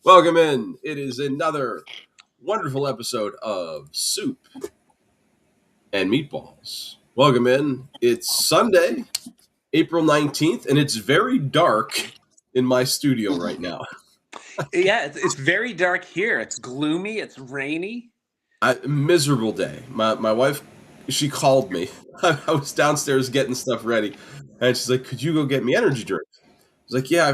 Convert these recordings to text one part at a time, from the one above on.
Welcome in. It is another wonderful episode of Soup and Meatballs. Welcome in. It's Sunday, April 19th, and it's very dark in my studio right now. Yeah, it's very dark here. It's gloomy. It's rainy. Miserable day. My wife, she called me. I was downstairs getting stuff ready, and she's like, "Could you go get me energy drink?" I was like, "Yeah,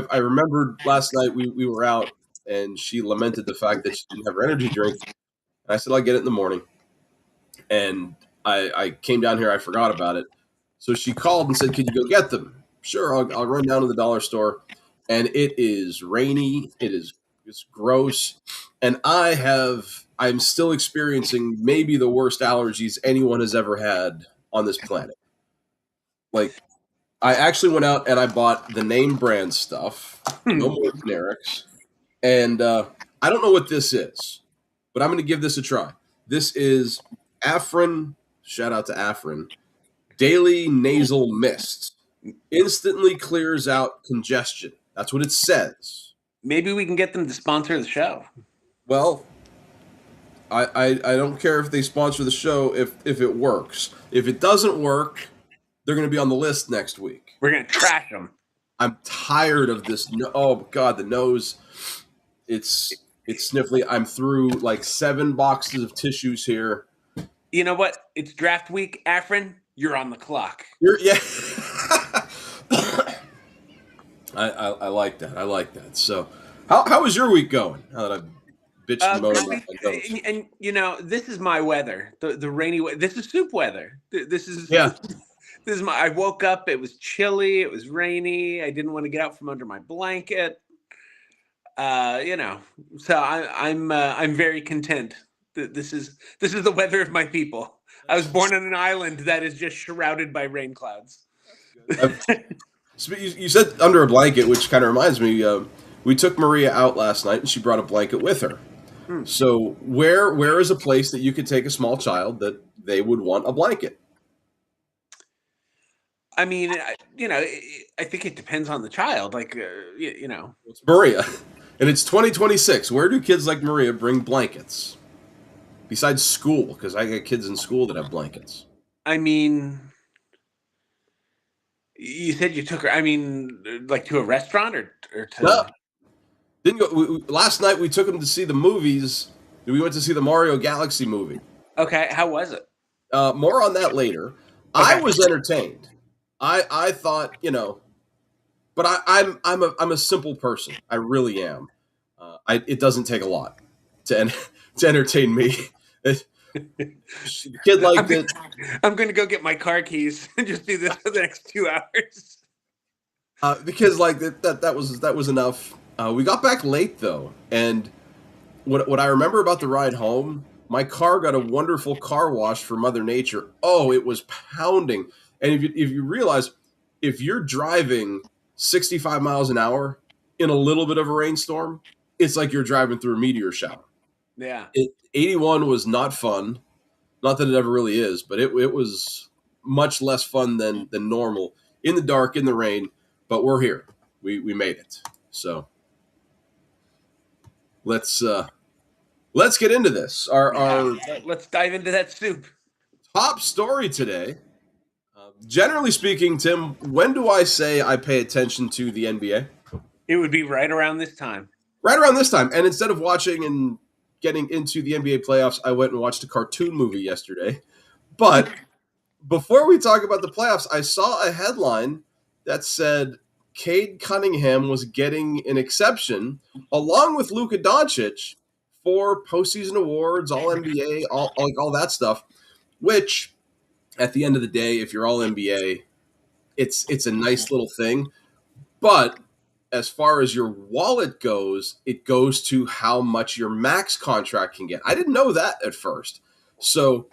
I remembered last night we were out, and she lamented the fact that she didn't have her energy drink. And I said, I'll get it in the morning. And I came down here, I forgot about it. So she called and said, could you go get them? Sure, I'll run down to the dollar store. And it is rainy. It's gross. And I'm still experiencing maybe the worst allergies anyone has ever had on this planet. Like, I actually went out and I bought the name brand stuff, no more generics. And I don't know what this is, but I'm going to give this a try. This is Afrin, shout out to Afrin, Daily Nasal Mist. Instantly clears out congestion. That's what it says. Maybe we can get them to sponsor the show. Well, I don't care if they sponsor the show if it works. If it doesn't work, they're going to be on the list next week. We're going to trash them. I'm tired of this. Oh, God, the nose. It's sniffly. I'm through like 7 boxes of tissues here. You know what? It's draft week, Afrin. You're on the clock. Yeah. I like that. I like that. So, how was your week going? Now that I've bitched and moaned about my nose. And you know, this is my weather. The rainy weather. This is soup weather. This is Yeah. This is my. I woke up. It was chilly. It was rainy. I didn't want to get out from under my blanket. So I'm very content. This is the weather of my people. I was born on an island that is just shrouded by rain clouds. You said under a blanket, which kind of reminds me. We took Maria out last night, and she brought a blanket with her. So where is a place that you could take a small child that they would want a blanket? I mean, I think it depends on the child. Like, It's Maria, and it's 2026. Where do kids like Maria bring blankets? Besides school, because I got kids in school that have blankets. I mean, you said you took her. I mean, like to a restaurant or to? No, didn't go. Last night we took them to see the movies. We went to see the Mario Galaxy movie. Okay, how was it? More on that later. Okay. I was entertained. I thought, but I'm a simple person. I really am. It doesn't take a lot to entertain me. Kid like this. I'm going to go get my car keys and just do this for the next 2 hours. Because like that was enough. We got back late though, and what I remember about the ride home, my car got a wonderful car wash for Mother Nature. Oh, it was pounding. And if you realize, if you're driving 65 miles an hour in a little bit of a rainstorm, it's like you're driving through a meteor shower. Yeah. 81 was not fun. Not that it ever really is, but it was much less fun than normal in the dark, in the rain. But we're here. We made it. So let's get into this. Let's dive into that soup. Top story today. Generally speaking, Tim, when do I say I pay attention to the NBA? It would be right around this time. Right around this time. And instead of watching and getting into the NBA playoffs, I went and watched a cartoon movie yesterday. But before we talk about the playoffs, I saw a headline that said Cade Cunningham was getting an exception along with Luka Doncic for postseason awards, all NBA, all that stuff, which at the end of the day, if you're all NBA, it's a nice little thing. But as far as your wallet goes, it goes to how much your max contract can get. I didn't know that at first. So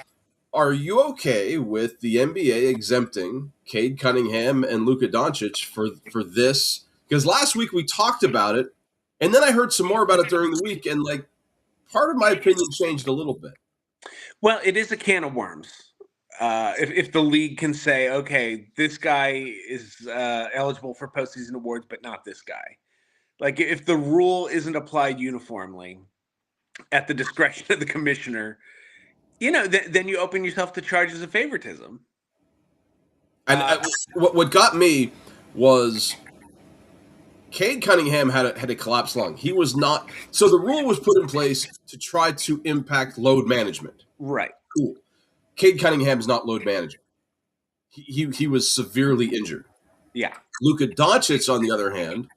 are you okay with the NBA exempting Cade Cunningham and Luka Doncic for this? Because last week we talked about it, and then I heard some more about it during the week, and like part of my opinion changed a little bit. Well, it is a can of worms. If the league can say, okay, this guy is eligible for postseason awards, but not this guy, Like if the rule isn't applied uniformly at the discretion of the commissioner, then you open yourself to charges of favoritism. And Uh, what got me was Cade Cunningham had a collapsed lung. He was not. So the rule was put in place to try to impact load management. right. Cool. Cade Cunningham is not load management. He was severely injured. Yeah. Luka Doncic, on the other hand,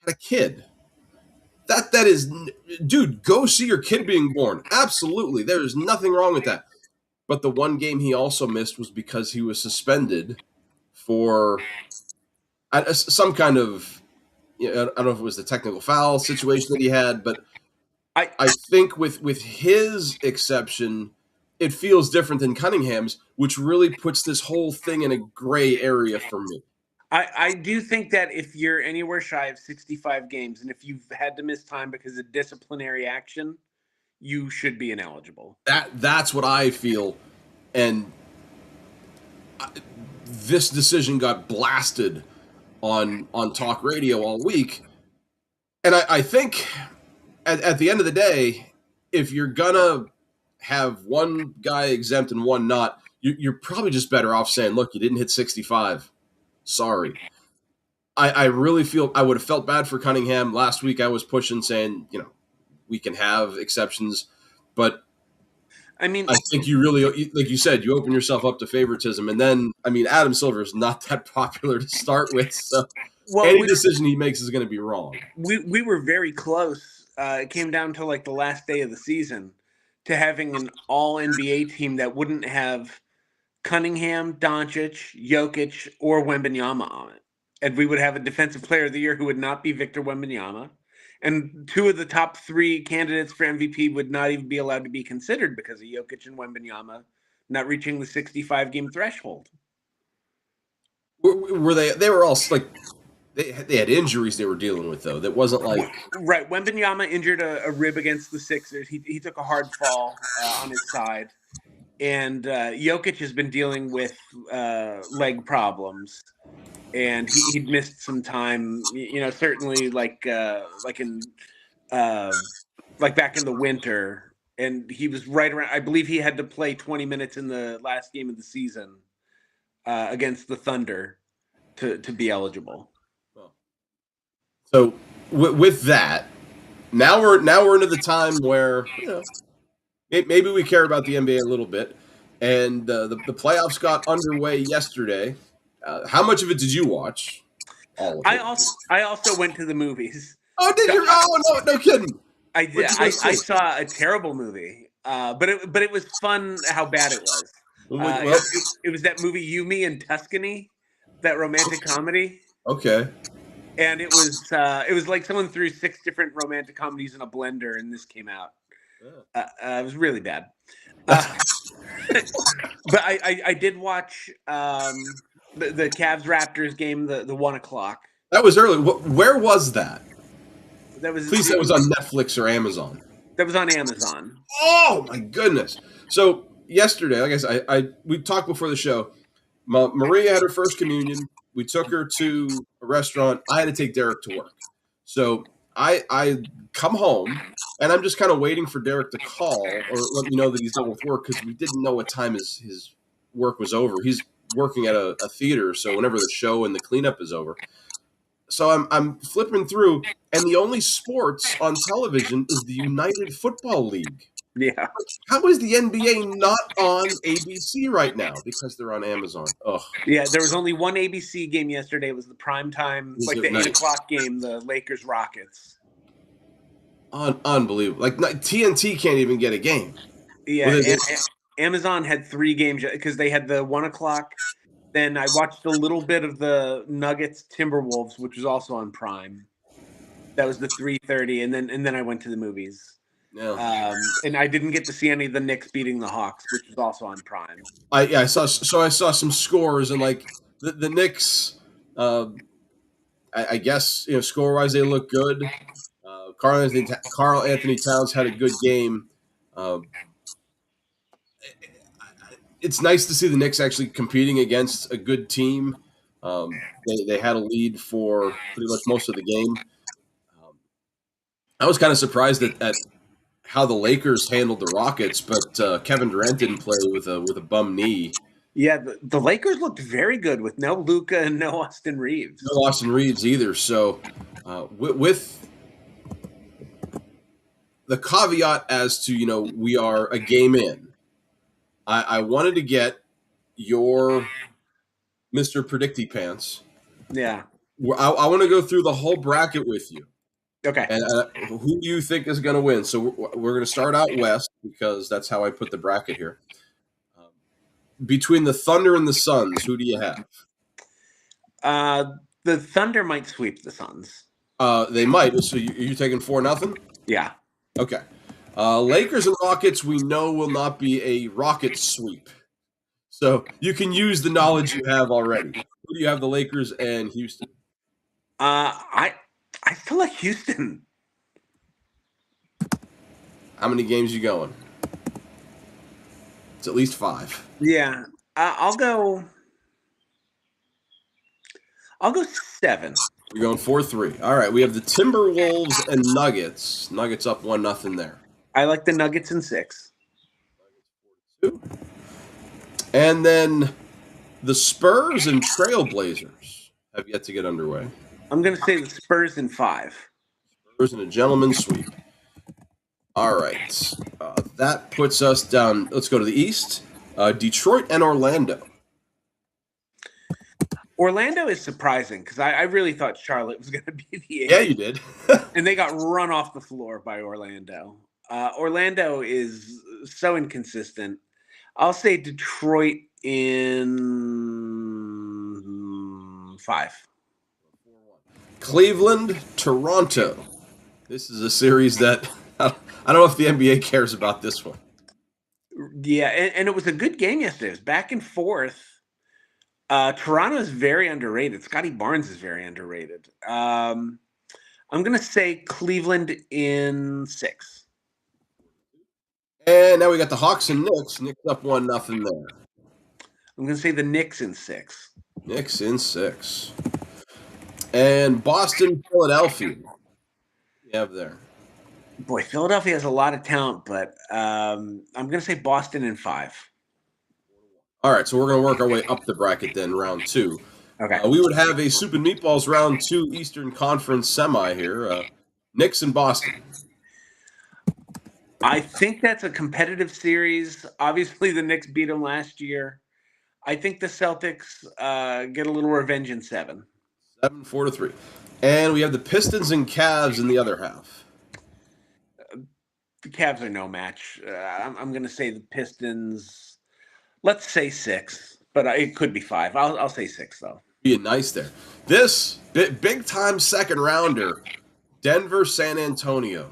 had a kid. That is, dude, go see your kid being born. Absolutely, there is nothing wrong with that. But the one game he also missed was because he was suspended for some kind of, I don't know if it was the technical foul situation that he had, but I I think with his exception, it feels different than Cunningham's, which really puts this whole thing in a gray area for me. I do think that if you're anywhere shy of 65 games and if you've had to miss time because of disciplinary action, you should be ineligible. That's what I feel, and this decision got blasted on talk radio all week, and I think at the end of the day, if you're gonna have one guy exempt and one not, you're probably just better off saying, look, you didn't hit 65. Sorry. I really feel I would have felt bad for Cunningham. Last week I was pushing saying, we can have exceptions, but I mean, I think you really, like you said, you open yourself up to favoritism. And then, Adam Silver is not that popular to start with. So well, any decision he makes is going to be wrong. we were very close. It came down to like the last day of the season to having an all NBA team that wouldn't have Cunningham, Doncic, Jokic, or Wembanyama on it. And we would have a defensive player of the year who would not be Victor Wembanyama. And two of the top three candidates for MVP would not even be allowed to be considered because of Jokic and Wembanyama not reaching the 65 game threshold. Were they? They were all like they had injuries they were dealing with though. That wasn't like right. Wembanyama injured a rib against the Sixers. He took a hard fall on his side, and Jokic has been dealing with leg problems. And he'd missed some time, certainly like in like back in the winter, and he was right around. I believe he had to play 20 minutes in the last game of the season against the Thunder to be eligible. So with that, now we're into the time where maybe we care about the NBA a little bit, and the playoffs got underway yesterday. How much of it did you watch? All of it. I also went to the movies. Oh, did you? Oh, no kidding. I did. I saw a terrible movie, but it was fun how bad it was. It was that movie You, Me, and Tuscany, that romantic comedy. Okay. And it was like someone threw 6 different romantic comedies in a blender, and this came out. It was really bad. But I did watch the Cavs Raptors game, the 1:00. That was early. Where was that? That was Please, that was on Netflix or Amazon. That was on Amazon. Oh my goodness! So yesterday, like I said, we talked before the show. Maria had her first communion. We took her to a restaurant. I had to take Derek to work. So I come home, and I'm just kind of waiting for Derek to call or let me know that he's done with work because we didn't know what time his work was over. He's working at a theater, so whenever the show and the cleanup is over. So I'm flipping through, and the only sports on television is the United Football League. Yeah. How is the NBA not on ABC right now? Because they're on Amazon. Ugh. Yeah, there was only one ABC game yesterday. It was the primetime, like the 8:00 game, the Lakers Rockets. Unbelievable. Like TNT can't even get a game. Yeah, Amazon had 3 games because they had the 1:00. Then I watched a little bit of the Nuggets Timberwolves, which was also on Prime. That was the 3:30, and then I went to the movies. Yeah. And I didn't get to see any of the Knicks beating the Hawks, which was also on Prime. I saw some scores, and like the Knicks, I guess score wise they look good. Carl Anthony Towns had a good game. It's nice to see the Knicks actually competing against a good team. They had a lead for pretty much most of the game. I was kind of surprised at how the Lakers handled the Rockets, but Kevin Durant didn't play with a bum knee. Yeah, the Lakers looked very good with no Luca and no Austin No Reeves. Austin Reeves either. So with the caveat as to we are a game in, I wanted to get your Mister Predicty Pants. Yeah. I want to go through the whole bracket with you. Okay. And who do you think is going to win? So we're going to start out west because that's how I put the bracket here. Um, Between the Thunder and the Suns, who do you have? The Thunder might sweep the Suns. They might. So you taking 4-0? Yeah. Okay. Lakers and Rockets, we know will not be a rocket sweep. So you can use the knowledge you have already. Who do you have? The Lakers and Houston. I feel like Houston. How many games you going? It's at least 5. Yeah. I'll go. I'll go 7. You're going 4-3. All right. We have the Timberwolves and Nuggets. Nuggets up 1-0 there. I like the Nuggets in 6. And then the Spurs and Trailblazers have yet to get underway. I'm going to say the Spurs in 5. Spurs in a gentleman's sweep. All right. That puts us down. Let's go to the East. Detroit and Orlando. Orlando is surprising because I really thought Charlotte was going to be the 8. Yeah, you did. And they got run off the floor by Orlando. Orlando is so inconsistent. I'll say Detroit in 5. Cleveland, Toronto. This is a series that I don't know if the NBA cares about this one. Yeah, and it was a good game yesterday. It was back and forth. Toronto is very underrated. Scotty Barnes is very underrated. I'm going to say Cleveland in 6. And now we got the Hawks and Knicks. Knicks up 1-0 there. I'm going to say the Knicks in 6. Knicks in 6. And Boston, Philadelphia. You have there. Boy, Philadelphia has a lot of talent, but I'm going to say Boston in 5. All right, so we're going to work our way up the bracket then, round 2. Okay. We would have a Soup and Meatballs round 2 Eastern Conference semi here. Knicks and Boston. I think that's a competitive series. Obviously, the Knicks beat them last year. I think the Celtics get a little revenge in 7. 4-3. And we have the Pistons and Cavs in the other half. The Cavs are no match. I'm going to say the Pistons. Let's say 6, but it could be 5. I'll say 6 though. Being nice there. This big time second rounder, Denver, San Antonio.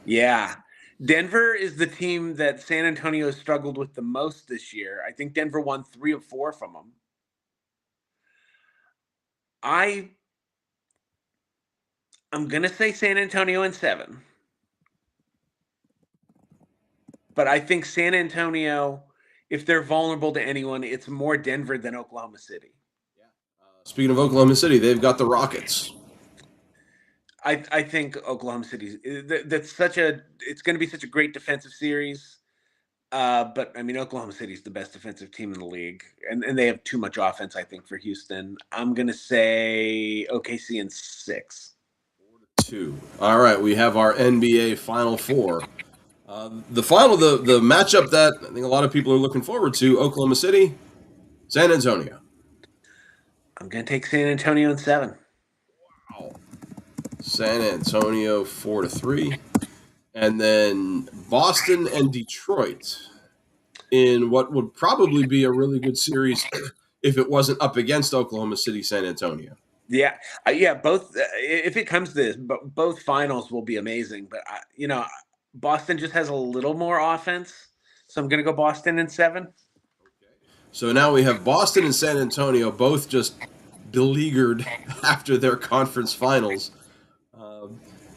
Yeah. Denver is the team that San Antonio has struggled with the most this year. I think Denver won 3 of 4 from them. I'm going to say San Antonio in 7. But I think San Antonio, if they're vulnerable to anyone, it's more Denver than Oklahoma City. Speaking of Oklahoma City, they've got the Rockets. I think Oklahoma City, it's going to be such a great defensive series. But I mean, Oklahoma City's the best defensive team in the league, and they have too much offense, I think, for Houston. I'm going to say OKC in 6. 4-2. All right, we have our NBA Final Four. The matchup that I think a lot of people are looking forward to: Oklahoma City, San Antonio. I'm going to take San Antonio in 7. Wow. San Antonio 4-3, and then Boston and Detroit in what would probably be a really good series if it wasn't up against Oklahoma City, San Antonio. Yeah, both. If it comes to this, both finals will be amazing. But Boston just has a little more offense, so I'm going to go Boston in 7. So now we have Boston and San Antonio both just beleaguered after their conference finals.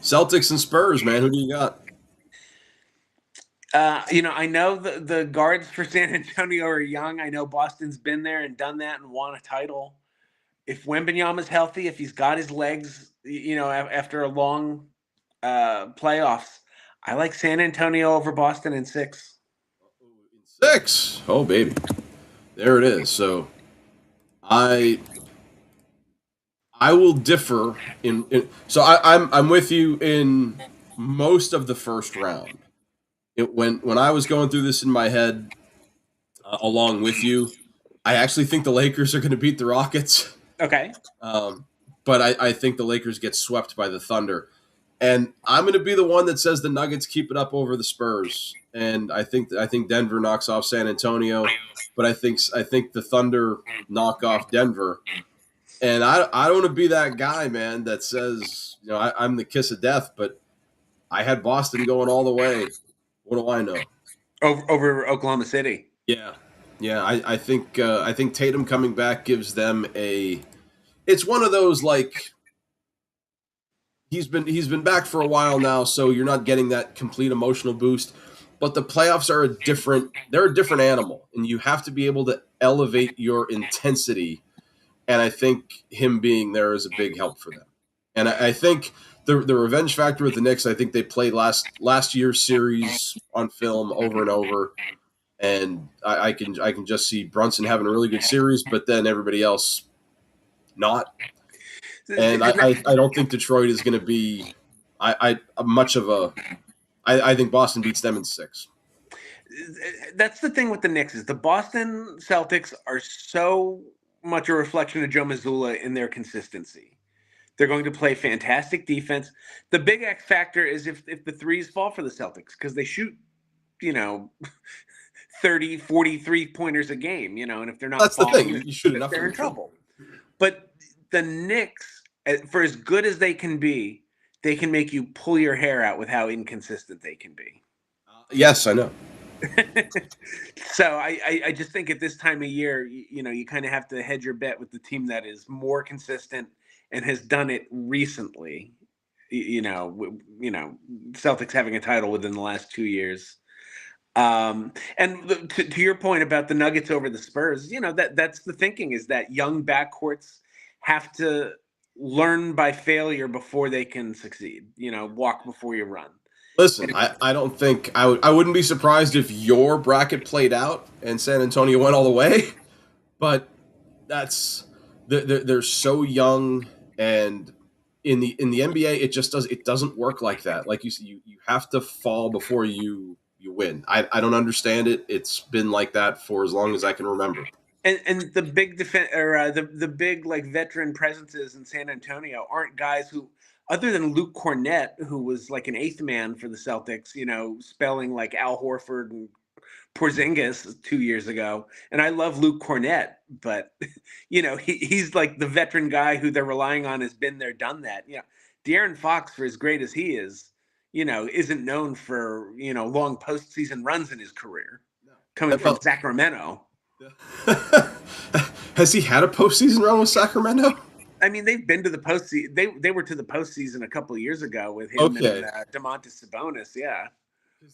Celtics and Spurs, man, who do you got? I know the guards for San Antonio are young. I know Boston's been there and done that and won a title. If Wembanyama's healthy, if he's got his legs, after a long playoffs, I like San Antonio over Boston in 6. In 6. Oh baby, there it is. So I I will differ so I'm with you in most of the first round. When I was going through this in my head, along with you, I actually think the Lakers are going to beat the Rockets. Okay. Um, but I think the Lakers get swept by the Thunder. And I'm going to be the one that says the Nuggets keep it up over the Spurs. And I think Denver knocks off San Antonio, but I think the Thunder knock off Denver. And I don't want to be that guy, man, that says, I'm the kiss of death, but I had Boston going all the way. What do I know? Over Oklahoma City. Yeah, yeah. I think Tatum coming back gives them a. It's one of those, like, he's been back for a while now, so you're not getting that complete emotional boost. But the playoffs are they're a different animal, and you have to be able to elevate your intensity. And I think him being there is a big help for them. And I think the revenge factor with the Knicks. I think they played last year's series on film over and over, and I can just see Brunson having a really good series, but then everybody else not. And I don't think Detroit is going to be much of a. I think Boston beats them in 6. That's the thing with the Knicks is the Boston Celtics are so much a reflection of Joe Mazzulla in their consistency. They're going to play fantastic defense. The big X factor is if the threes fall for the Celtics because they shoot, you know, 30, 43 pointers a game, and if they're not That's the thing. falling, You shoot enough, they're in trouble. But the Knicks, for as good as they can be, they can make you pull your hair out with how inconsistent they can be. Yes, I know. So I just think at this time of year, you kind of have to hedge your bet with the team that is more consistent and has done it recently. Celtics having a title within the last 2 years. And to your point about the Nuggets over the Spurs, that's the thinking is that young backcourts have to learn by failure before they can succeed. Walk before you run. Listen, I don't think I wouldn't be surprised if your bracket played out and San Antonio went all the way, but that's they're so young, and in the NBA it doesn't work like that. Like you have to fall before you win. I don't understand it. It's been like that for as long as I can remember. And the big defense or the big like veteran presences in San Antonio aren't guys who, other than Luke Cornett, who was like an eighth man for the Celtics, spelling like Al Horford and Porzingis 2 years ago. And I love Luke Cornett, but he's like the veteran guy who they're relying on has been there, done that. De'Aaron Fox, for as great as he is, isn't known for long postseason runs in his career, coming from Sacramento. Has he had a postseason run with Sacramento? I mean, they've been to the postseason. They were to the postseason a couple of years ago with him and Domantas Sabonis. Yeah,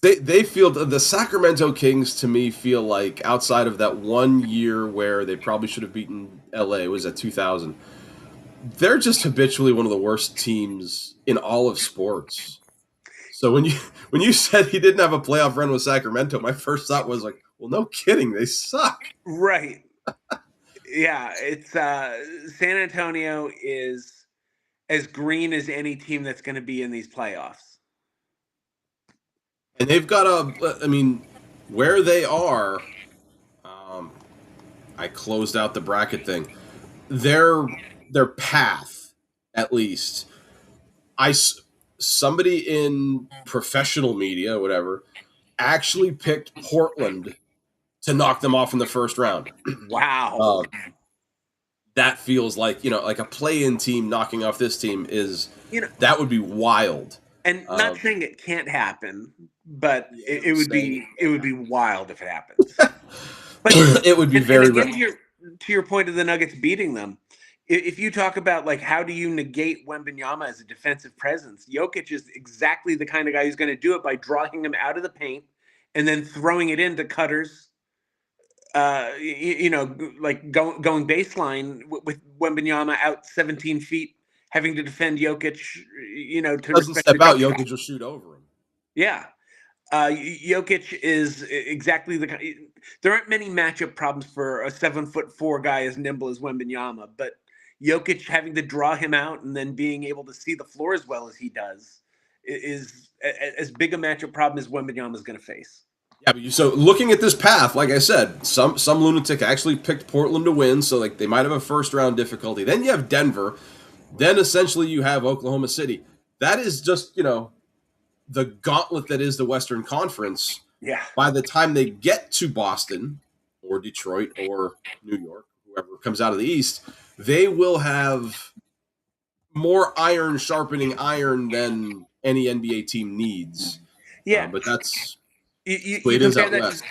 they feel the Sacramento Kings to me feel like outside of that 1 year where they probably should have beaten LA, was at 2000. They're just habitually one of the worst teams in all of sports. So when you said he didn't have a playoff run with Sacramento, my first thought was like, well, no kidding, they suck. Right. Yeah, it's San Antonio is as green as any team that's going to be in these playoffs. And they've got where they are, I closed out the bracket thing. Their path, at least, somebody in professional media, whatever, actually picked Portland to knock them off in the first round. Wow. That feels like like a play-in team knocking off this team is that would be wild. And not saying it can't happen, but it would be wild if it happens. But it would be very. And again, to your point of the Nuggets beating them, if you talk about like how do you negate Wembanyama as a defensive presence, Jokic is exactly the kind of guy who's going to do it by drawing him out of the paint and then throwing it into cutters. Like going baseline with Wembanyama out 17 feet, having to defend Jokic, to Doesn't respect the step out, jump shot. Jokic will shoot over him. Yeah. Jokic is exactly the kind. There aren't many matchup problems for a 7'4" guy as nimble as Wembanyama, but Jokic having to draw him out and then being able to see the floor as well as he does is as big a matchup problem as Wembanyama is going to face. Yeah, but so looking at this path, like I said, some lunatic actually picked Portland to win, so like they might have a first round difficulty. Then you have Denver, then essentially you have Oklahoma City. That is just the gauntlet that is the Western Conference. Yeah. By the time they get to Boston or Detroit or New York, whoever comes out of the East, they will have more iron sharpening iron than any NBA team needs. Yeah. But that's you it is compare out that west.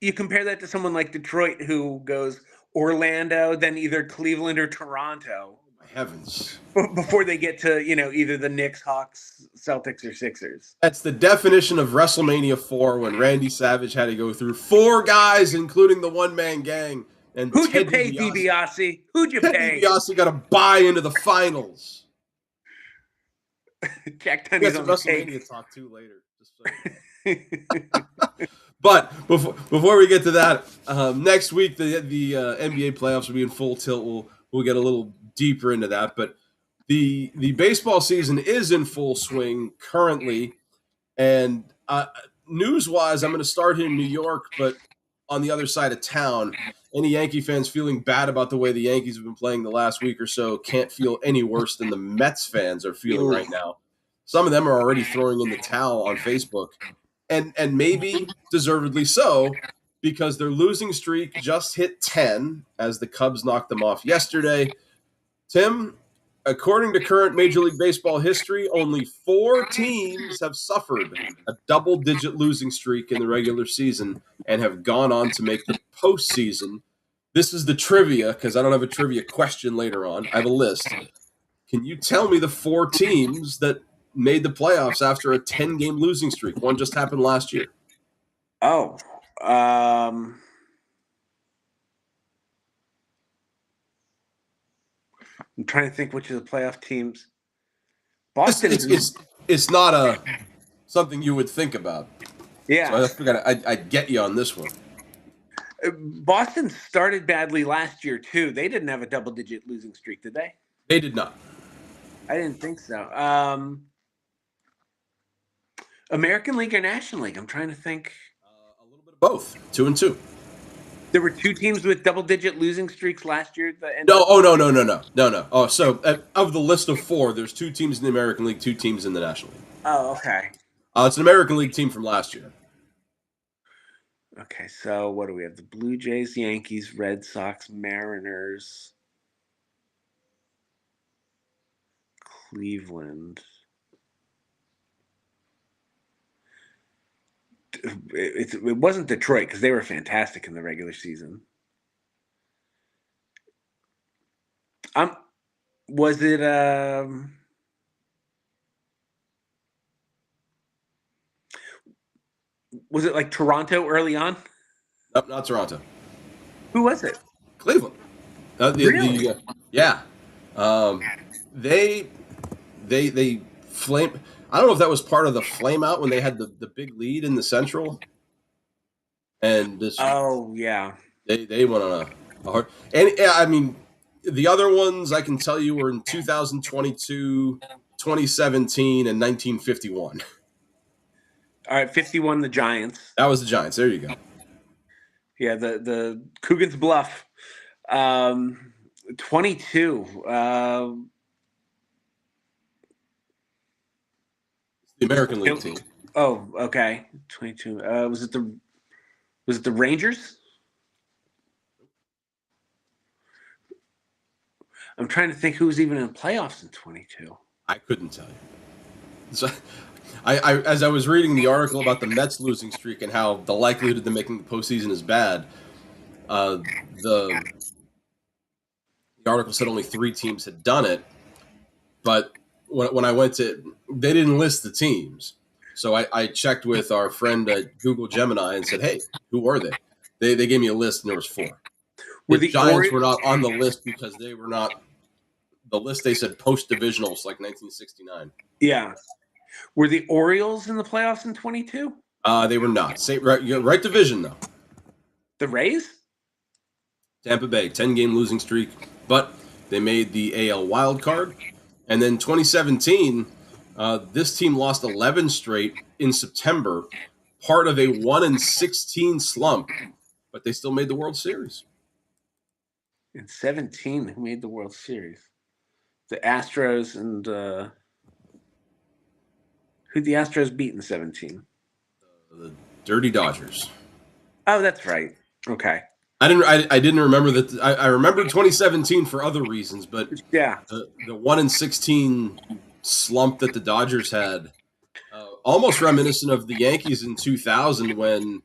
you compare that to someone like Detroit who goes Orlando, then either Cleveland or Toronto. Oh, my heavens. Before they get to, either the Knicks, Hawks, Celtics, or Sixers. That's the definition of WrestleMania 4 when Randy Savage had to go through 4 guys, including the one-man gang. And Who'd Ted you pay, DiBiase? Who'd you Ted pay? DiBiase got to buy into the finals. Jack Tunney's on the WrestleMania talk too later. Just so. But before we get to that, next week the NBA playoffs will be in full tilt. We'll get a little deeper into that. But the baseball season is in full swing currently, and news-wise, I'm going to start here in New York, but on the other side of town. Any Yankee fans feeling bad about the way the Yankees have been playing the last week or so can't feel any worse than the Mets fans are feeling right now. Some of them are already throwing in the towel on Facebook, and maybe deservedly so, because their losing streak just hit 10 as the Cubs knocked them off yesterday. Tim, according to current Major League Baseball history, only 4 teams have suffered a double-digit losing streak in the regular season and have gone on to make the postseason. This is the trivia, because I don't have a trivia question later on. I have a list. Can you tell me the 4 teams that made the playoffs after a 10-game losing streak? One just happened last year. Oh. I'm trying to think which of the playoff teams. Boston. It's not something you would think about. Yeah. So I figured I'd get you on this one. Boston started badly last year, too. They didn't have a double-digit losing streak, did they? They did not. I didn't think so. American League or National League? I'm trying to think. A little bit of both. 2-2. There were 2 teams with double-digit losing streaks last year. No. Oh, so of the list of 4, there's 2 teams in the American League, 2 teams in the National League. Oh, okay. It's an American League team from last year. Okay, so what do we have? The Blue Jays, Yankees, Red Sox, Mariners, Cleveland. It wasn't Detroit because they were fantastic in the regular season. Was it like Toronto early on? Nope, not Toronto. Who was it? Cleveland. Really? Yeah. They flame. I don't know if that was part of the flame out when they had the big lead in the Central. And this. Oh yeah. They went on a hard. And I mean, the other ones I can tell you were in 2022, 2017, and 1951. All right, 51, the Giants. That was the Giants. There you go. Yeah, the Coogan's Bluff. 22. The American League team. Oh, okay. 22. Was it the Rangers? I'm trying to think who was even in the playoffs in 22. I couldn't tell you. So, I as I was reading the article about the Mets losing streak and how the likelihood of them making the postseason is bad, the article said only 3 teams had done it, but when I went to, they didn't list the teams. So I checked with our friend at Google Gemini and said, hey, who were they? They gave me a list and there was 4. The Giants were not on the list because they were not the list they said post divisionals like 1969. Yeah. Were the Orioles in the playoffs in 22? They were not. You're right division though. The Rays? Tampa Bay 10-game losing streak, but they made the AL wild card. And then 2017, this team lost 11 straight in September, part of a 1-16 slump, but they still made the World Series. In 17, who made the World Series? The Astros and who the Astros beat in 17? The Dirty Dodgers. Oh, that's right. Okay. I didn't remember that. I remember 2017 for other reasons, but yeah, the 1-16 slump that the Dodgers had, almost reminiscent of the Yankees in 2000 when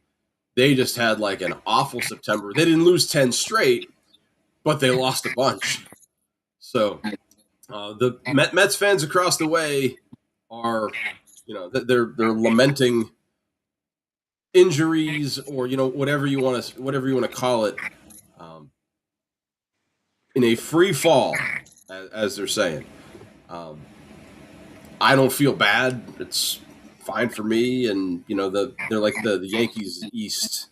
they just had like an awful September. They didn't lose 10 straight, but they lost a bunch. So the Mets fans across the way are, they're lamenting injuries or whatever you want to call it, in a free fall, as they're saying. I don't feel bad. It's fine for me, and they're like the Yankees East,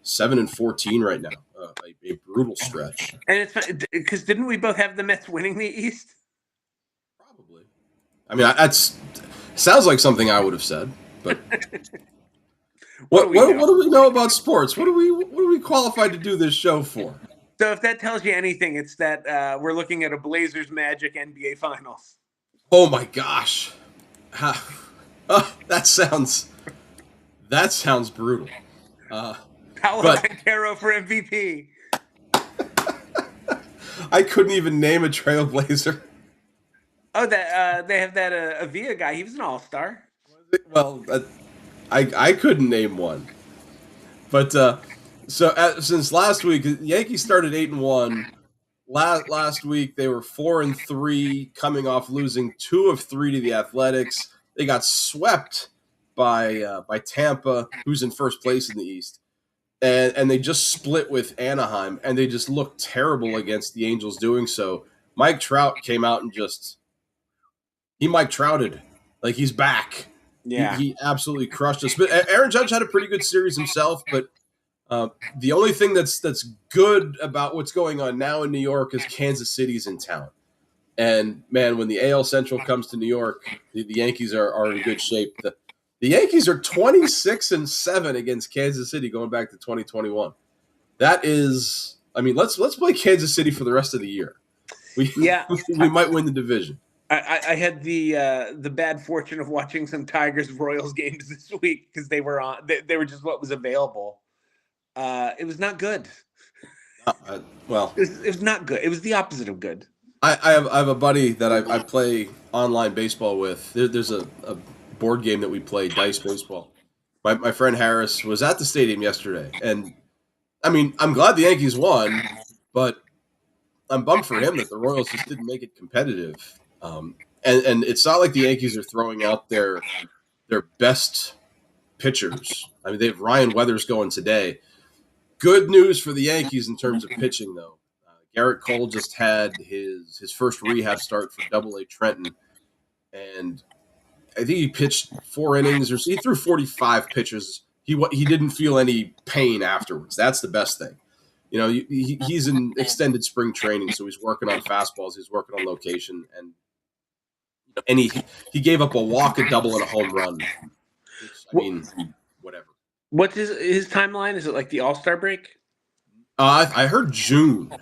7-14 right now, a brutal stretch. and it's because didn't we both have the Mets winning the East? Probably. I mean, that's sounds like something I would have said, but. What do we know about sports? What are we qualified to do this show for? So if that tells you anything, it's that we're looking at a Blazers Magic NBA Finals. Oh my gosh, that sounds brutal. Paolo Banchero for MVP. I couldn't even name a Trailblazer. Oh, that they have that Avila guy. He was an all-star. Well. I couldn't name one, but since last week, the Yankees started 8-1. Last week they were 4-3, coming off losing 2 of 3 to the Athletics. They got swept by Tampa, who's in first place in the East, and they just split with Anaheim, and they just looked terrible against the Angels doing so. Mike Trout came out and he Mike Trouted, like he's back. Yeah, he absolutely crushed us. But Aaron Judge had a pretty good series himself. But the only thing that's good about what's going on now in New York is Kansas City's in town. And man, when the AL Central comes to New York, the Yankees are in good shape. The Yankees are 26-7 against Kansas City going back to 2021. That is, I mean, let's play Kansas City for the rest of the year. We might win the division. I had the bad fortune of watching some Tigers Royals games this week because they were on. They were just what was available. It was not good. It was not good. It was the opposite of good. I have a buddy that I play online baseball with. There's a board game that we play, Dice Baseball. My friend Harris was at the stadium yesterday, and I mean, I'm glad the Yankees won, but I'm bummed for him that the Royals just didn't make it competitive. And it's not like the Yankees are throwing out their best pitchers. I mean, they have Ryan Weathers going today. Good news for the Yankees in terms of pitching, though. Garrett Cole just had his first rehab start for Double-A Trenton, and I think he pitched 4 innings, or he threw 45 pitches. He didn't feel any pain afterwards. That's the best thing. He's in extended spring training, so he's working on fastballs. He's working on location, and he gave up a walk, a double, and a home run. I mean, whatever. What's his timeline? Is it like the All-Star break? I heard June.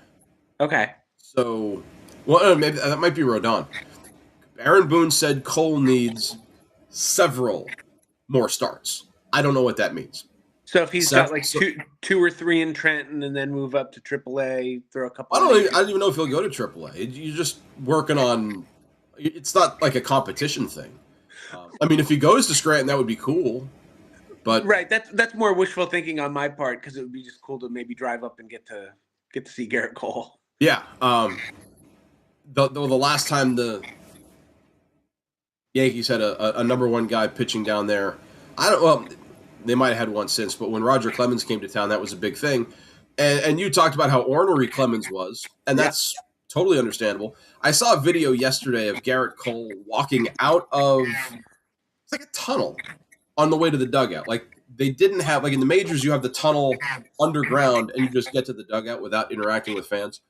Okay. So, maybe that might be Rodon. Aaron Boone said Cole needs several more starts. I don't know what that means. So if he's got like two or 3 in Trenton and then move up to AAA, throw a couple. I don't even know if he'll go to AAA. You're just working on. It's not like a competition thing. I mean, if he goes to Scranton, that would be cool. But right, that's more wishful thinking on my part because it would be just cool to maybe drive up and get to see Garrett Cole. Yeah. The last time the Yankees had a number 1 guy pitching down there, they might have had one since, but when Roger Clemens came to town, that was a big thing. And you talked about how ornery Clemens was, and that's Totally understandable. I saw a video yesterday of Garrett Cole walking out of it's like a tunnel on the way to the dugout. Like they didn't have like in the majors, you have the tunnel underground and you just get to the dugout without interacting with fans.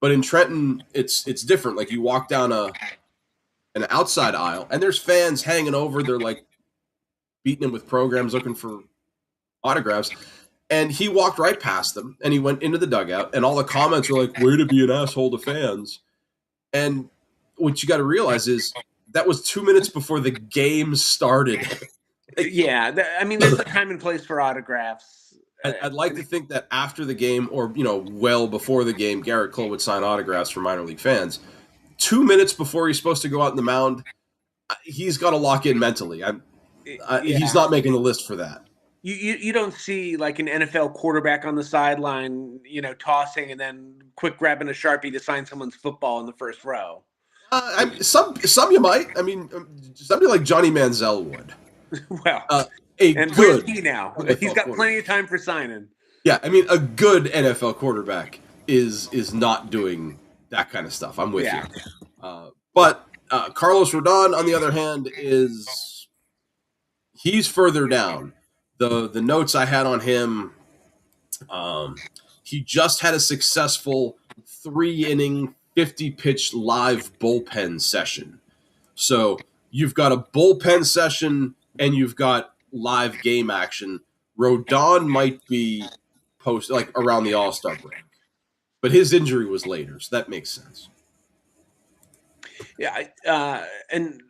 But in Trenton, it's different. Like you walk down an outside aisle and there's fans hanging over. They're like beating him with programs looking for autographs. And he walked right past them and he went into the dugout and all the comments were like, way to be an asshole to fans. And what you got to realize is that was 2 minutes before the game started. Yeah, I mean, there's a time and place for autographs. I'd like to think that after the game, or well before the game, Garrett Cole would sign autographs for minor league fans. 2 minutes before he's supposed to go out in the mound, he's got to lock in mentally. Yeah. He's not making the list for that. You don't see like an NFL quarterback on the sideline, tossing and then quick grabbing a Sharpie to sign someone's football in the first row. Some you might. I mean, somebody like Johnny Manziel would. Well, and where's he now? He's got plenty of time for signing. Yeah, I mean, a good NFL quarterback is not doing that kind of stuff. I'm with you. But Carlos Rodon, on the other hand, he's further down. The notes I had on him, he just had a successful 3-inning, 50-pitch live bullpen session. So you've got a bullpen session and you've got live game action. Rodon might be around the All-Star break, but his injury was later, so that makes sense. Yeah, and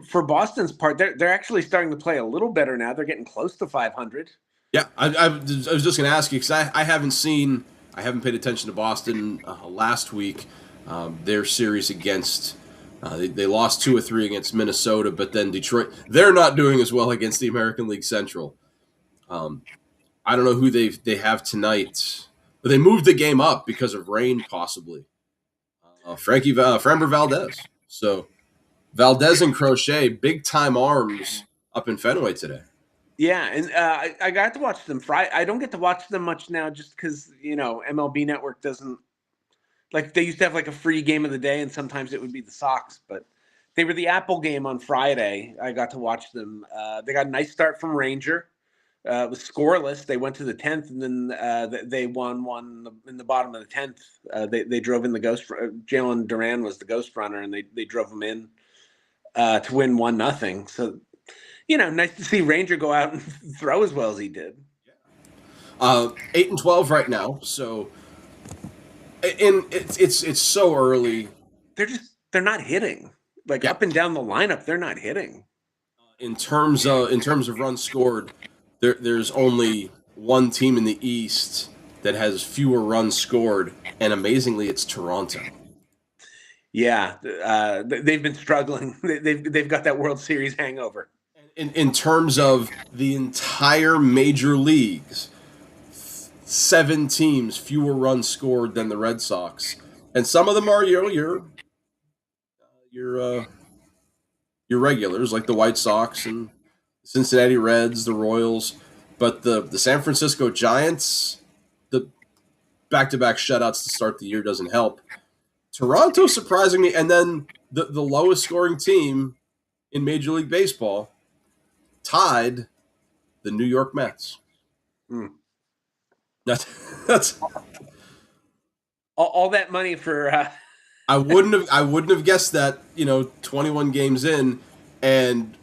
for Boston's part, they're actually starting to play a little better now. They're getting close to 500. Yeah, I was just going to ask you because I haven't paid attention to Boston last week. Their series against they lost 2 or 3 against Minnesota, but then Detroit, they're not doing as well against the American League Central. I don't know who they have tonight, but they moved the game up because of rain, possibly. Framber Valdez. So Valdez and Crochet, big time arms up in Fenway today. Yeah, and I got to watch them Friday. I don't get to watch them much now just because, MLB Network doesn't, like they used to have like a free game of the day and sometimes it would be the Sox, but they were the Apple game on Friday. I got to watch them. They got a nice start from Ranger. It was scoreless. They went to the 10th and then they won in the bottom of the 10th. They drove in the ghost. Jalen Duran was the ghost runner and they drove him in to win 1-0. So, nice to see Ranger go out and throw as well as he did. 8-12 right now. So, and it's so early. They're not hitting up and down the lineup. They're not hitting. In terms of runs scored, there's only one team in the East that has fewer runs scored, and amazingly, it's Toronto. Yeah, they've been struggling. They've got that World Series hangover. In terms of the entire major leagues, 7 teams fewer runs scored than the Red Sox, and some of them are your regulars like the White Sox and Cincinnati Reds, the Royals, but the San Francisco Giants, the back-to-back shutouts to start the year doesn't help. Toronto, surprisingly, and then the lowest scoring team in Major League Baseball tied the New York Mets. Mm. That's all that money for. I wouldn't have guessed that. 21 games in, and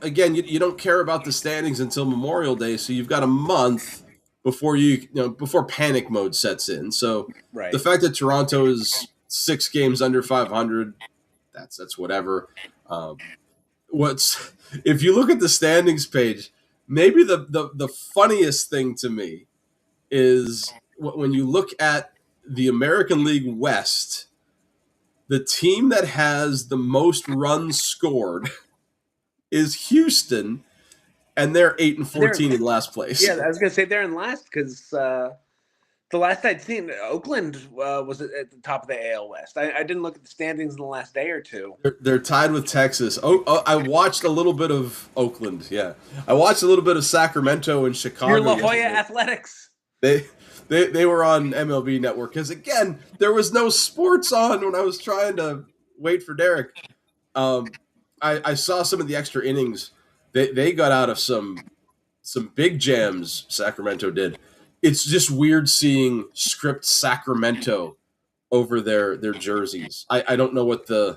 again, you don't care about the standings until Memorial Day, so you've got a month before before panic mode sets in. So right. The fact that Toronto is 6 games under 500, that's whatever. If you look at the standings page, maybe the funniest thing to me is when you look at the American League West, the team that has the most runs scored is Houston, and they're 8-14 in last place. Yeah, I was going to say they're in last because the last I'd seen, Oakland was at the top of the AL West. I didn't look at the standings in the last day or two. They're tied with Texas. I watched a little bit of Oakland. Yeah, I watched a little bit of Sacramento and Chicago. Your La Jolla Athletics. They were on MLB Network because again there was no sports on when I was trying to wait for Derek. Um, I saw some of the extra innings. They got out of some big jams. Sacramento did. It's just weird seeing script Sacramento over their jerseys. I don't know what the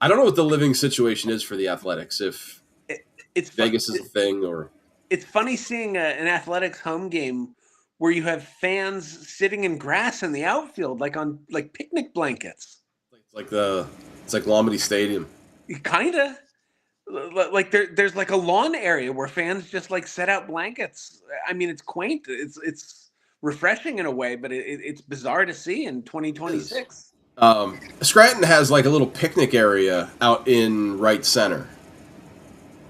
living situation is for the Athletics if It, it's fun. Vegas is a thing or It's funny seeing an athletics home game where you have fans sitting in grass in the outfield, like on like picnic blankets. it's like it's like Lombardi Stadium. Kinda like there's like a lawn area where fans just like set out blankets. I mean, it's quaint. It's refreshing in a way, but it's bizarre to see in It is. 2026. Scranton has like a little picnic area out in right center.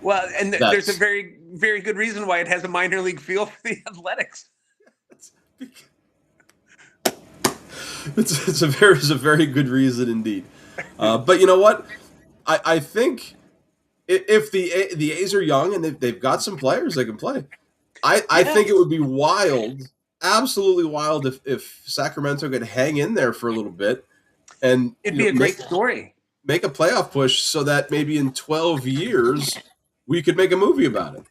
Well, and there's a That's very good reason why it has a minor league feel for the Athletics. it's a very good reason indeed. But you know what? I think if the A's are young and they've got some players they can play, I Yeah, think it would be wild, absolutely wild if Sacramento could hang in there for a little bit and it'd be a make great story. make a playoff push so that maybe in 12 years we could make a movie about it or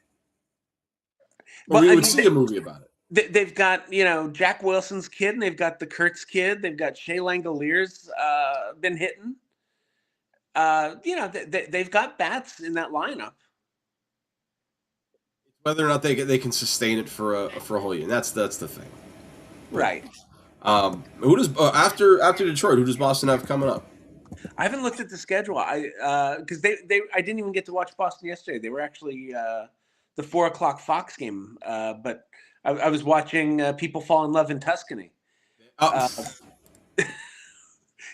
Well, we I would mean, see a movie about it. they've got Jack Wilson's kid, and they've got the Kurtz kid. They've got Shea Langalier's been hitting. They've got bats in that lineup. Whether or not they can sustain it for a whole year, that's the thing. But Right. who does after Detroit? Who does Boston have coming up? I haven't looked at the schedule. Because I didn't even get to watch Boston yesterday. They were actually the 4 o'clock Fox game, but I was watching People Fall in Love in Tuscany. Uh, Uh,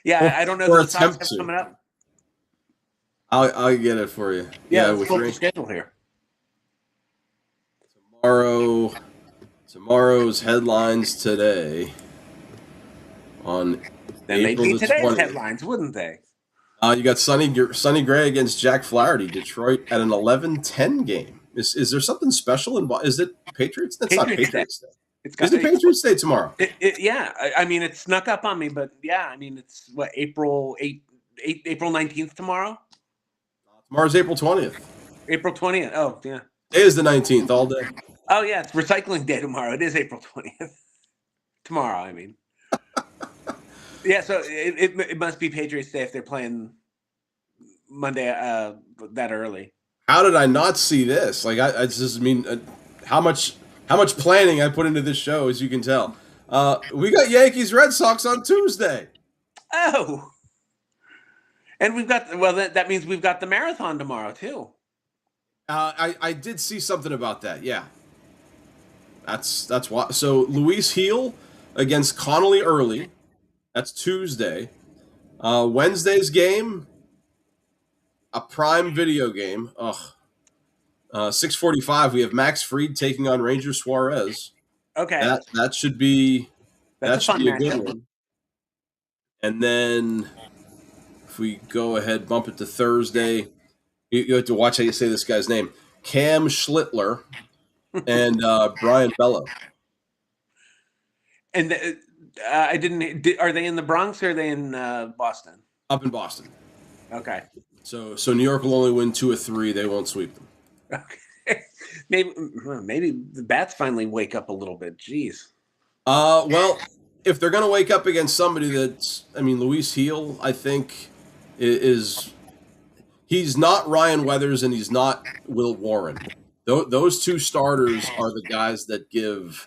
yeah, I don't know or who the Sox attempt have to. coming up. I'll get it for you. Yeah, Yeah, let's with pull up the Ray. schedule here. Tomorrow, tomorrow's headlines today on Then they'd April be the today's 20th. headlines, wouldn't they? You got Sonny Gray against Jack Flaherty. Detroit at an 11-10 game. Is there something special in? Is it Patriots? That's not Patriots Day. Patriots Day. It's Is got it Patriots Day tomorrow? yeah. I mean, it snuck up on me, but yeah. I mean, it's what April 19th tomorrow. Tomorrow's April 20th. April 20th. Oh yeah. Today is the 19th all day. Oh yeah. It's recycling day tomorrow. It is April 20th. Tomorrow. I mean. Yeah. So it must be Patriots Day if they're playing Monday that early. How did I not see this? Like I just mean how much planning I put into this show, as you can tell. We got Yankees Red Sox on Tuesday. Oh. And we've got that means we've got the marathon tomorrow too. I did see something about that. Yeah, that's why. So Luis Heel against Connolly Early. That's Tuesday. Wednesday's game, a Prime Video game. Ugh. 6:45. We have Max Fried taking on Ranger Suarez. Okay. That should be That's that a should fun be a good matchup. one. And then if we go ahead, bump it to Thursday, you have to watch how you say this guy's name. Cam Schlittler and Brian Bello. And I didn't. Are they in the Bronx or are they in Boston? Up in Boston. Okay. So New York will only win 2 or 3. They won't sweep them. Okay. Maybe the bats finally wake up a little bit. Jeez. Well, if they're going to wake up against somebody that's, I mean, Luis Heel, I think, he's not Ryan Weathers and he's not Will Warren. Those two starters are the guys that give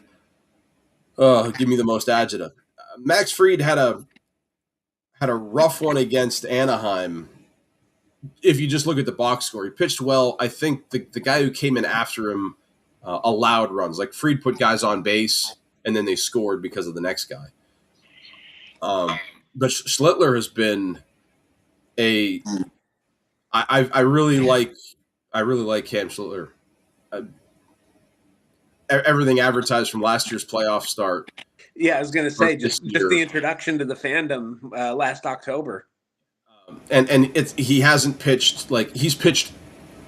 me the most agita. Max Fried had a rough one against Anaheim. If you just look at the box score, he pitched well. I think the guy who came in after him allowed runs. Like Fried put guys on base, and then they scored because of the next guy. But Schlittler has been I really like Cam Schlittler. Everything advertised from last year's playoff start. Yeah, I was going to say just year. the introduction to the fandom last October. And he hasn't pitched like he's pitched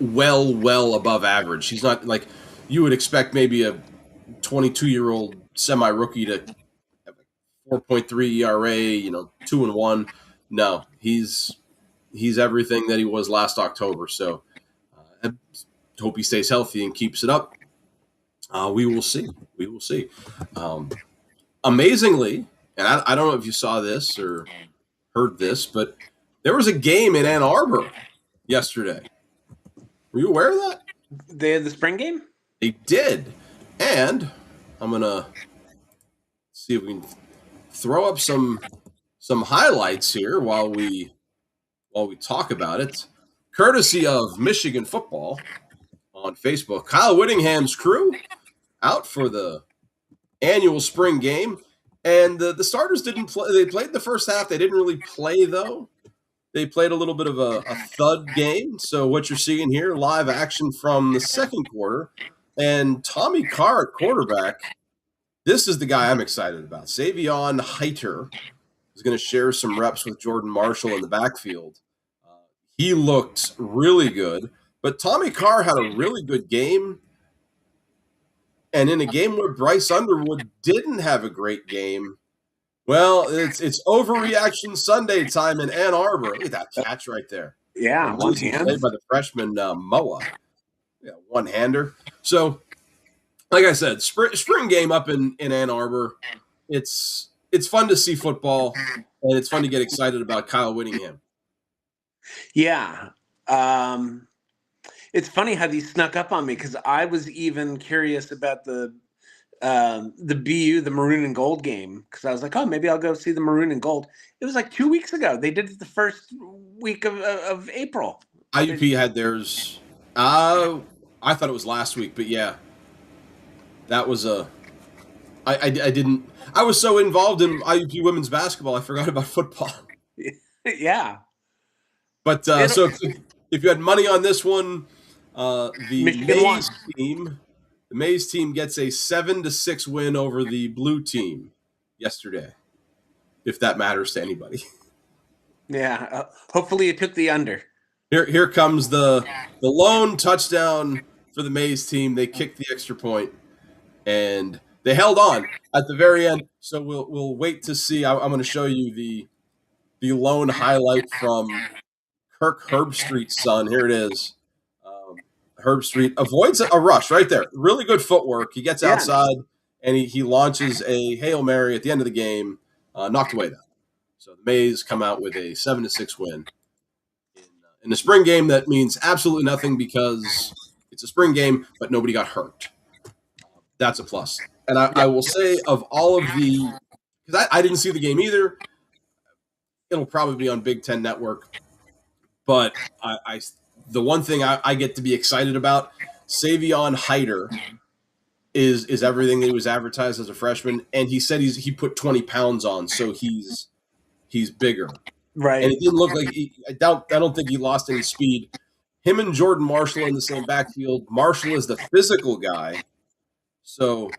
well above average. He's not like you would expect maybe a 22-year-old semi-rookie to 4.3 ERA, 2-1. No, he's everything that he was last October. So I hope he stays healthy and keeps it up. We will see. We will see. Um, Amazingly, and I don't know if you saw this or heard this, but there was a game in Ann Arbor yesterday. Were you aware of that? They had the spring game. They did. And I'm going to see if we can throw up some highlights here while we talk about it. Courtesy of Michigan football on Facebook. Kyle Whittingham's crew out for the annual spring game. And the starters didn't play. They played the first half. They didn't really play, though. They played a little bit of a thud game. So what you're seeing here, live action from the second quarter. And Tommy Carr at quarterback, this is the guy I'm excited about. Savion Heiter is going to share some reps with Jordan Marshall in the backfield. He looked really good. But Tommy Carr had a really good game. And in a game where Bryce Underwood didn't have a great game, well, it's overreaction Sunday time in Ann Arbor. Look at that catch right there. Yeah, one hand. Played by the freshman Moa. Yeah, one-hander. So, like I said, spring game up in Ann Arbor. It's fun to see football, and it's fun to get excited about Kyle Whittingham. Yeah. It's funny how these snuck up on me because I was even curious about the BU, the maroon and gold game, because I was like, oh, maybe I'll go see the maroon and gold. It was like 2 weeks ago. They did it the first week of April. IUP had theirs. I thought it was last week, but yeah, that was I didn't. I was so involved in IUP women's basketball, I forgot about football. Yeah. But so if you had money on this one, the Mays team gets a 7-6 win over the blue team yesterday, if that matters to anybody. Yeah, hopefully it took the under. Here comes the lone touchdown for the Mays team. They kicked the extra point, and they held on at the very end. So we'll wait to see. I'm going to show you the lone highlight from Kirk Herbstreit's son. Here it is. Herbstreit avoids a rush right there. Really good footwork. He gets outside, and he launches a Hail Mary at the end of the game, knocked away that. So the Mays come out with a 7-6 win. In the spring game, that means absolutely nothing because it's a spring game, but nobody got hurt. That's a plus. And I will say of all of the – because I didn't see the game either. It'll probably be on Big Ten Network. But the one thing I get to be excited about, Savion Heiter is everything that he was advertised as a freshman, and he said he put 20 pounds on, so he's bigger. Right. And it didn't look like I don't think he lost any speed. Him and Jordan Marshall in the same backfield. Marshall is the physical guy, so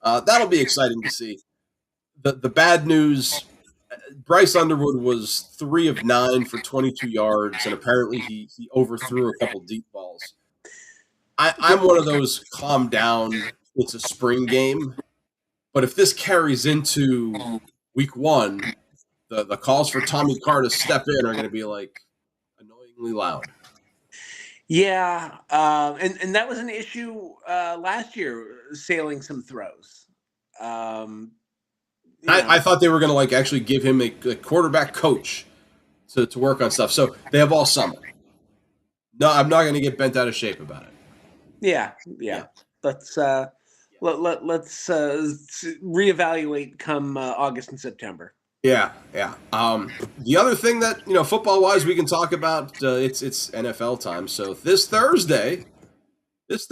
that'll be exciting to see. The bad news. Bryce Underwood was 3 of 9 for 22 yards, and apparently he overthrew a couple deep balls. I'm one of those calm down, it's a spring game. But if this carries into week 1, the calls for Tommy Carr to step in are going to be like annoyingly loud. Yeah, and that was an issue last year, sailing some throws. I thought they were going to actually give him a quarterback coach to work on stuff. So they have all summer. No, I'm not going to get bent out of shape about it. Yeah. Let's reevaluate come August and September. Yeah. The other thing that football wise we can talk about, it's NFL time. So this Thursday is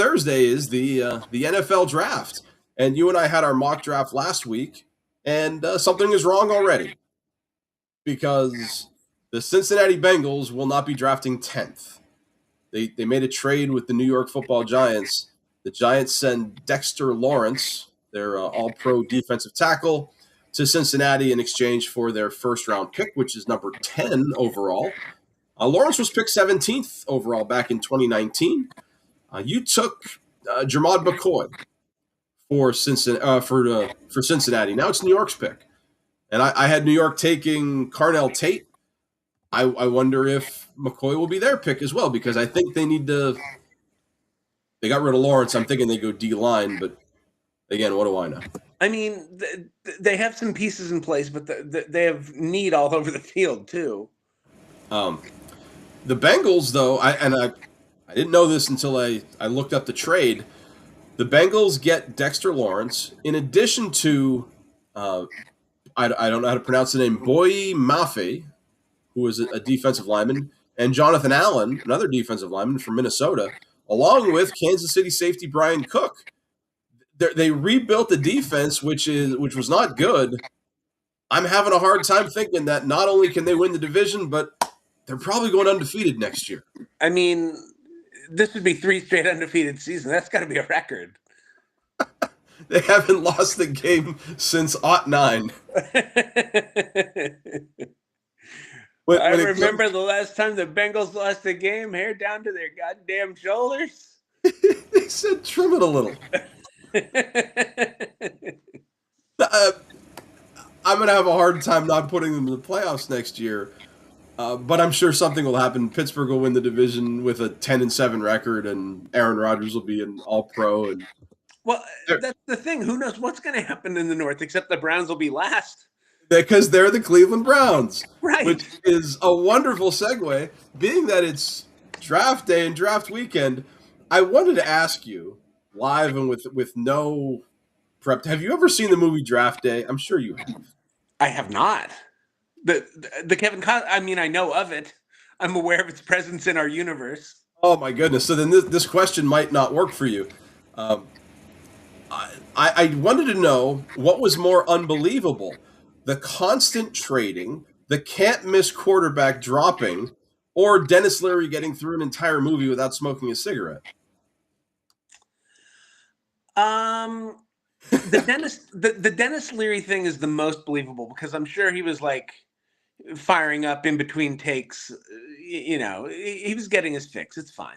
the NFL draft, and you and I had our mock draft last week. And something is wrong already because the Cincinnati Bengals will not be drafting 10th. They made a trade with the New York Football Giants. The Giants send Dexter Lawrence, their all-pro defensive tackle, to Cincinnati in exchange for their first-round pick, which is number 10 overall. Lawrence was picked 17th overall back in 2019. You took Jermod McCoy for Cincinnati. Now it's New York's pick. And I had New York taking Carnell Tate. I wonder if McCoy will be their pick as well, because I think they need to. They got rid of Lawrence. I'm thinking they go D line, but again, what do I know? I mean, they have some pieces in place, but they have need all over the field too. The Bengals, though, I didn't know this until I looked up the trade. The Bengals get Dexter Lawrence in addition to I don't know how to pronounce the name, Boye Mafe, who is a defensive lineman, and Jonathan Allen, another defensive lineman from Minnesota, along with Kansas City safety Brian Cook. They rebuilt the defense, which was not good. I'm having a hard time thinking that not only can they win the division, but they're probably going undefeated next year. I mean, this would be 3 straight undefeated seasons. That's got to be a record. They haven't lost the game since '09. I remember the last time the Bengals lost a game, hair down to their goddamn shoulders. They said trim it a little. I'm going to have a hard time not putting them in the playoffs next year. But I'm sure something will happen. Pittsburgh will win the division with a 10-7 record, and Aaron Rodgers will be an All-Pro. And well, that's the thing. Who knows what's going to happen in the North, except the Browns will be last. Because they're the Cleveland Browns. Right. Which is a wonderful segue. Being that it's draft day and draft weekend, I wanted to ask you, live and with no prep, have you ever seen the movie Draft Day? I'm sure you have. I have not. The Kevin Costner, I mean, I know of it. I'm aware of its presence in our universe. Oh, my goodness. So then this question might not work for you. I wanted to know what was more unbelievable, the constant trading, the can't-miss quarterback dropping, or Dennis Leary getting through an entire movie without smoking a cigarette? The Dennis Leary thing is the most believable, because I'm sure he was like firing up in between takes. You know, he was getting his fix. It's fine.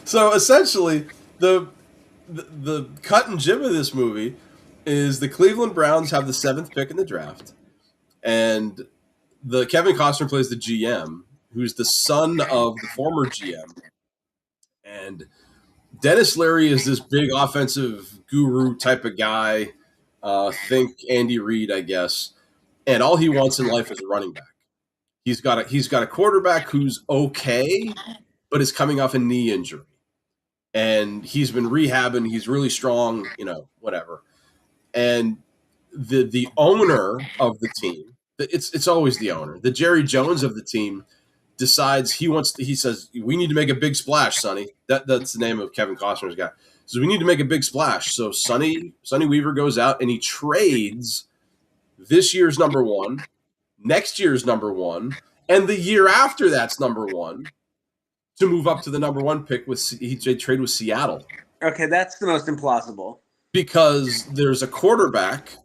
So essentially, the cut and jib of this movie is the Cleveland Browns have the 7th pick in the draft, and the Kevin Costner plays the GM, who's the son of the former GM, and Dennis Leary is this big offensive guru type of guy. Think Andy Reid, I guess, and all he wants in life is a running back. He's got a quarterback who's okay, but is coming off a knee injury. And he's been rehabbing. He's really strong, whatever. And the owner of the team, it's always the owner, the Jerry Jones of the team, decides he says, we need to make a big splash, Sonny. That's the name of Kevin Costner's guy. So we need to make a big splash. So Sonny Weaver goes out and he trades this year's number 1, next year's number 1, and the year after that's number 1. To move up to the number 1 pick he trade with Seattle. Okay, that's the most implausible. Because there's a quarterback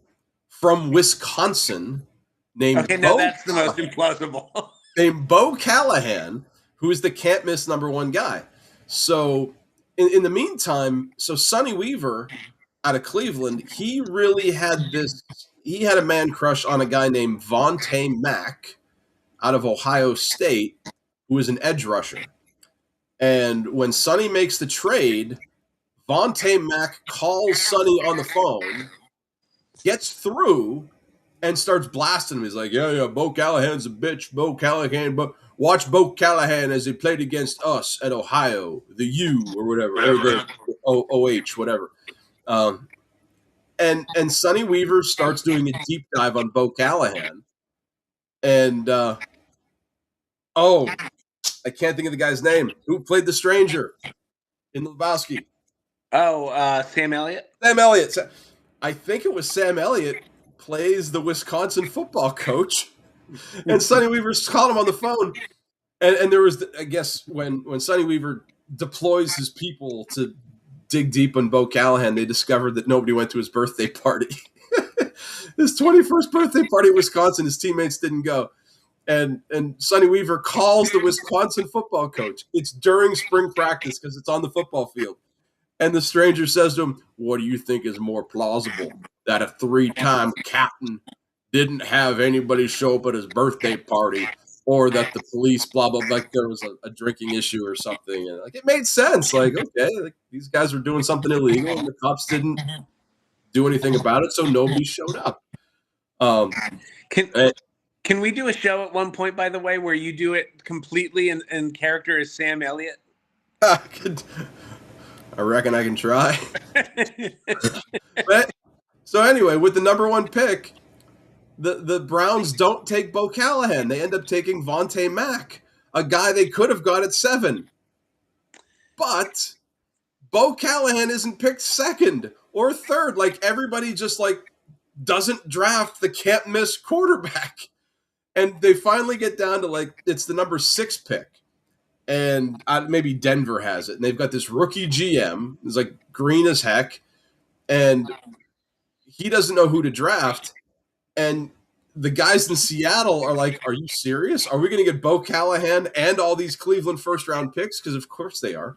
from Wisconsin named that's the most implausible. named Bo Callahan, who is the can't miss number 1 guy. So in the meantime, so Sonny Weaver out of Cleveland, he really had a man crush on a guy named Vontae Mack out of Ohio State, who is an edge rusher. And when Sonny makes the trade, Vontae Mack calls Sonny on the phone, gets through, and starts blasting him. He's like, yeah, Bo Callahan's a bitch. Bo Callahan, but watch Bo Callahan as he played against us at Ohio, the U or whatever, or the OH, whatever. And Sonny Weaver starts doing a deep dive on Bo Callahan. And, I can't think of the guy's name. Who played the stranger in Lebowski? Sam Elliott? Sam Elliott. I think it was Sam Elliott plays the Wisconsin football coach. And Sonny Weaver's calling him on the phone. And there was, I guess, when Sonny Weaver deploys his people to dig deep on Bo Callahan, they discovered that nobody went to his birthday party. His 21st birthday party in Wisconsin, his teammates didn't go. And Sonny Weaver calls the Wisconsin football coach. It's during spring practice because it's on the football field. And the stranger says to him, "What do you think is more plausible? That a three-time captain didn't have anybody show up at his birthday party, or that the police, blah, blah, like there was a drinking issue or something?" And like it made sense. Like, okay, like, these guys were doing something illegal and the cops didn't do anything about it, so nobody showed up. Can And, can we do a show at one point, by the way, where you do it completely in character as Sam Elliott? I reckon I can try. But, so anyway, with the number one pick, the Browns don't take Bo Callahan. They end up taking Vontae Mack, a guy they could have got at 7. But Bo Callahan isn't picked second or third. Like everybody just like doesn't draft the can't miss quarterback. And they finally get down to like it's the number 6 pick. And maybe Denver has it. And they've got this rookie GM. He's like green as heck. And he doesn't know who to draft. And the guys in Seattle are like, "Are you serious? Are we going to get Bo Callahan and all these Cleveland first-round picks?" Because of course they are.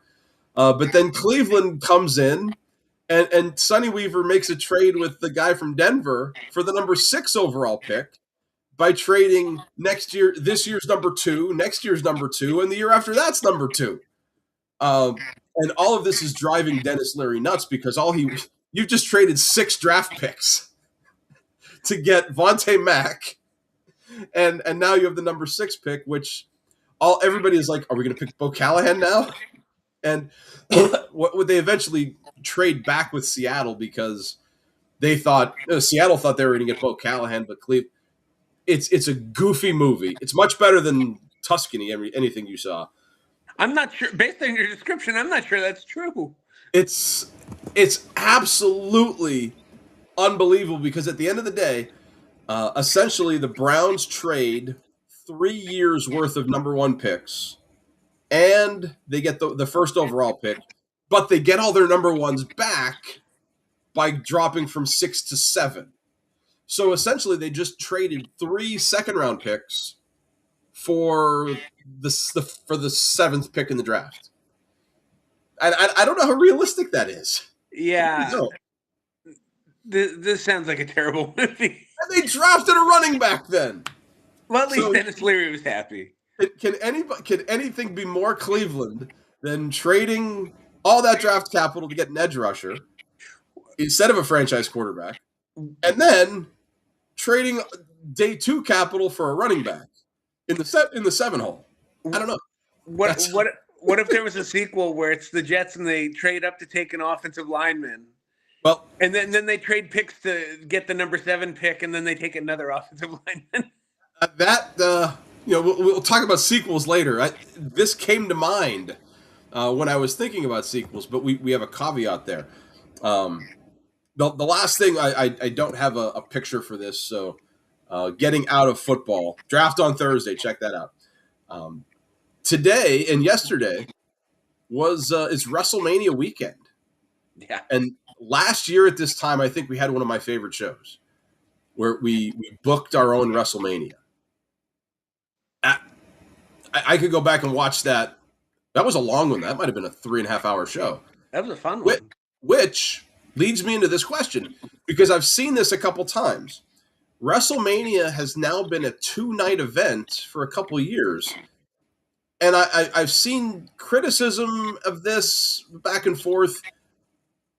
But then Cleveland comes in, and Sonny Weaver makes a trade with the guy from Denver for the number 6 overall pick by trading this year's number 2, next year's number 2, and the year after that's number 2. And all of this is driving Dennis Leary nuts because you've just traded 6 draft picks to get Vontae Mack, and now you have the number 6 pick, which everybody is like, "Are we going to pick Bo Callahan now?" And what would they eventually trade back with Seattle because they thought Seattle thought they were going to get Bo Callahan, but it's a goofy movie. It's much better than Tuscany. Anything you saw. I'm not sure. Based on your description, I'm not sure that's true. It's absolutely unbelievable because at the end of the day, essentially the Browns trade 3 years worth of number 1 picks, and they get the first overall pick, but they get all their number 1s back by dropping from 6 to 7. So essentially, they just traded 3 second-round picks for the 7th pick in the draft. And I don't know how realistic that is. Yeah. This sounds like a terrible movie. And they drafted a running back then. Well, at least Dennis Leary was happy. Can anything be more Cleveland than trading all that draft capital to get an edge rusher instead of a franchise quarterback, and then trading day 2 capital for a running back in the 7 hole? I don't know. What if there was a sequel where it's the Jets and they trade up to take an offensive lineman? Well, and then they trade picks to get the number 7 pick, and then they take another offensive lineman. We'll talk about sequels later. This came to mind when I was thinking about sequels, but we have a caveat there. The last thing, I don't have a picture for this, so getting out of football. Draft on Thursday. Check that out. Today and yesterday it's WrestleMania weekend. Yeah. And last year at this time, I think we had one of my favorite shows where we booked our own WrestleMania. I could go back and watch that. That was a long one. That might have been a 3.5-hour show. That was a fun one. Which leads me into this question, because I've seen this a couple times. WrestleMania has now been a 2-night event for a couple years. And I've seen criticism of this back and forth.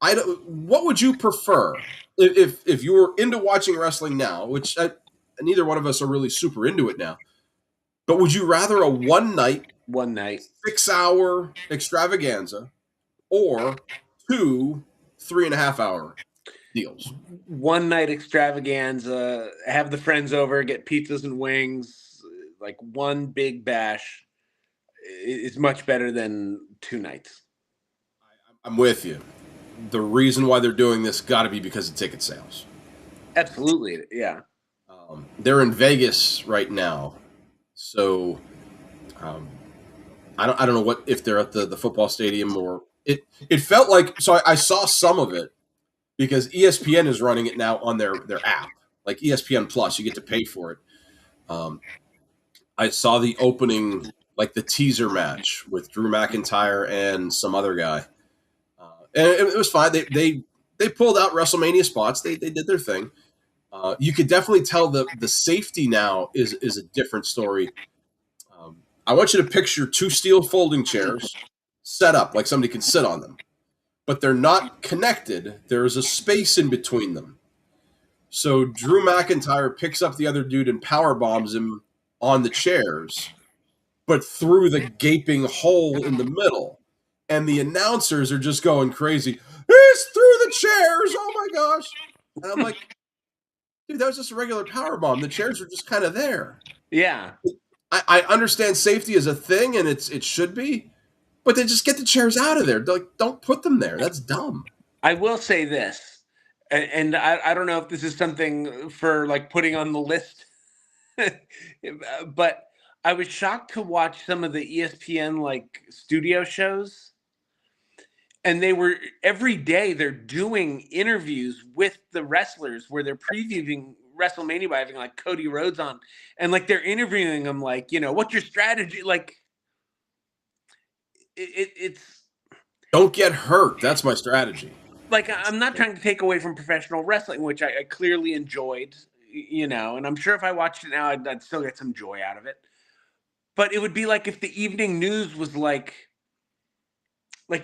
What would you prefer if you were into watching wrestling now, which neither one of us are really super into it now, but would you rather a one night 6-hour extravaganza or 2 3.5-hour deals? 1 night extravaganza, have the friends over, get pizzas and wings, like one big bash is much better than 2 nights. I'm with you. The reason why they're doing this got to be because of ticket sales. Absolutely, yeah. They're in Vegas right now, so I don't know if they're at the football stadium or it felt like. So I saw some of it because ESPN is running it now on their app, like ESPN Plus. You get to pay for it. I saw the opening, like the teaser match with Drew McIntyre and some other guy. and it was fine. They pulled out WrestleMania spots. They did their thing. You could definitely tell the safety now is a different story. I want you to picture two steel folding chairs set up like somebody can sit on them, but they're not connected. There is a space in between them. So Drew McIntyre picks up the other dude and power bombs him on the chairs, but through the gaping hole in the middle. And the announcers are just going crazy. He's through the chairs. Oh my gosh. And I'm like, dude, that was just a regular power bomb. The chairs are just kind of there. Yeah. I understand safety is a thing and it should be, but then just get the chairs out of there. Like, don't put them there. That's dumb. I will say this, and I don't know if this is something for like putting on the list, but I was shocked to watch some of the ESPN like studio shows, and they were every day they're doing interviews with the wrestlers where they're previewing WrestleMania by having like Cody Rhodes on, and like they're interviewing them like, what's your strategy? Like it's Don't get hurt. That's my strategy. like I'm not trying to take away from professional wrestling, which I clearly enjoyed, and I'm sure if I watched it now, I'd still get some joy out of it. But it would be like if the evening news was like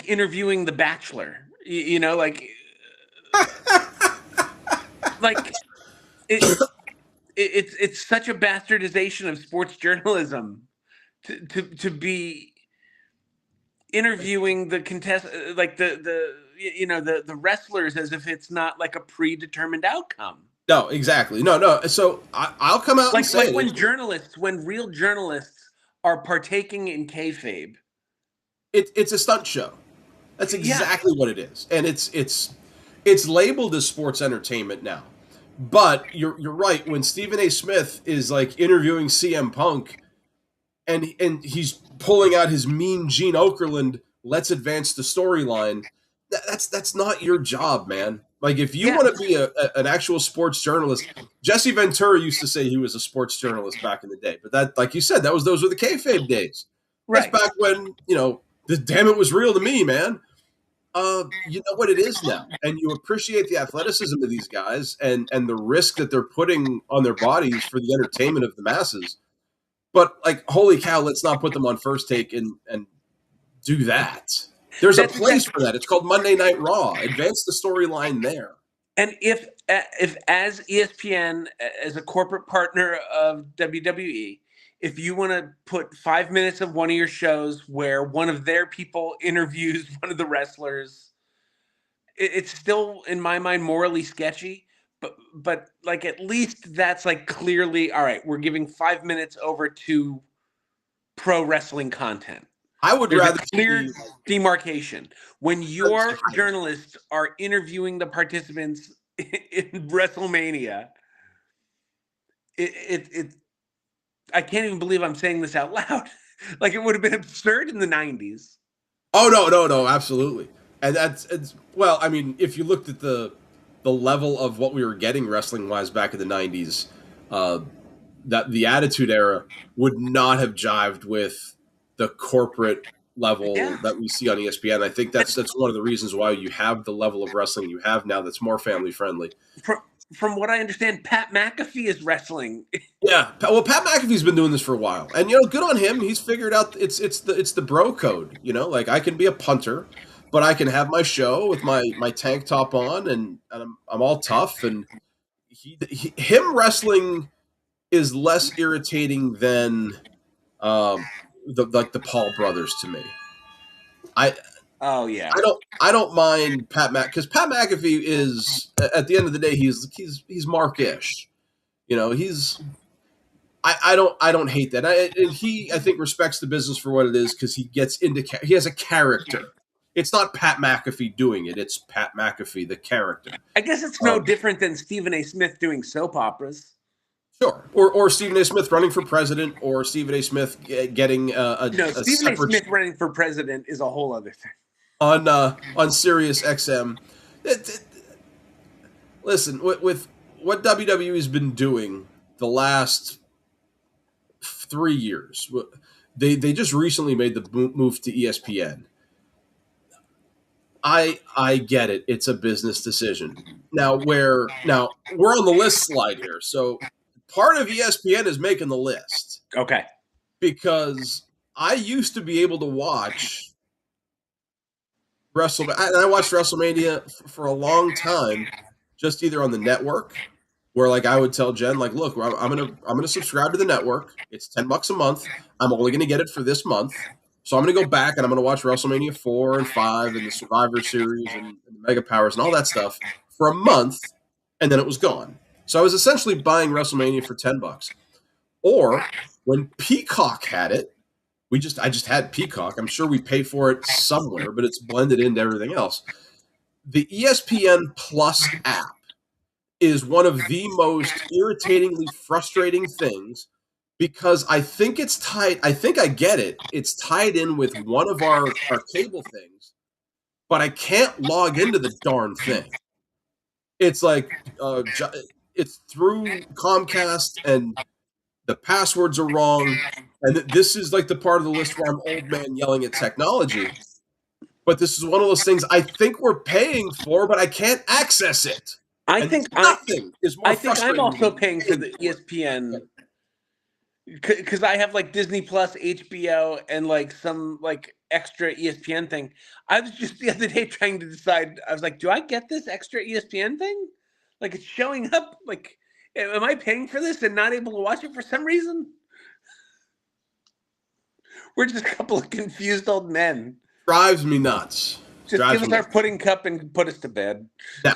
interviewing The Bachelor, like it, it's such a bastardization of sports journalism to be interviewing the like the wrestlers as if it's not like a predetermined outcome. No, exactly. No. So I'll come out and Like say when real journalists are partaking in kayfabe. it's a stunt show. That's Yeah, exactly what it is, and it's labeled as sports entertainment now. But you're right. When Stephen A. Smith is like interviewing CM Punk, and he's pulling out his mean Gene Okerlund, let's advance the storyline. That's not your job, man. Like if you yeah, want to be an actual sports journalist, Jesse Ventura used to say he was a sports journalist back in the day. But that, like you said, those were the kayfabe days. That's right. back when the damn it was real to me, man. You know what it is now, and you appreciate the athleticism of these guys and the risk that they're putting on their bodies for the entertainment of the masses. But like, holy cow, let's not put them on First Take and do that. There's a That's place exactly. for that. It's called Monday Night Raw. Advance the storyline there. And if as ESPN as a corporate partner of WWE, if you want to put 5 minutes of one of your shows where one of their people interviews one of the wrestlers, it's still in my mind morally sketchy. But like at least that's like clearly all right. We're giving 5 minutes over to pro wrestling content. I would There's a rather clear see demarcation. When your like, journalists are interviewing the participants in WrestleMania, it I can't even believe I'm saying this out loud. Like it would have been absurd in the 90s. oh no, absolutely. And that's it's well, I mean, if you looked at the level of what we were getting wrestling wise back in the '90s, uh, that the Attitude Era would not have jived with the corporate level Yeah. that we see on ESPN. I think that's one of the reasons why you have the level of wrestling you have now that's more family friendly. From, from what I understand, Pat McAfee is wrestling. Yeah, well, Pat McAfee's been doing this for a while, and good on him. He's figured out it's the bro code. Like I can be a punter, but I can have my show with my tank top on, and I'm all tough. And him wrestling is less irritating than the Paul brothers to me. I Oh yeah. I don't mind Pat because Pat McAfee is at the end of the day he's Mark-ish. He's I don't hate that. And he I think respects the business for what it is because he has a character. It's not Pat McAfee doing it. It's Pat McAfee the character. I guess it's no Um, different than Stephen A. Smith doing soap operas. sure. Or Stephen A. Smith running for president, or Stephen A. Smith getting No, a Stephen A. separate Smith running for president is a whole other thing. on Sirius XM. Listen, with what WWE's been doing the last 3 years, they just recently made the move to ESPN. I get it. It's a business decision. Now we're on the list slide here. So part of ESPN is making the list Okay. because I used to be able to watch WrestleMania. I watched WrestleMania for a long time, just either on the network, where like I would tell Jen, like, look, I'm gonna subscribe to the network. It's $10 a month. I'm only gonna get it for this month. So I'm gonna go back and I'm gonna watch WrestleMania 4 and 5 and the Survivor Series and the Mega Powers and all that stuff for a month, and then it was gone. So I was essentially buying WrestleMania for $10. Or when Peacock had it, I just had Peacock. I'm sure we pay for it somewhere, but it's blended into everything else. The ESPN Plus app is one of the most irritatingly frustrating things because I think it's tied. I think I get it. It's tied in with one of our cable things, but I can't log into the darn thing. It's like it's through Comcast and the passwords are wrong. And this is like the part of the list where I'm old man yelling at technology. But this is one of those things I think we're paying for, but I can't access it. I And think nothing is more I think I'm frustrating also than paying for the paying for it. ESPN because I have like Disney Plus, HBO, and like some like extra ESPN thing. I was just the other day trying to decide. I was like, do I get this extra ESPN thing? Like it's showing up. Like, am I paying for this and not able to watch it for some reason? We're just a couple of confused old men. Drives me nuts. Just Drives give me us our nuts. pudding cup and put us to bed. Now,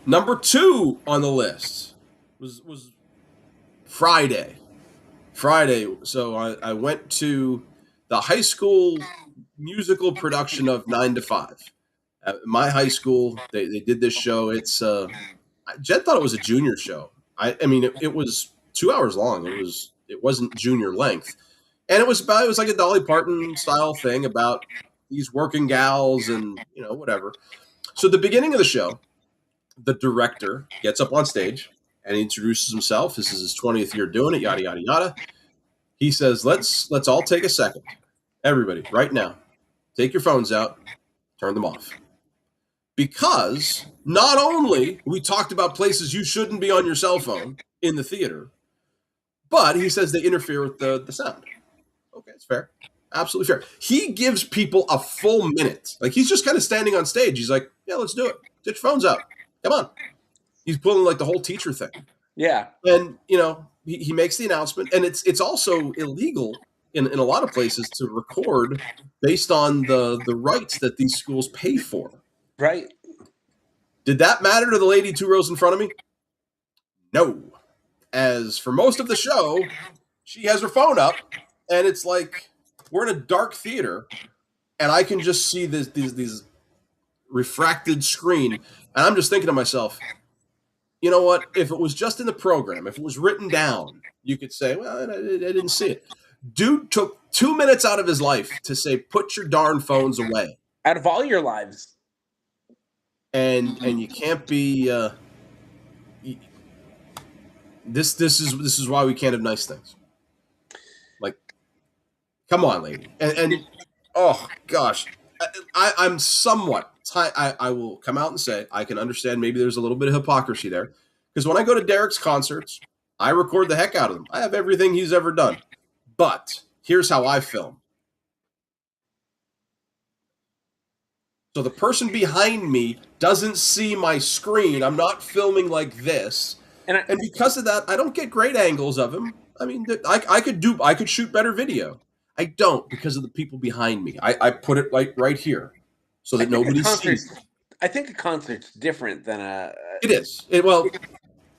number 2 on the list was Friday. Friday. So I went to the high school musical production of 9 to 5. At my high school, they did this show. It's Jen thought it was a junior show. I mean it was 2 hours long. It wasn't junior length, and it was like a Dolly Parton style thing about these working gals and whatever. So at the beginning of the show, the director gets up on stage and he introduces himself. This is his 20th year doing it. Yada yada yada. He says, "Let's all take a second, everybody, right now. Take your phones out, turn them off." Because not only we talked about places you shouldn't be on your cell phone in the theater, but he says they interfere with the sound. Okay, it's fair. Absolutely fair. He gives people a full minute. Like he's just kind of standing on stage. He's like, yeah, let's do it. Get your phones out. Come on. He's pulling like the whole teacher thing. Yeah. And, he makes the announcement. And it's also illegal in a lot of places to record based on the rights that these schools pay for. Right. Did that matter to the lady 2 rows in front of me? No. As for most of the show, she has her phone up, and it's like we're in a dark theater, and I can just see these refracted screen, and I'm just thinking to myself, you know what? If it was just in the program, if it was written down, you could say, well, I didn't see it. Dude took 2 minutes out of his life to say, put your darn phones away. Out of all your lives. And you can't be this is why we can't have nice things. Like, come on, lady. And oh gosh, I'm somewhat. I will come out and say I can understand maybe there's a little bit of hypocrisy there because when I go to Derek's concerts, I record the heck out of them. I have everything he's ever done. But here's how I film. So the person behind me doesn't see my screen. I'm not filming like this. And because of that, I don't get great angles of him. I mean, I could shoot better video. I don't because of the people behind me. I put it like right here so that nobody sees it. I think a concert's different than a. It is. Well,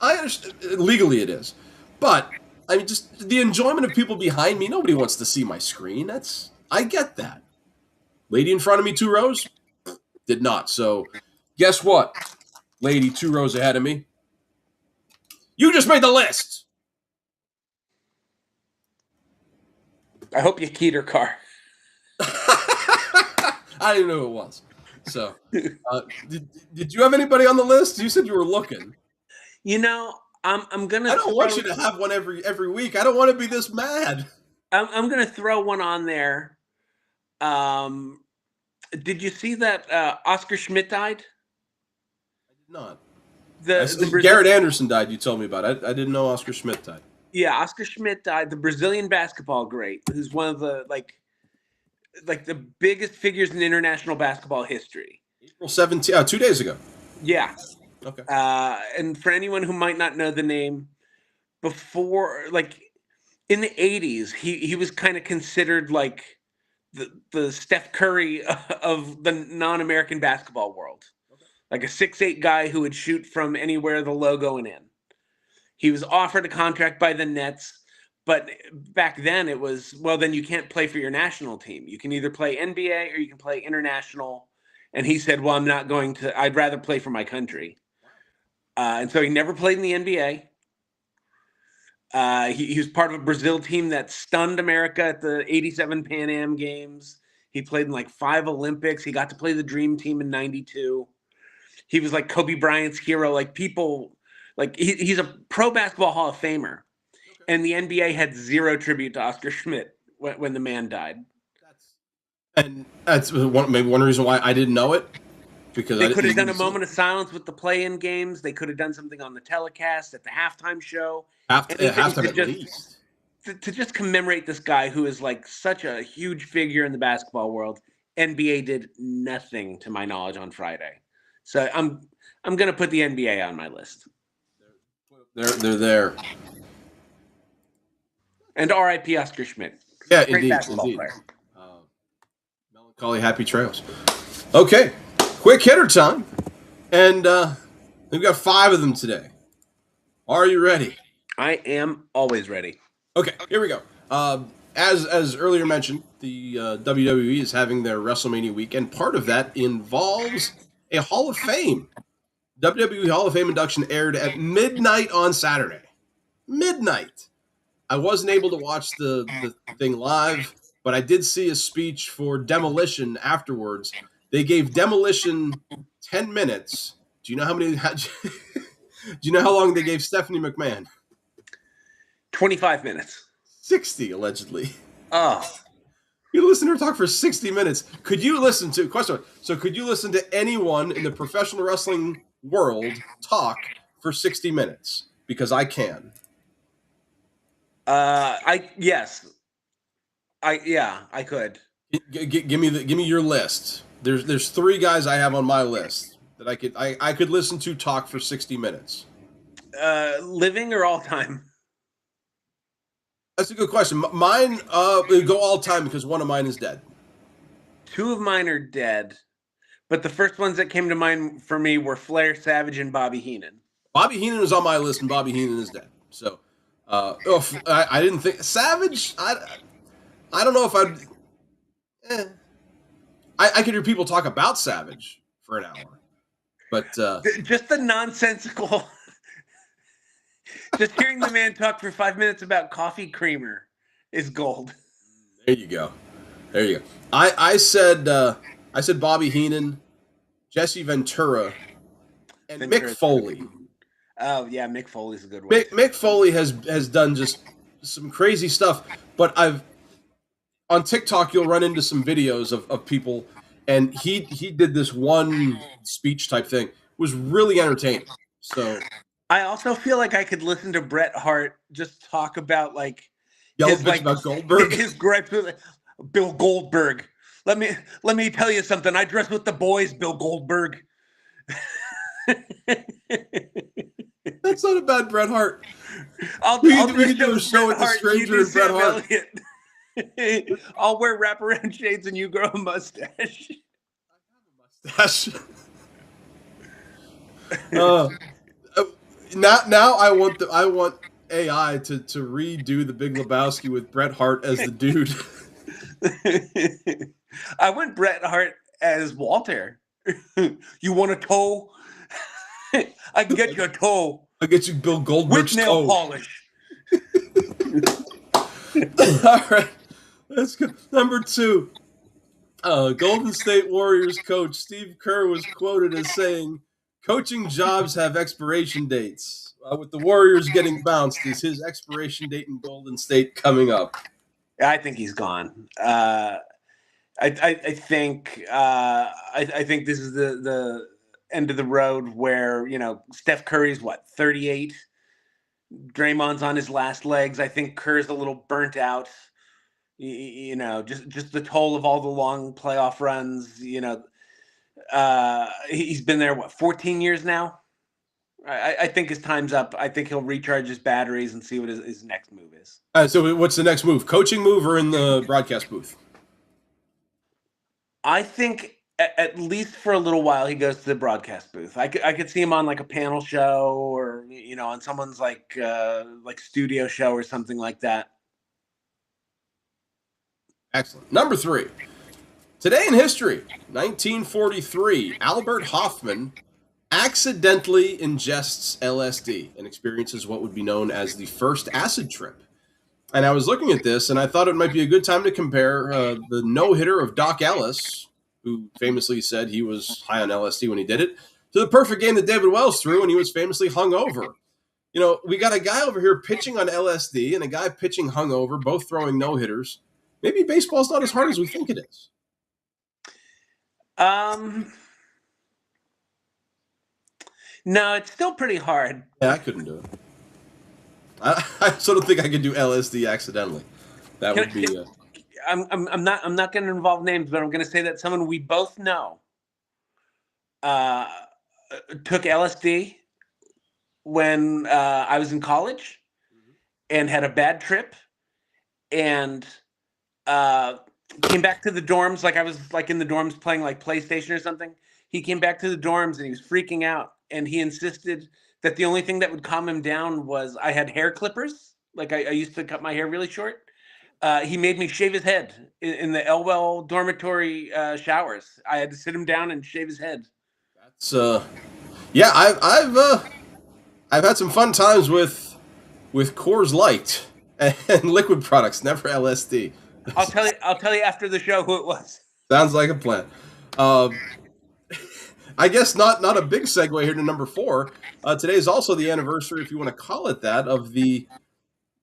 I understand, legally it is, but I mean, just the enjoyment of people behind me. Nobody wants to see my screen. I get that. Lady in front of me, 2 rows, did not. So, guess what? Lady 2 rows ahead of me. You just made the list. I hope you keyed her car. I didn't know who it was. So, did you have anybody on the list? You said you were looking. I'm gonna. I don't want you to have one every week. I don't want to be this mad. I'm gonna throw one on there. Did you see that Oscar Schmidt died? I did not. The Brazil Garrett Anderson died. You told me about it. I didn't know Oscar Schmidt died. Yeah, Oscar Schmidt died. The Brazilian basketball great, who's one of the like the biggest figures in international basketball history. April 17th, 2 days ago. Yeah. Okay. And for anyone who might not know the name, before like in the 80s, he was kind of considered like the Steph Curry of the non-American basketball world. Okay. Like a 6'8" guy who would shoot from anywhere the logo and in. He was offered a contract by the Nets, but back then it was, well, then you can't play for your national team. You can either play NBA or you can play international. And he said, well, I'm not going to, I'd rather play for my country. And so he never played in the NBA. He was part of a Brazil team that stunned America at the 87 Pan Am Games. He played in like 5 Olympics. He got to play the Dream Team in 92. He was like Kobe Bryant's hero. Like people, like he's a pro basketball Hall of Famer. Okay. And the NBA had zero tribute to Oscar Schmidt when the man died. That's maybe one reason why I didn't know it. Because they could have done a moment of silence with the play-in games. They could have done something on the telecast at the halftime show. Halftime at least. To just commemorate this guy who is like such a huge figure in the basketball world. NBA did nothing, to my knowledge, on Friday. So I'm going to put the NBA on my list. They're there. And R.I.P. Oscar Schmidt. Yeah, Great indeed. basketball Indeed. player. Melancholy happy trails. Okay, quick hitter time. And we've got 5 of them today. Are you ready? I am always ready. Okay, here we go. As earlier mentioned, the WWE is having their WrestleMania week, and part of that involves a Hall of Fame. WWE Hall of Fame induction aired at midnight on Saturday. Midnight. I wasn't able to watch the thing live, but I did see a speech for Demolition afterwards. They gave Demolition 10 minutes. Do you know how many? Do you know how long they gave Stephanie McMahon? 25 minutes. 60, allegedly. Oh. You listen to her talk for 60 minutes. Could you listen to, question, so could you listen to anyone in the professional wrestling world talk for 60 minutes? Because I can. Yes. I could. Give me your list. There's 3 guys I have on my list that I could listen to talk for 60 minutes. Living or all time? That's a good question. Mine go all time because one of mine is dead. 2 of mine are dead, but the first ones that came to mind for me were Flair, Savage, and Bobby Heenan. Bobby Heenan is on my list, and Bobby Heenan is dead. So, I didn't think Savage. I don't know if I'd. I could hear people talk about Savage for an hour, but just the nonsensical. Just hearing the man talk for 5 minutes about coffee creamer is gold. There you go. I said Bobby Heenan, Jesse Ventura, and Mick Foley. Oh yeah, Mick Foley's a good one. Mick Foley has done just some crazy stuff, but on TikTok you'll run into some videos of people, and he did this one speech type thing. It was really entertaining. So I also feel like I could listen to Bret Hart just talk about like about Goldberg. His gripes with Bill Goldberg. Let me tell you something. I dress with the boys, Bill Goldberg. That's not a bad Bret Hart. We can do a show with the Stranger and Bret Hart. I'll wear wraparound shades and you grow a mustache. I have a mustache. Now I want AI to redo the Big Lebowski with Bret Hart as the dude. I want Bret Hart as Walter. You want a toe? I can get you a toe. I'll get you Bill Goldberg's with nail toe. polish. All right, let's go. Number 2. Golden State Warriors coach Steve Kerr was quoted as saying, "Coaching jobs have expiration dates. With the Warriors getting bounced, is his expiration date in Golden State coming up?" I think he's gone. I think I think this is the end of the road where Steph Curry's what 38, Draymond's on his last legs. I think Kerr's a little burnt out. Just the toll of all the long playoff runs. He's been there what 14 years now. I think his time's up. I think he'll recharge his batteries and see what his next move is. So what's the next move? Coaching move or in the broadcast booth? I think at least for a little while he goes to the broadcast booth. I could see him on like a panel show or on someone's like studio show or something like that. Excellent. Number 3. Today in history, 1943, Albert Hoffman accidentally ingests LSD and experiences what would be known as the first acid trip. And I was looking at this, and I thought it might be a good time to compare the no-hitter of Doc Ellis, who famously said he was high on LSD when he did it, to the perfect game that David Wells threw when he was famously hungover. We got a guy over here pitching on LSD and a guy pitching hungover, both throwing no-hitters. Maybe baseball's not as hard as we think it is. No, it's still pretty hard. Yeah, I couldn't do it. I sort of think I could do LSD accidentally. That would be. I'm not going to involve names, but I'm going to say that someone we both know took LSD when I was in college and had a bad trip and came back to the dorms. Like I was like in the dorms playing like PlayStation or something. He came back to the dorms and he was freaking out, and he insisted that the only thing that would calm him down was I had hair clippers. Like I used to cut my hair really short. He made me shave his head in the Elwell dormitory showers. I had to sit him down and shave his head. That's yeah. I've had some fun times with Coors Light and liquid products. Never LSD. I'll tell you after the show who it was. Sounds like a plan. I guess not a big segue here to number 4. Today is also the anniversary, if you want to call it that, of the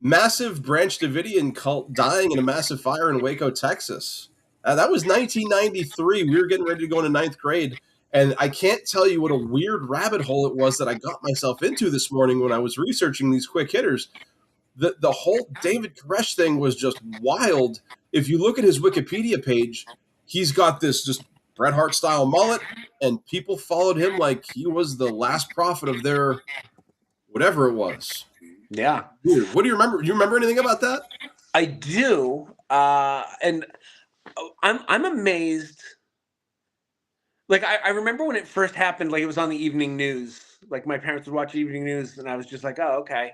massive Branch Davidian cult dying in a massive fire in Waco, Texas. That was 1993. We were getting ready to go into 9th grade, and I can't tell you what a weird rabbit hole it was that I got myself into this morning when I was researching these quick hitters. The whole David Koresh thing was just wild. If you look at his Wikipedia page, he's got this just Bret Hart style mullet, and people followed him like he was the last prophet of their whatever it was. Yeah. Dude, what do you remember? Do you remember anything about that? I do, and I'm amazed. Like I remember when it first happened, like it was on the evening news. Like my parents would watch evening news, and I was just like, "Oh, okay."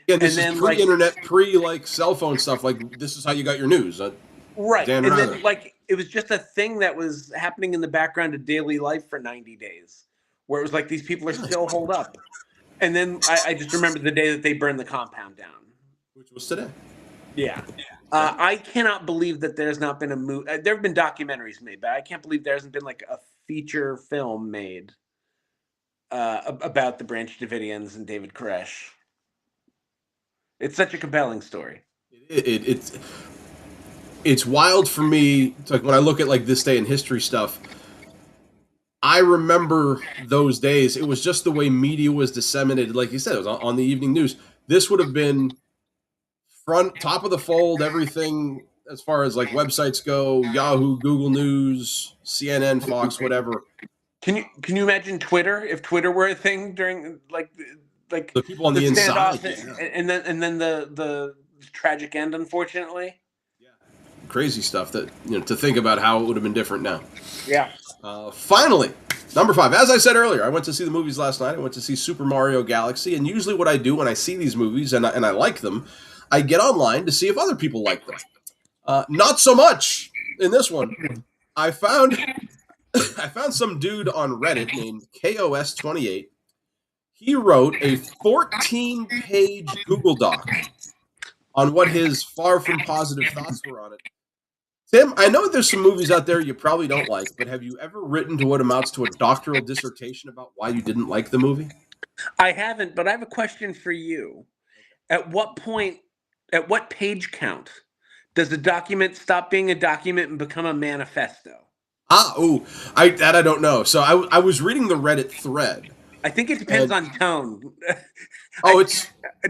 Yeah, this is pre-internet, pre cell phone stuff. Like this is how you got your news, right? Dan and Rather. then like it was just a thing that was happening in the background of daily life for 90 days, where it was like these people are still holed up. And then I just remember the day that they burned the compound down, which was today. Yeah. I cannot believe that there's not been a movie. There have been documentaries made, but I can't believe there hasn't been like a feature film made about the Branch Davidians and David Koresh. It's such a compelling story. It's wild for me. It's like when I look at like this day in history stuff, I remember those days. It was just the way media was disseminated. Like you said, it was on the evening news. This would have been top of the fold, everything as far as like websites go, Yahoo, Google News, CNN, Fox, whatever. Can you imagine Twitter if Twitter were a thing during like the people on the inside, and then the tragic end, unfortunately. Yeah, crazy stuff that to think about how it would have been different now. Yeah. Finally, number 5. As I said earlier, I went to see the movies last night. I went to see Super Mario Galaxy, and usually what I do when I see these movies and I like them, I get online to see if other people like them. Not so much in this one. I found some dude on Reddit named KOS28. He wrote a 14-page Google Doc on what his far from positive thoughts were on it. Tim, I know there's some movies out there you probably don't like, but have you ever written to what amounts to a doctoral dissertation about why you didn't like the movie? I haven't, but I have a question for you. At what page count Does a document stop being a document and become a manifesto? I don't know. So I was reading the Reddit thread, I think it depends and on tone. oh, I it's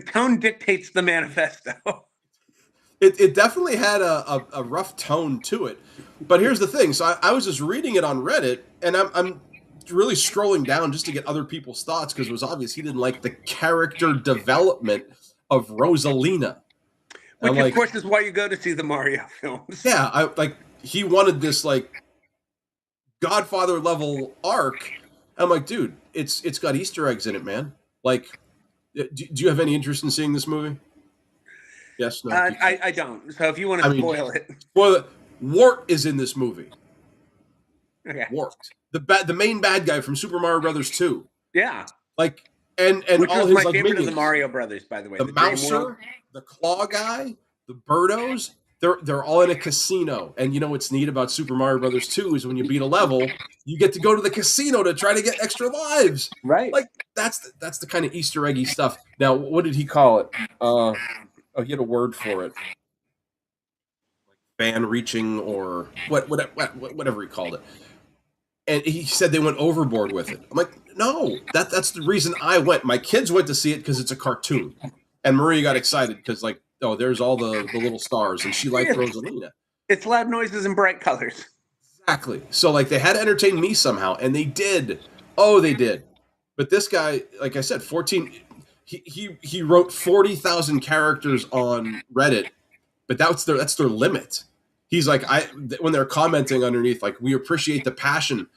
tone dictates the manifesto. it definitely had a rough tone to it. But here's the thing. So I was just reading it on Reddit, and I'm really scrolling down just to get other people's thoughts because it was obvious he didn't like the character development of Rosalina. And I'm Which, of like, course, is why you go to see the Mario films. yeah, I like he wanted this like Godfather level arc. I'm like, dude, it's got Easter eggs in it, man. Like, do you have any interest in seeing this movie? Yes, no. I don't. So if you want I to mean, spoil it, spoiler. Wart is in this movie. okay. Wart, the main bad guy from Super Mario Brothers 2. Yeah. Like, and Which all was his my like favorite of the minions, Mario Brothers, by the way. the The Dream World. Mouser, the Claw guy, the Birdos. They're all in a casino. And you know what's neat about Super Mario Brothers 2 is when you beat a level, you get to go to the casino to try to get extra lives. Right. Like that's the kind of Easter eggy stuff. Now, what did he call it? Oh, he had a word for it. Fan reaching or whatever he called it. And he said they went overboard with it. I'm like, no, that's the reason I went. My kids went to see it because it's a cartoon, and Maria got excited because like, oh, there's all the little stars, and she liked Rosalina. It's loud noises and bright colors. Exactly. So like, they had to entertain me somehow, and they did. Oh, they did. But this guy, like I said, 14. He wrote 40,000 characters on Reddit, but that's their limit. He's like, when they're commenting underneath, like, we appreciate the passion.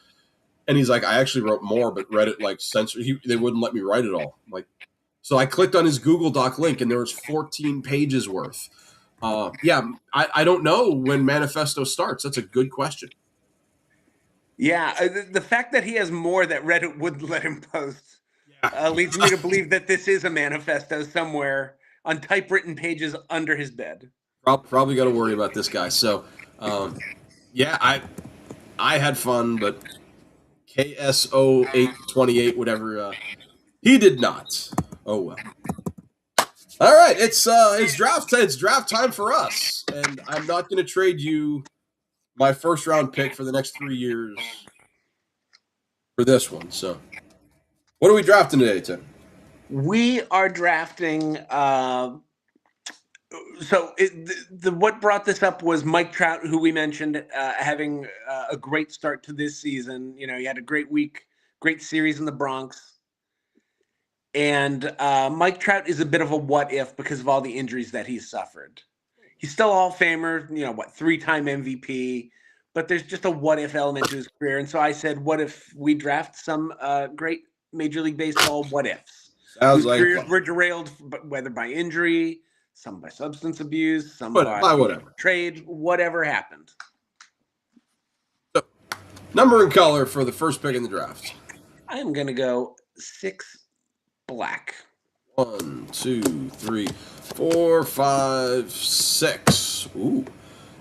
And he's like, I actually wrote more, but Reddit like censored. They wouldn't let me write it all. Like, so I clicked on his Google Doc link, and there was 14 pages worth. Yeah, I don't know when Manifesto starts. That's a good question. Yeah, the fact that he has more that Reddit wouldn't let him post leads me to believe that this is a manifesto somewhere on typewritten pages under his bed. Probably got to worry about this guy. So, yeah, I had fun, but KSO 828, whatever, he did not. Oh well. All right, it's draft time for us, and I'm not going to trade you my first round pick for the next 3 years for this one. So, what are we drafting today, Tim? We are drafting. What brought this up was Mike Trout, who we mentioned having a great start to this season. You know, he had a great week, great series in the Bronx. And Mike Trout is a bit of a what if because of all the injuries that he's suffered. He's still Hall of Famer, 3-time MVP, but there's just a what if element to his career. And so I said, what if we draft some great Major League Baseball what ifs? Sounds Whose like careers were derailed, whether by injury, some by substance abuse, some by whatever trade, whatever happened. So, number and color for the first pick in the draft. I am going to go 6 black. 1, 2, 3, 4, 5, 6. Ooh.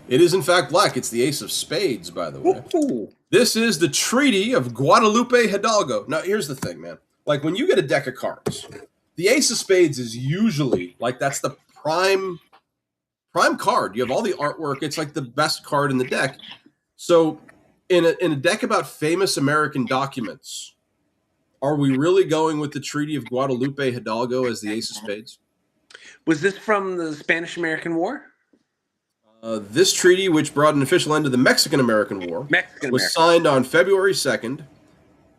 It is in fact black. It's the Ace of Spades, by the way. Ooh. This is the Treaty of Guadalupe Hidalgo. Now, here's the thing, man. Like, when you get a deck of cards, the Ace of Spades is usually, like, that's the prime card. You have all the artwork. It's, like, the best card in the deck. So, in a deck about famous American documents, are we really going with the Treaty of Guadalupe Hidalgo as the Ace of Spades? Was this from the Spanish-American War? This treaty, which brought an official end to the Mexican-American War, was signed on February 2nd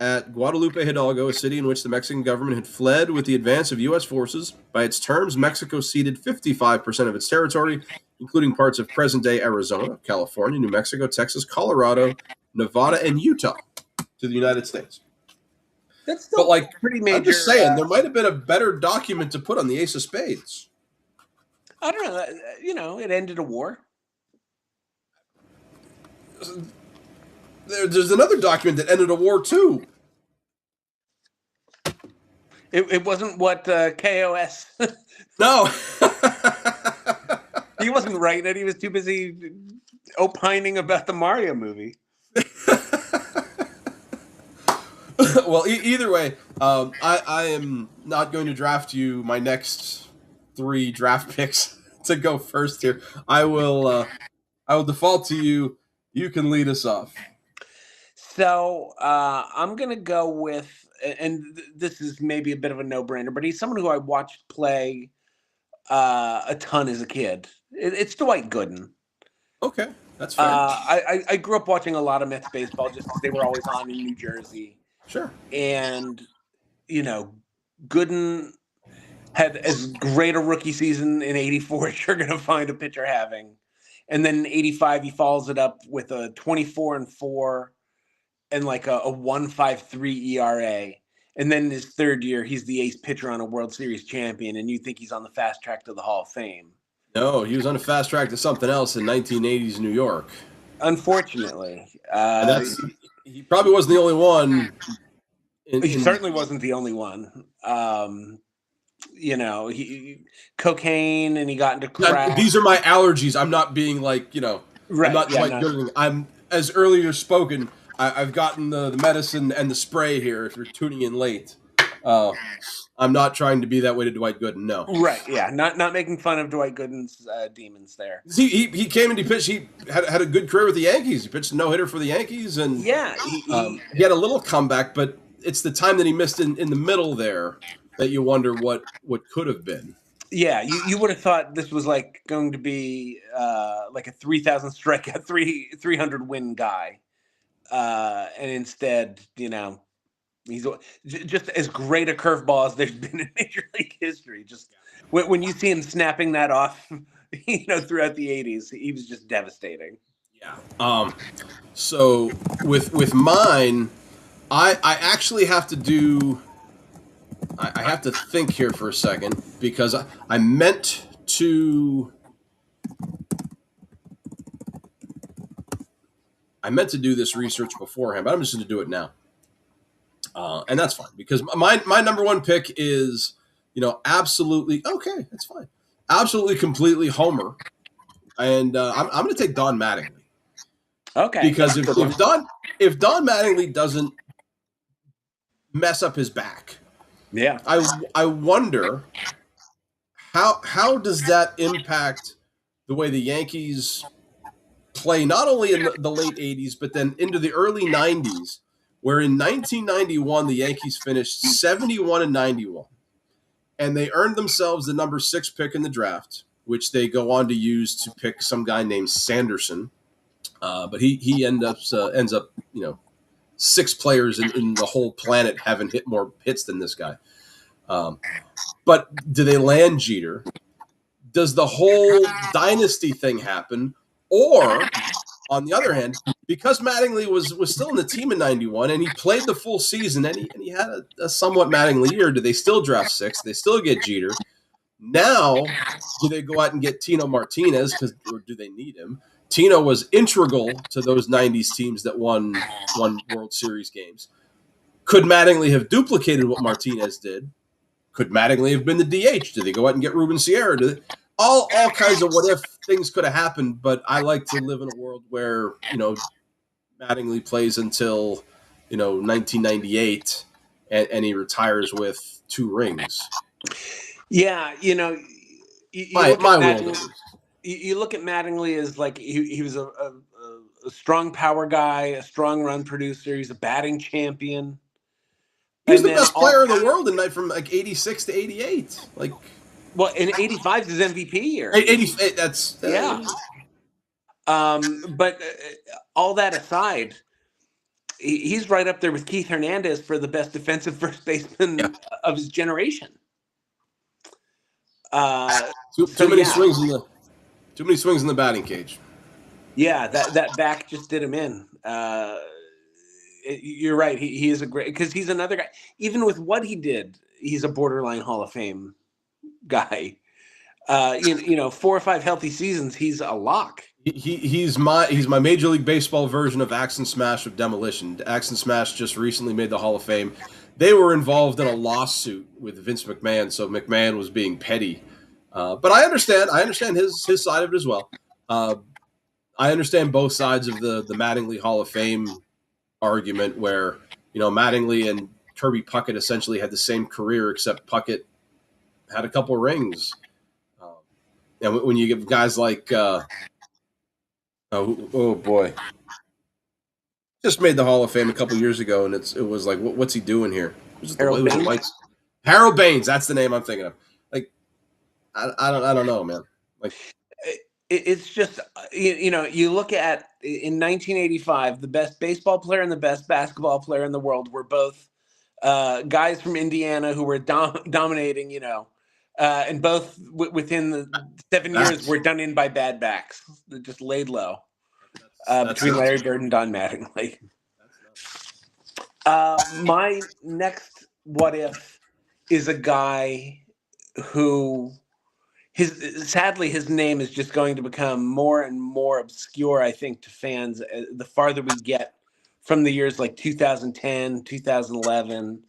at Guadalupe Hidalgo, a city in which the Mexican government had fled with the advance of U.S. forces. By its terms, Mexico ceded 55% of its territory, including parts of present-day Arizona, California, New Mexico, Texas, Colorado, Nevada, and Utah, to the United States. That's still pretty major. I'm just saying, there might have been a better document to put on the Ace of Spades. I don't know. It ended a war. There's another document that ended a war too. It wasn't what KOS. No. He wasn't writing it. He was too busy opining about the Mario movie. Well, either way, I am not going to draft you my next 3 draft picks to go first here. I will. I will default to you. You can lead us off. So I'm gonna go with, and this is maybe a bit of a no-brainer, but he's someone who I watched play a ton as a kid. It's Dwight Gooden. Okay, that's fair. I grew up watching a lot of Mets baseball just because they were always on in New Jersey, Sure. and you know, Gooden had as great a rookie season in '84 as you're gonna find a pitcher having, and then in '85 he follows it up with a 24-4 and like a 1.53 ERA. And then in his third year, he's the ace pitcher on a World Series champion, and you think he's on the fast track to the Hall of Fame. No, he was on a fast track to something else in 1980s New York, Unfortunately, and that's he probably wasn't the only one. he certainly wasn't the only one. He cocaine, and he got into crack. These are my allergies. I'm not being like Right? I'm not Yeah, quite no. good. I'm as earlier spoken. I've gotten the medicine and the spray here. If you're tuning in late, I'm not trying to be that way to Dwight Gooden. No. Right? Yeah, not making fun of Dwight Gooden's demons there. He came and he pitched. He had a good career with the Yankees. He pitched a no hitter for the Yankees, and Yeah, he had a little comeback, but it's the time that he missed in the middle there that you wonder what could have been. Yeah, you would have thought this was like going to be like a 3,000 strikeout, 300 win guy, and instead, he's just as great a curveball as there's been in Major League history. Just when you see him snapping that off, throughout the '80s, he was just devastating. Yeah. So with mine, I actually have to do. I have to think here for a second because I meant to. I meant to do this research beforehand, but I'm just going to do it now, and that's fine because my number one pick is absolutely okay. That's fine, absolutely completely Homer, and I'm going to take Don Mattingly. Okay, Because if Don Mattingly doesn't mess up his back, yeah, I wonder how does that impact the way the Yankees play not only in the late 80s but then into the early 90s, where in 1991 the Yankees finished 71-91, and they earned themselves the number 6 pick in the draft, which they go on to use to pick some guy named Sanderson. But he ends up 6 players in the whole planet haven't hit more hits than this guy. But do they land Jeter? Does the whole dynasty thing happen? Or, on the other hand, because Mattingly was still in the team in 91 and he played the full season and he had a somewhat Mattingly year, do they still draft 6? Do they still get Jeter? Now, do they go out and get Tino Martinez or do they need him? Tino was integral to those 90s teams that won World Series games. Could Mattingly have duplicated what Martinez did? Could Mattingly have been the DH? Did they go out and get Ruben Sierra? All kinds of what if things could have happened, but I like to live in a world where, Mattingly plays until, 1998 and he retires with 2 rings. Yeah, you My look at world. Mattingly, you look at Mattingly as like he was a strong power guy, a strong run producer. He's a batting champion. He was the best player in the world in night from like 86 to 88. Like, well, in '85 is his MVP year. 88. That's yeah. But all that aside, he's right up there with Keith Hernandez for the best defensive first baseman of his generation. Too many swings in the batting cage. Yeah, that back just did him in. You're right. He is a great, because he's another guy. Even with what he did, he's a borderline Hall of Fame guy. 4 or 5 healthy seasons, he's a lock. He's my Major League Baseball version of Axe and Smash of Demolition. Axe and Smash just recently made the Hall of Fame. They were involved in a lawsuit with Vince McMahon, so McMahon was being petty. But I understand his side of it as well. I understand both sides of the Mattingly Hall of Fame argument, where Mattingly and Kirby Puckett essentially had the same career, except Puckett had a couple rings. And when you get guys like, oh boy, just made the Hall of Fame a couple years ago, and it was like, what's he doing here? Harold Was it Baines. White's? Harold Baines, that's the name I'm thinking of. Like, I don't know, man. Like, It's just you know, you look at in 1985, the best baseball player and the best basketball player in the world were both guys from Indiana who were dominating, you know, and both within the 7 years that's were done in by bad backs that just laid low that's between nuts. Larry Bird and Don Mattingly. That's nuts. My next what if is a guy who his sadly his name is just going to become more and more obscure, I think, to fans the farther we get from the years like 2010, 2011.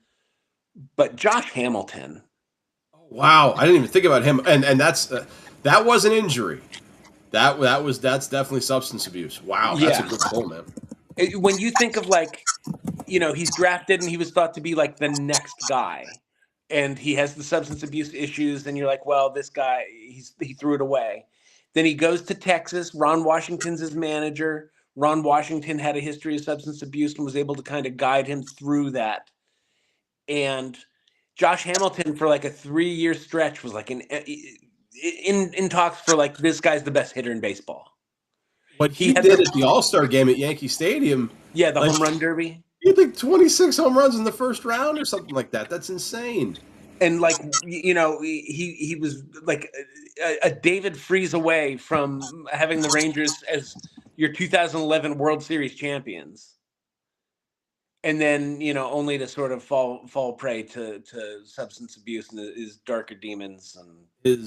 But Josh Hamilton. Wow, I didn't even think about him, and that was an injury. That's definitely substance abuse. Wow, that's a Yeah. good pull, man. When you think of like, you know, he's drafted and he was thought to be like the next guy, and he has the substance abuse issues, and you're like, well, this guy, he threw it away. Then he goes to Texas. Ron Washington's his manager. Ron Washington had a history of substance abuse and was able to kind of guide him through that. And Josh Hamilton for like a 3 year stretch was like in talks for like this guy's the best hitter in baseball. What He he had did the at the All Star game at Yankee Stadium, yeah, the like home run derby. he had like 26 home runs in the first round or something like that. That's insane. And like you know he was like a David Freese away from having the Rangers as your 2011 World Series champions, and then you know only to sort of fall prey to substance abuse and his darker demons. And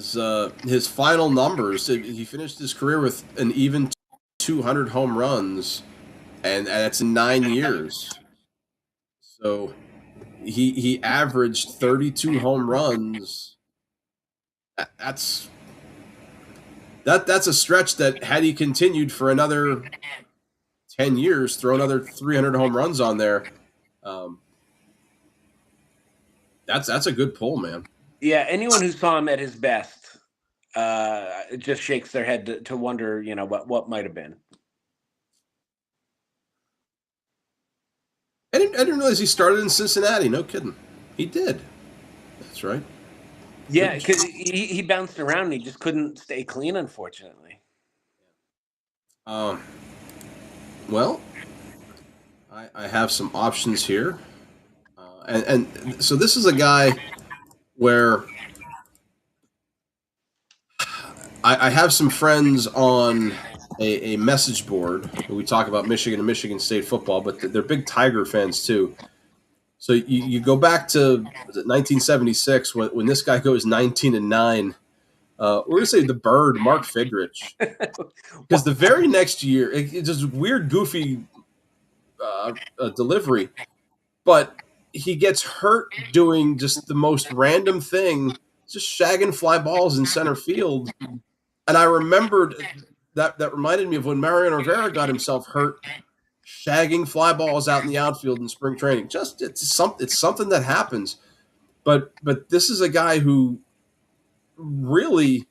His final numbers, he finished his career with an even 200 home runs, and that's in 9 years. So he averaged 32 home runs. That's that's a stretch that had he continued for another 10 years, throw another 300 home runs on there. Um, that's a good pull, man. yeah, anyone who saw him at his best just shakes their head to wonder, you know, what might have been. I didn't realize he started in Cincinnati. No kidding. He did. That's right. Yeah, Good. because he bounced around and he just couldn't stay clean, unfortunately. Um, well, I have some options here. And so this is a guy where I have some friends on a message board where we talk about Michigan and Michigan State football, but they're big Tiger fans too. So you go back to was it 1976 when this guy goes 19-9. We're gonna say the Bird, Mark Fidrich, because the very next year it's just weird, goofy delivery, but he gets hurt doing just the most random thing, just shagging fly balls in center field. And I remembered that reminded me of when Mariano Rivera got himself hurt shagging fly balls out in the outfield in spring training. Just it's something that happens. But this is a guy who really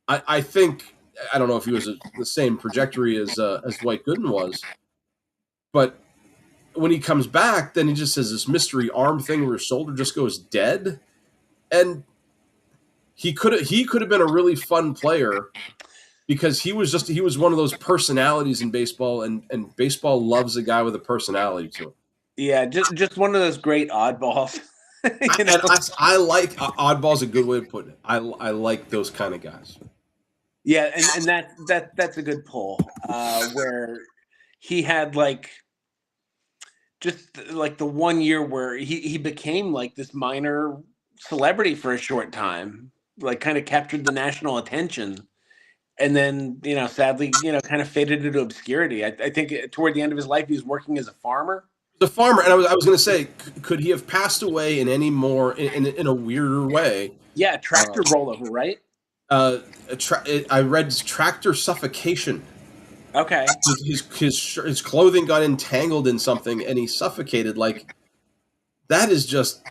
I think I don't know if he was the same trajectory as Dwight Gooden was, but when he comes back, then he just has this mystery arm thing where his shoulder just goes dead, and he could have been a really fun player because he was one of those personalities in baseball, and baseball loves a guy with a personality to him. Yeah, just one of those great oddballs. You And know. I like oddball's a good way to put it. I like those kind of guys. Yeah, and that's a good pull. Where he had like just like the 1 year where he became like this minor celebrity for a short time, like kind of captured the national attention, and then you know sadly you know kind of faded into obscurity. I think toward the end of his life he was working as a farmer. The farmer, and I was going to say, could he have passed away in any more in a weirder way? Yeah, tractor rollover, right? Uh, I read tractor suffocation. Okay. His clothing got entangled in something, and he suffocated. Like that is just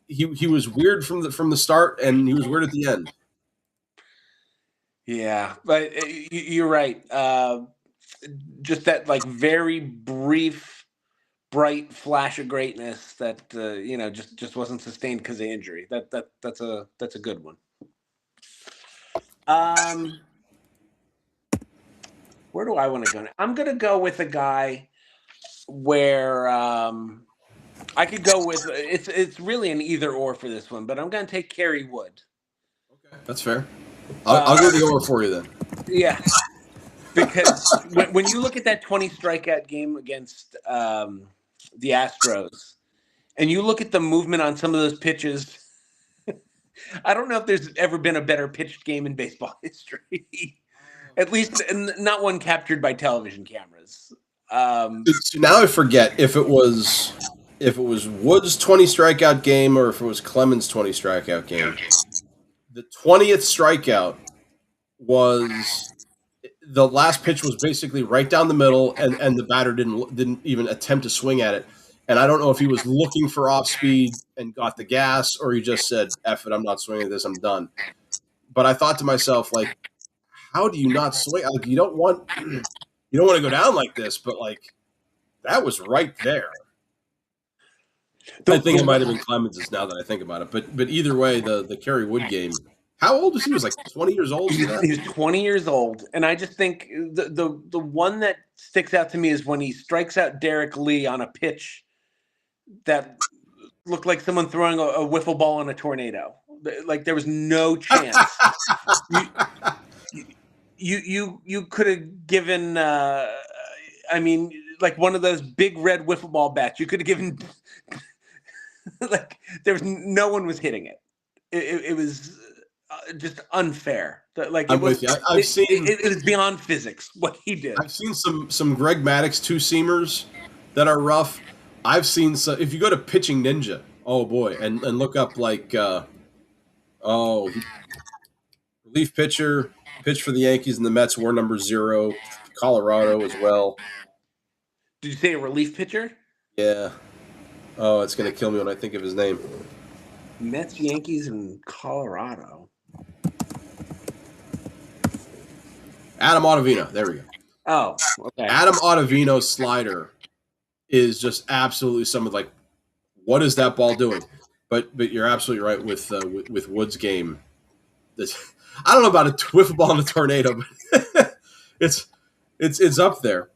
he was weird from the start, and he was weird at the end. Yeah, but you're right. Just that like very brief, bright flash of greatness that just wasn't sustained because of injury. That's a good one. Um, where do I want to go? I'm gonna go with a guy where I could go with it's really an either or for this one, but I'm gonna take Kerry Wood. Okay, that's fair. I'll go Uh, the over for you then. yeah, because when you look at that 20 strikeout game against the Astros, and you look at the movement on some of those pitches, I don't know if there's ever been a better pitched game in baseball history. At least not one captured by television cameras. Um, So now I forget if it was Wood's 20 strikeout game or if it was Clemens' 20 strikeout game. The 20th strikeout was the last pitch was basically right down the middle, and the batter didn't even attempt to swing at it. And I don't know if he was looking for off speed and got the gas, or he just said, "F it, I'm not swinging at this, I'm done." But I thought to myself, like, how do you not swing? Like, you don't want to go down like this, but like that was right there. I the, think it might have the been Clemens now that I think about it. But either way, the Kerry Wood game. How old was he? He was like 20 years old for that. he's 20 years old, and I just think the one that sticks out to me is when he strikes out Derek Lee on a pitch that looked like someone throwing a wiffle ball in a tornado. Like there was no chance. You you could have given. I mean, like one of those big red wiffle ball bats. You could have given. Like there was no one was hitting it. It was just unfair. Like it I'm was. with you. It was beyond physics what he did. I've seen some Greg Maddux two seamers that are rough. I've seen some. If you go to Pitching Ninja, oh boy, and look up like oh relief pitcher, pitch for the Yankees and the Mets, war number 0, Colorado as well. Did you say a relief pitcher? Yeah. Oh, it's gonna kill me when I think of his name. Mets, Yankees, and Colorado. Adam Ottavino. There we go. Oh, okay. Adam Ottavino's slider is just absolutely some of like, what is that ball doing? But you're absolutely right with Wood's game. I don't know about a wiffle ball in a tornado, but it's up there.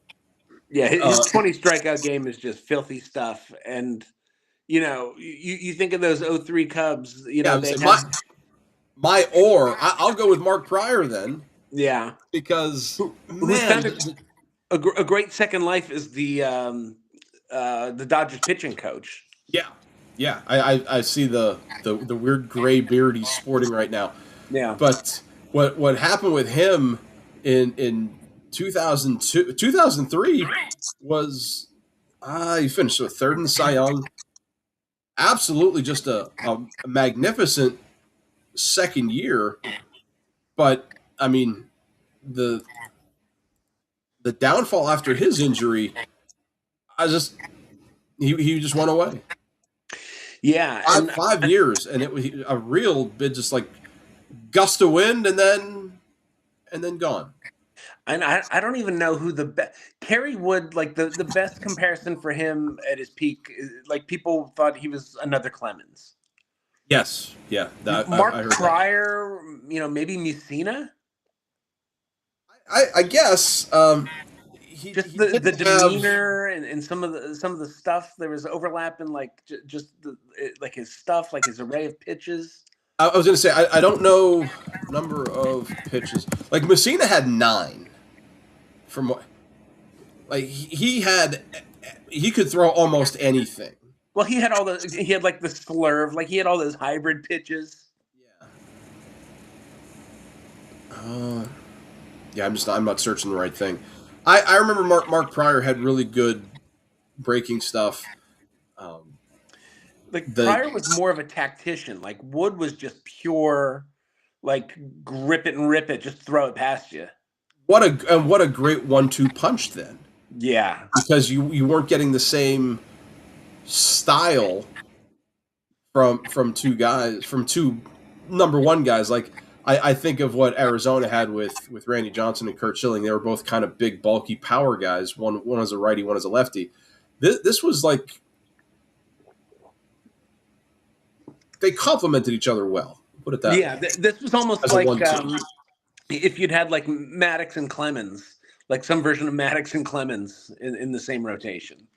Yeah, his 20 strikeout game is just filthy stuff. And, you think of those '03 Cubs, Yeah, they I'll go with Mark Pryor then yeah. because Who's man, found a great second life is the Dodgers pitching coach. yeah, I see the weird gray beard he's sporting right now. Yeah. But what happened with him in 2002, 2003 was he finished with third in the Cy Young. Absolutely just a magnificent second year. But I mean the downfall after his injury, he just went away. Yeah, Five years, and it was a real bit, just like gust of wind, and then gone. and I don't even know who the best Kerry Wood, like the best comparison for him at his peak, like people thought he was another Clemens. Yes, yeah. Mark I heard Pryor, maybe Mussina. I guess Just he the didn't have. demeanor and some of the stuff. There was overlap in like just like his stuff, like his array of pitches. I was going to say I don't know number of pitches. Like Messina had 9. From what, like he could throw almost anything. Well, he had like the slurve, like he had all those hybrid pitches. Yeah. Yeah, I'm not searching the right thing. I remember Mark Pryor had really good breaking stuff. Pryor was more of a tactician. Like Wood was just pure, like grip it and rip it, just throw it past you. What a great 1-2 punch then. Yeah, because you weren't getting the same style from two guys, from two number one guys. Like I think of what Arizona had with Randy Johnson and Kurt Schilling. They were both kind of big, bulky power guys. One as a righty, one as a lefty. This was like they complemented each other well. Put it that way. Yeah, this was almost As a like 1-2. if you'd had like Maddox and Clemens, like some version of Maddox and Clemens in the same rotation.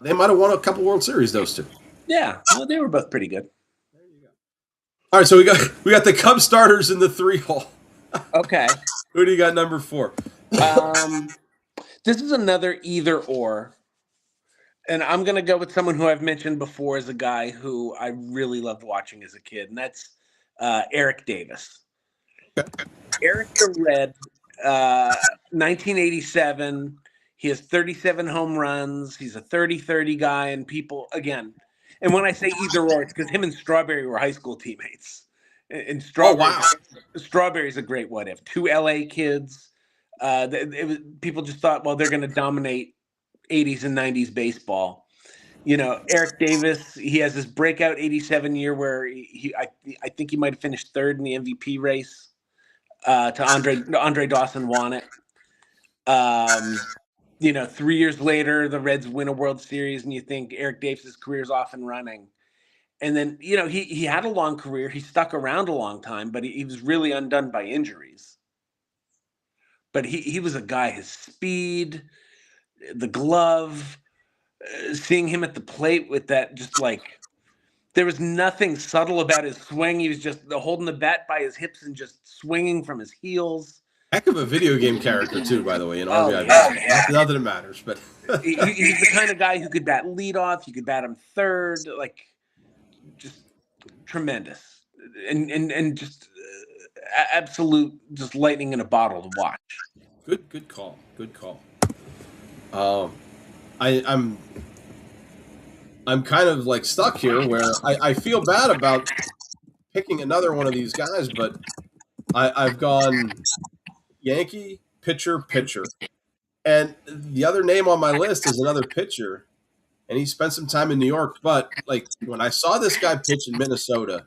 They might have won a couple World Series, those two. Yeah, well, they were both pretty good. There you go. All right, so we got the Cub starters in the 3-hole. Okay. Who do you got number 4? This is another either or. And I'm going to go with someone who I've mentioned before as a guy who I really loved watching as a kid, and that's Eric Davis. Eric the Red, 1987. He has 37 home runs. He's a 30-30 guy, and people, again, and when I say either or, it's because him and Strawberry were high school teammates. And Strawberry, Oh, wow. Strawberry's a great what if. 2 LA kids. People just thought, well, they're going to dominate 80s and 90s baseball. You know, Eric Davis, he has this breakout 87 year where I think he might have finished 3rd in the MVP race. To Andre Dawson won it. 3 years later, the Reds win a World Series, and you think Eric Davis' career's off and running. And then, he had a long career. He stuck around a long time, but he was really undone by injuries. But he was a guy, his speed, the glove, seeing him at the plate with that, just like, there was nothing subtle about his swing. He was just holding the bat by his hips and just swinging from his heels. Heck of a video game character, too, by the way, in RBI. Yeah. Not that it matters, but he's the kind of guy who could bat leadoff. You could bat him 3rd, like just tremendous, and just absolute, just lightning in a bottle to watch. Good call. I'm kind of like stuck here where I feel bad about picking another one of these guys, but I've gone Yankee, pitcher. And the other name on my list is another pitcher, and he spent some time in New York. But like when I saw this guy pitch in Minnesota,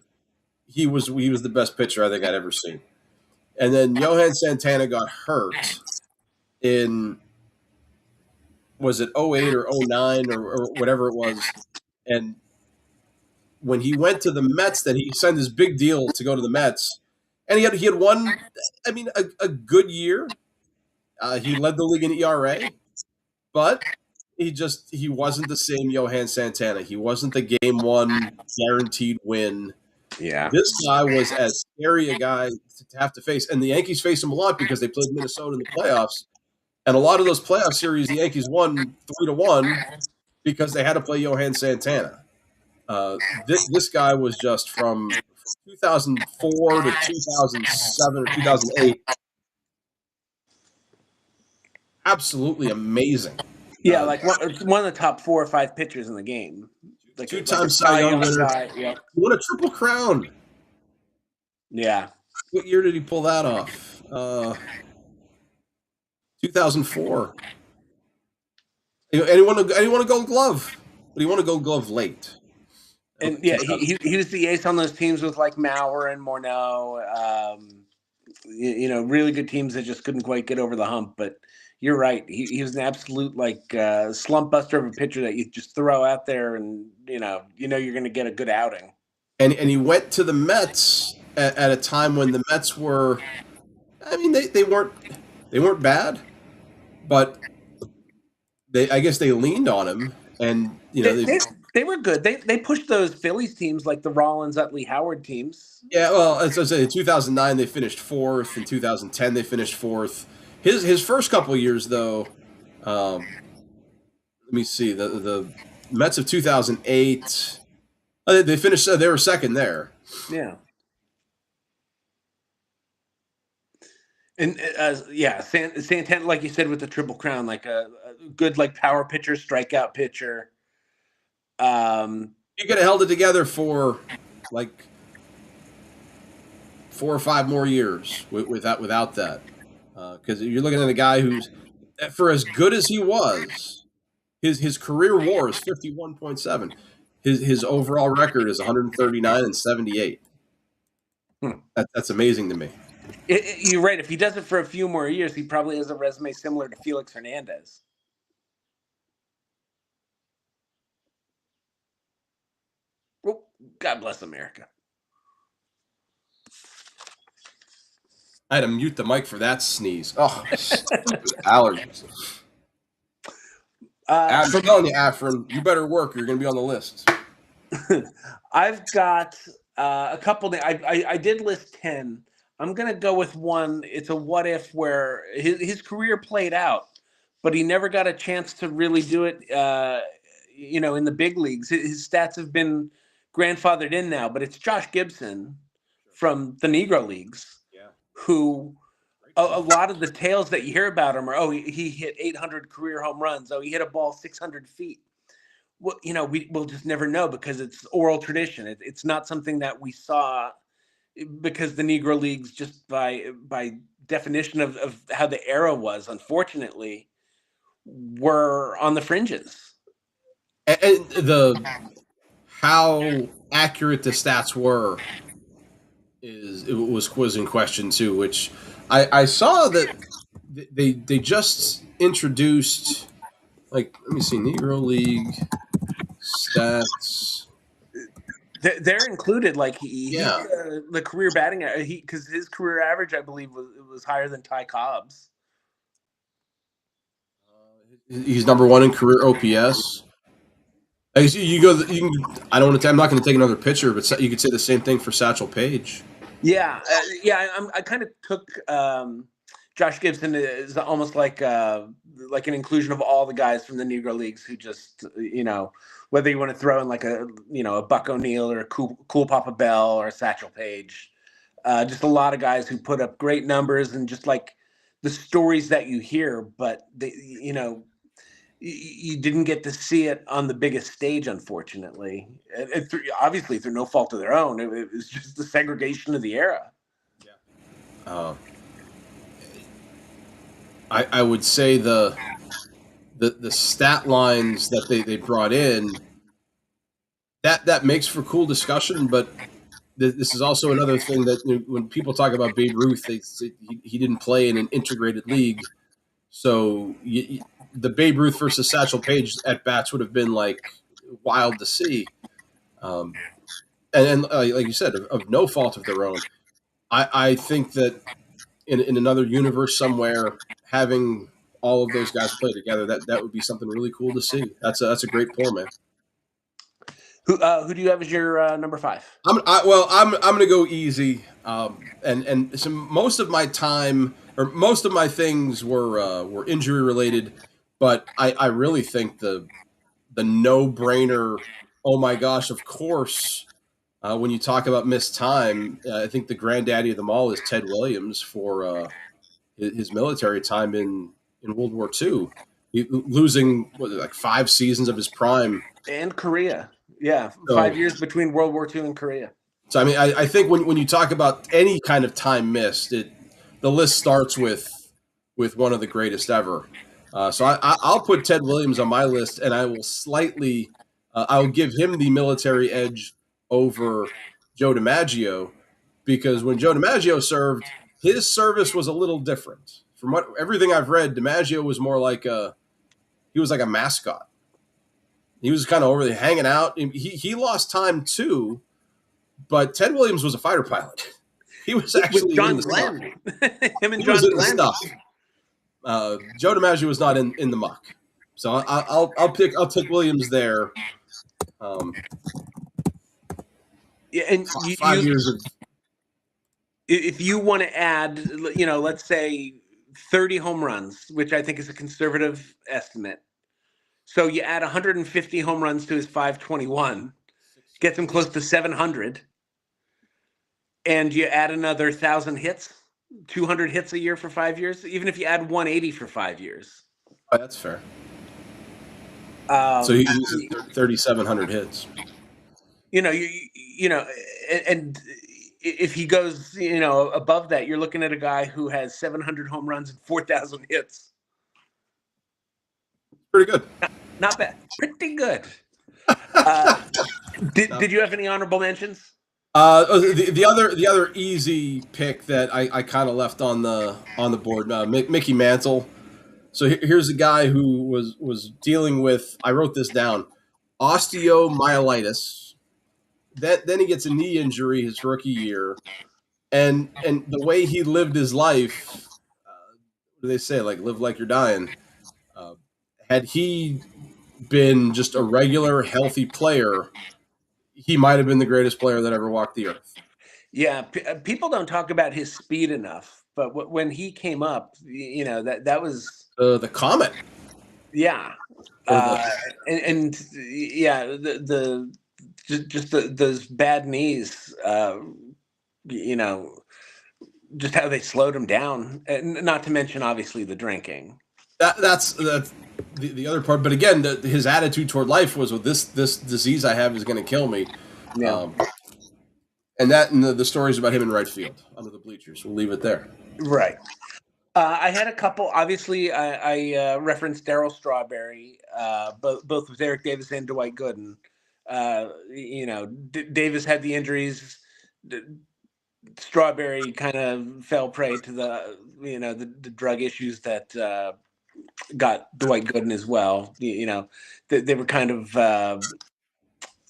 he was the best pitcher I think I'd ever seen. And then Johan Santana got hurt in, was it 08 or 09 or whatever it was. And when he went to the Mets, then he signed this big deal to go to the Mets. And he had won, I mean, a good year. He led the league in ERA, but he wasn't the same Johan Santana. He wasn't the game one guaranteed win. Yeah. This guy was as scary a guy to have to face. And the Yankees faced him a lot because they played Minnesota in the playoffs. And a lot of those playoff series, the Yankees won 3-1 because they had to play Johan Santana. This guy was just from 2004 to 2007 or 2008. Absolutely amazing. Yeah, like one of the top 4 or 5 pitchers in the game. Like 2-time Cy Young winner. Yeah. He won a Triple Crown. Yeah. What year did he pull that off? 2004. And he won a Gold Glove, but he won a Gold Glove late. And yeah, he was the ace on those teams with like Maurer and Morneau. Really good teams that just couldn't quite get over the hump. But you're right, he was an absolute like slump buster of a pitcher that you just throw out there, and you're going to get a good outing. And he went to the Mets at a time when the Mets were, I mean, they weren't bad, but I guess they leaned on him, and they were good. They pushed those Phillies teams like the Rollins, Utley, Howard teams. Yeah, well, as I said, in 2009 they finished 4th. In 2010 they finished 4th. His first couple of years, though, let me see, the Mets of 2008, they finished. They were 2nd there. Yeah. And Santana, like you said, with the Triple Crown, like a good like power pitcher, strikeout pitcher. You could have held it together for like 4 or 5 more years without that, because you're looking at a guy who's, for as good as he was, his career WAR is 51.7. His overall record is 139 and 78. Hmm. That's amazing to me. You're right. If he does it for a few more years, he probably has a resume similar to Felix Hernandez. Well, God bless America. I had to mute the mic for that sneeze. Oh, stupid allergies. I'm For telling you, Afrin, you better work. Or you're going to be on the list. I've got a couple. I did list 10. I'm gonna go with one. It's a what if where his career played out, but he never got a chance to really do it. In the big leagues, his stats have been grandfathered in now. But it's Josh Gibson from the Negro Leagues, Yeah. who a lot of the tales that you hear about him are, oh, he hit 800 career home runs. Oh, he hit a ball 600 feet. Well, we'll just never know because it's oral tradition. It's not something that we saw because the Negro Leagues, just by definition of how the era was, unfortunately, were on the fringes. And the how accurate the stats were it was in question too. Which I saw that they just introduced, like, let me see, Negro League stats. They're included. Like he's Yeah, the career batting. Because his career average, I believe, was higher than Ty Cobb's. he's number one in career OPS. Like, you go. You can, I don't want to. I'm not going to take another picture, but you could say the same thing for Satchel Paige. Yeah, I kind of took Josh Gibson is almost like an inclusion of all the guys from the Negro Leagues who just whether you want to throw in like a Buck O'Neill or a cool Papa Bell or a Satchel Paige, just a lot of guys who put up great numbers and just like the stories that you hear, but you didn't get to see it on the biggest stage, unfortunately. Obviously through no fault of their own. It was just the segregation of the era. Uh, I would say the stat lines that they brought in, that makes for cool discussion, but this is also another thing that, when people talk about Babe Ruth, they say he didn't play in an integrated league. So the Babe Ruth versus Satchel Paige at bats would have been like wild to see. Um, and like you said, of no fault of their own. I think that in another universe somewhere, having all of those guys play together, that would be something really cool to see. That's a great pull, man. Who do you have as your number five? I'm going to go easy. And some most of my time, or most of my things were injury related, but I really think the no brainer. Oh my gosh! Of course, when you talk about missed time, I think the granddaddy of them all is Ted Williams for his military time in World War II, losing like 5 seasons of his prime. And Korea. Yeah, So 5 years between World War II and Korea. So I mean, I think when you talk about any kind of time missed, the list starts with one of the greatest ever. So I'll put Ted Williams on my list, and I will slightly I'll give him the military edge over Joe DiMaggio, because when Joe DiMaggio served, his service was a little different. From everything I've read, DiMaggio was more like he was like a mascot. He was kind of over there hanging out. He lost time too, but Ted Williams was a fighter pilot. He was With actually in John the stuff. Glenn. Him and He was John in the Glenn. stuff. Joe DiMaggio was not in the muck. So I'll take Williams there. Um, Yeah, and 5 years of if you want to add, let's say 30 home runs, which I think is a conservative estimate. So you add 150 home runs to his 521, gets him close to 700, and you add another 1,000 hits, 200 hits a year for 5 years. Even if you add 180 for 5 years, oh, that's fair. So um, he's at 3,700 hits. and if he goes, above that, you're looking at a guy who has 700 home runs and 4,000 hits. Pretty good. Not bad. Pretty good. Did you have any honorable mentions? The other easy pick that I kind of left on the board, Mickey Mantle. So here's a guy who was dealing with. I wrote this down: osteomyelitis. Then he gets a knee injury his rookie year, and the way he lived his life. What do they say? Like live like you're dying. Uh, had he been just a regular healthy player, he might have been the greatest player that ever walked the earth. Yeah, people don't talk about his speed enough, but when he came up, that was The comet yeah, or uh, the and yeah, just those bad knees, you know, just how they slowed him down, and not to mention obviously the drinking. that's the other part. But again, his attitude toward life was, well, this disease I have is going to kill me. Yeah, Um, and the stories about him in right field under the bleachers. We'll leave it there. right. I had a couple. Obviously, I referenced Daryl Strawberry, both with Eric Davis and Dwight Gooden. Davis had the injuries. D- Strawberry kind of fell prey to the drug issues that got Dwight Gooden as well. They were kind of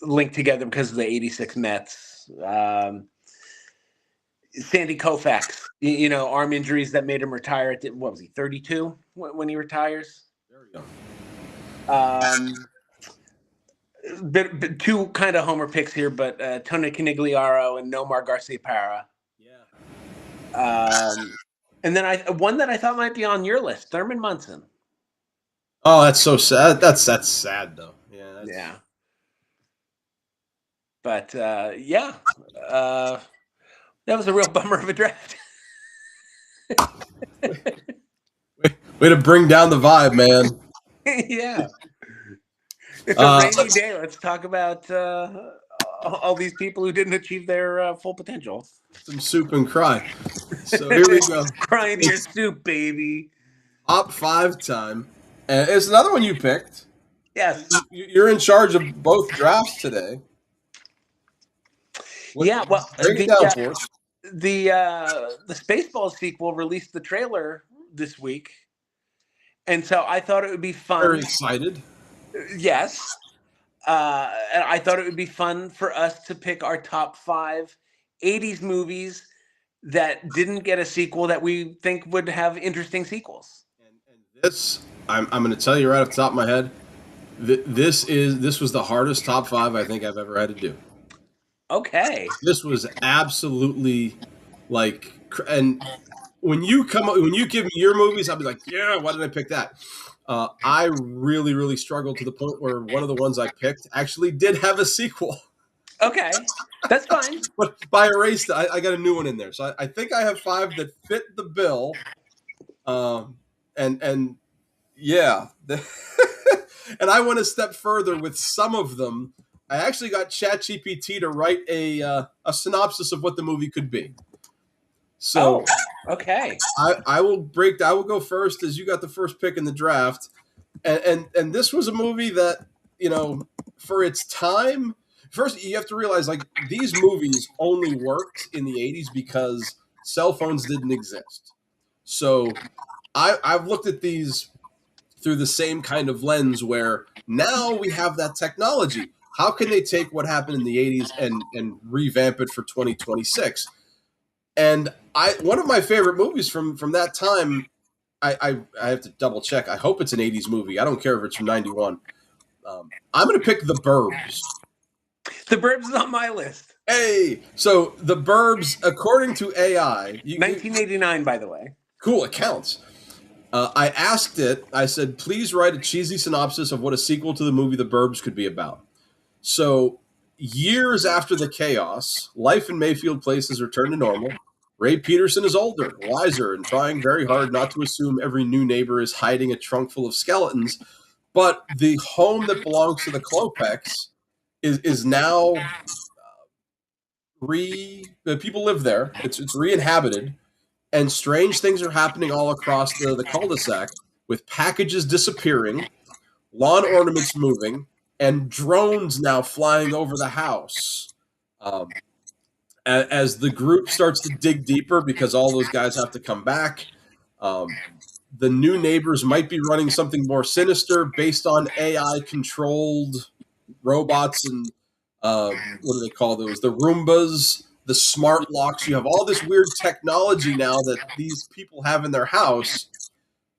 linked together because of the '86 Mets. Sandy Koufax, arm injuries that made him retire at what was he, 32 when he retires? There we go. Two kind of homer picks here, but Tony Canigliaro and Nomar Garciaparra. Yeah. And then one that I thought might be on your list, Thurman Munson. Oh, that's so sad. That's sad though. Yeah. Yeah. But yeah, uh, that was a real bummer of a draft. Way to bring down the vibe, man. Yeah. It's a rainy day. Let's talk about all these people who didn't achieve their full potential. Some soup and cry. So here we go. Cry into your soup, baby. Top 5 time. And it's another one you picked. Yes. You're in charge of both drafts today. Yeah. Well, break it down for us. the Spaceballs sequel released the trailer this week, and so I thought it would be fun. Very excited. Yes. And I thought it would be fun for us to pick our top 5 '80s movies that didn't get a sequel that we think would have interesting sequels. And this, I'm going to tell you right off the top of my head, this was the hardest top 5 I think I've ever had to do. Okay. This was absolutely like, and when you give me your movies, I'll be like, yeah, why did I pick that? I really, really struggled to the point where one of the ones I picked actually did have a sequel. Okay, that's fine. But I erased it. I got a new one in there. So I think I have 5 that fit the bill. And yeah. And I went a step further with some of them. I actually got ChatGPT to write a synopsis of what the movie could be. So, okay. I will go first, as you got the first pick in the draft, and this was a movie that, for its time. First, you have to realize, like, these movies only worked in the '80s because cell phones didn't exist. So I've looked at these through the same kind of lens, where now we have that technology. How can they take what happened in the '80s and revamp it for 2026? And one of my favorite movies from that time, I have to double check. I hope it's an '80s movie. I don't care if it's from '91. I'm going to pick The Burbs. The Burbs is on my list. Hey, so The Burbs, according to AI, 1989, by the way. Cool, it counts. I asked it. I said, please write a cheesy synopsis of what a sequel to the movie The Burbs could be about. So, years after the chaos, life in Mayfield Place has returned to normal. Ray Peterson is older, wiser, and trying very hard not to assume every new neighbor is hiding a trunk full of skeletons. But the home that belongs to the Klopeks is now the people live there. It's re-inhabited, and strange things are happening all across the cul-de-sac, with packages disappearing, lawn ornaments moving, and drones now flying over the house. as the group starts to dig deeper because all those guys have to come back. Um, the new neighbors might be running something more sinister based on AI controlled robots and what do they call those? The Roombas, the smart locks. You have all this weird technology now that these people have in their house,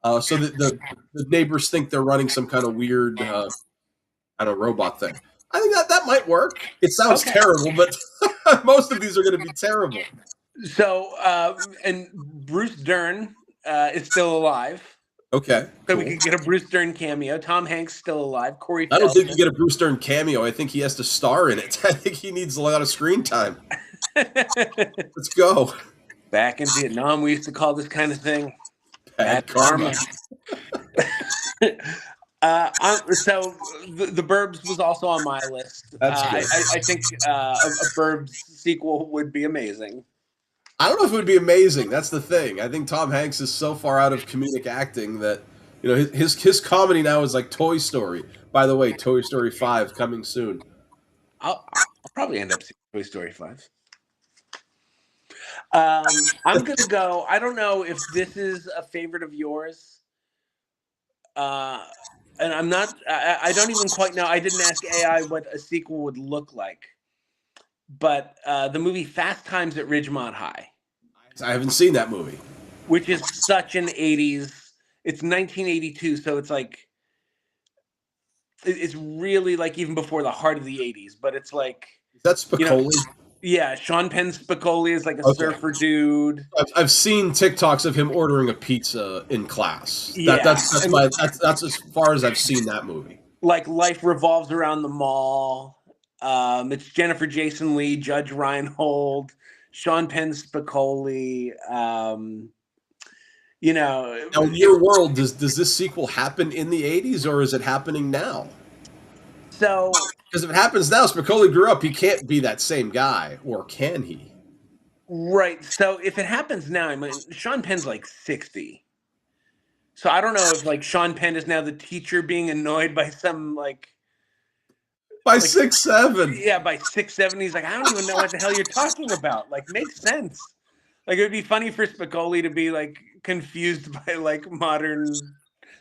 so that the neighbors think they're running some kind of weird, I don't know, robot thing. I think that might work. It sounds Okay. terrible, but most of these are going to be terrible. So, and Bruce Dern is still alive. Okay, So we cool. could get a Bruce Dern cameo. Tom Hanks still alive. Corey I don't think you Feldman. get a Bruce Dern cameo. I think he has to star in it. I think he needs a lot of screen time. Let's go. Back in Vietnam, we used to call this kind of thing Bad bad karma. karma. So the Burbs was also on my list. That's good. I think a Burbs sequel would be amazing. I don't know if it would be amazing. That's the thing. I think Tom Hanks is so far out of comedic acting that his comedy now is like Toy Story. By the way, Toy Story 5 coming soon. I'll probably end up seeing Toy Story 5. I'm gonna go. I don't know if this is a favorite of yours, and I'm not. I don't even quite know. I didn't ask AI what a sequel would look like, but the movie Fast Times at Ridgemont High, I haven't seen that movie. which is such an '80s. It's 1982, so it's like it's really like even before the heart of the '80s. But it's like That's Spicoli. Yeah, Sean Penn Spicoli is like a Okay. surfer dude. I've seen TikToks of him ordering a pizza in class. Yeah. That's as far as I've seen that movie. Like life revolves around the mall. It's Jennifer Jason Leigh, Judge Reinhold, Sean Penn Spicoli. Now, in your world, does this sequel happen in the 80s or is it happening now? So, because if it happens now, Spicoli grew up. He can't be that same guy, or can he? Right. So if it happens now, I mean, Sean Penn's like 60. So I don't know if like Sean Penn is now the teacher being annoyed by some like by 6'7". Yeah, by 6'7". He's like, I don't even know what the hell you're talking about. Like, makes sense. Like, it would be funny for Spicoli to be like confused by like modern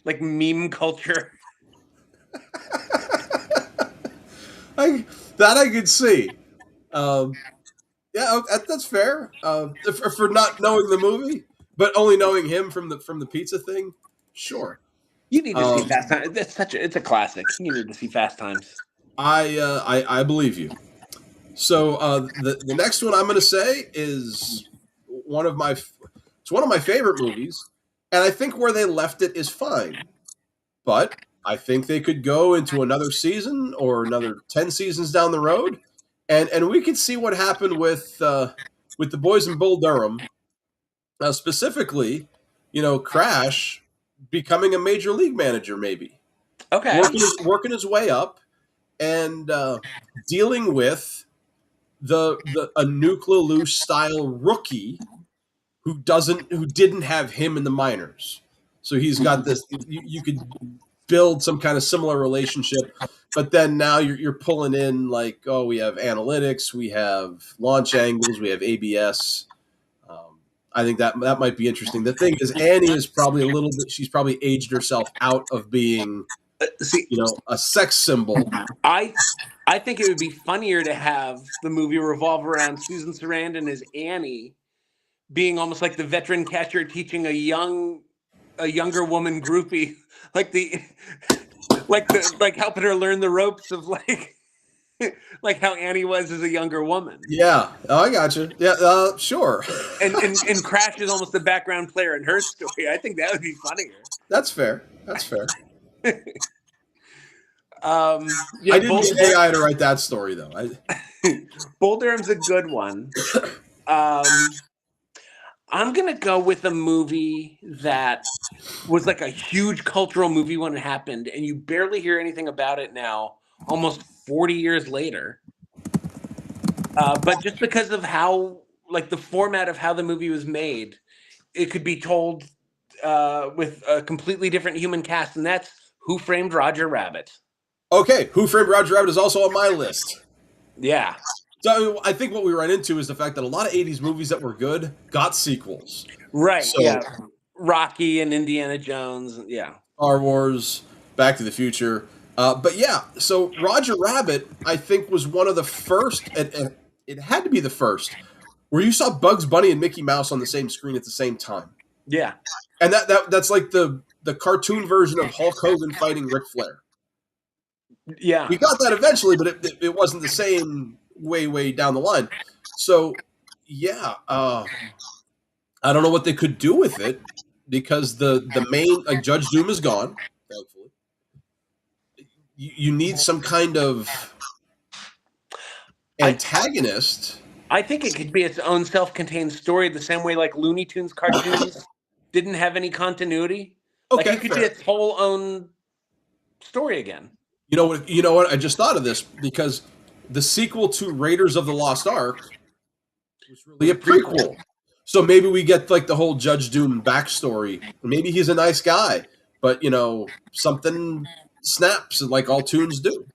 like meme culture. I could see. Yeah, that's fair. For not knowing the movie, but only knowing him from the pizza thing, sure. You need to see Fast Times. It's a classic. You need to see Fast Times. I believe you. So the next one I'm going to say is one of my favorite movies, and I think where they left it is fine, but I think they could go into another season or another 10 seasons down the road, and we could see what happened with the boys in Bull Durham, specifically, Crash becoming a major league manager, maybe. Okay. Working his way up and dealing with a Nuclear Loose style rookie who didn't have him in the minors. So he's got this. You could build some kind of similar relationship, but then now you're pulling in like, oh, we have analytics, we have launch angles, we have ABS. I think that might be interesting. The thing is, Annie is probably a little bit. She's probably aged herself out of being, a sex symbol. I think it would be funnier to have the movie revolve around Susan Sarandon as Annie being almost like the veteran catcher teaching a younger woman groupie, like helping her learn the ropes of like how Annie was as a younger woman. Yeah, I got you. Yeah, sure. And Crash is almost the background player in her story. I think that would be funnier. That's fair. Yeah, I didn't need AI to write that story though. Bull Durham's a good one. I'm gonna go with a movie that was like a huge cultural movie when it happened, and you barely hear anything about it now, almost 40 years later. But just because of how, like, the format of how the movie was made, it could be told with a completely different human cast, and that's Who Framed Roger Rabbit. Okay, Who Framed Roger Rabbit is also on my list. Yeah. So I think what we ran into is the fact that a lot of '80s movies that were good got sequels. Right. So Yeah. Rocky and Indiana Jones. Yeah. Star Wars, Back to the Future. But yeah, so Roger Rabbit, I think, was one of the first, and it had to be the first, where you saw Bugs Bunny and Mickey Mouse on the same screen at the same time. Yeah. And that's like the cartoon version of Hulk Hogan fighting Ric Flair. Yeah. We got that eventually, but it wasn't the same way down the line. So yeah, I don't know what they could do with it because the main, like, Judge Doom is gone. Thankfully, you need some kind of I antagonist. I think it could be its own self-contained story, the same way like Looney Tunes cartoons didn't have any continuity. Like Okay, it could be fair. its whole own story again. You know what? You know what? I just thought of this because the sequel to Raiders of the Lost Ark was really Was a a prequel. prequel. So maybe we get like the whole Judge Doom backstory. Maybe he's a nice guy, but something snaps like all tunes do.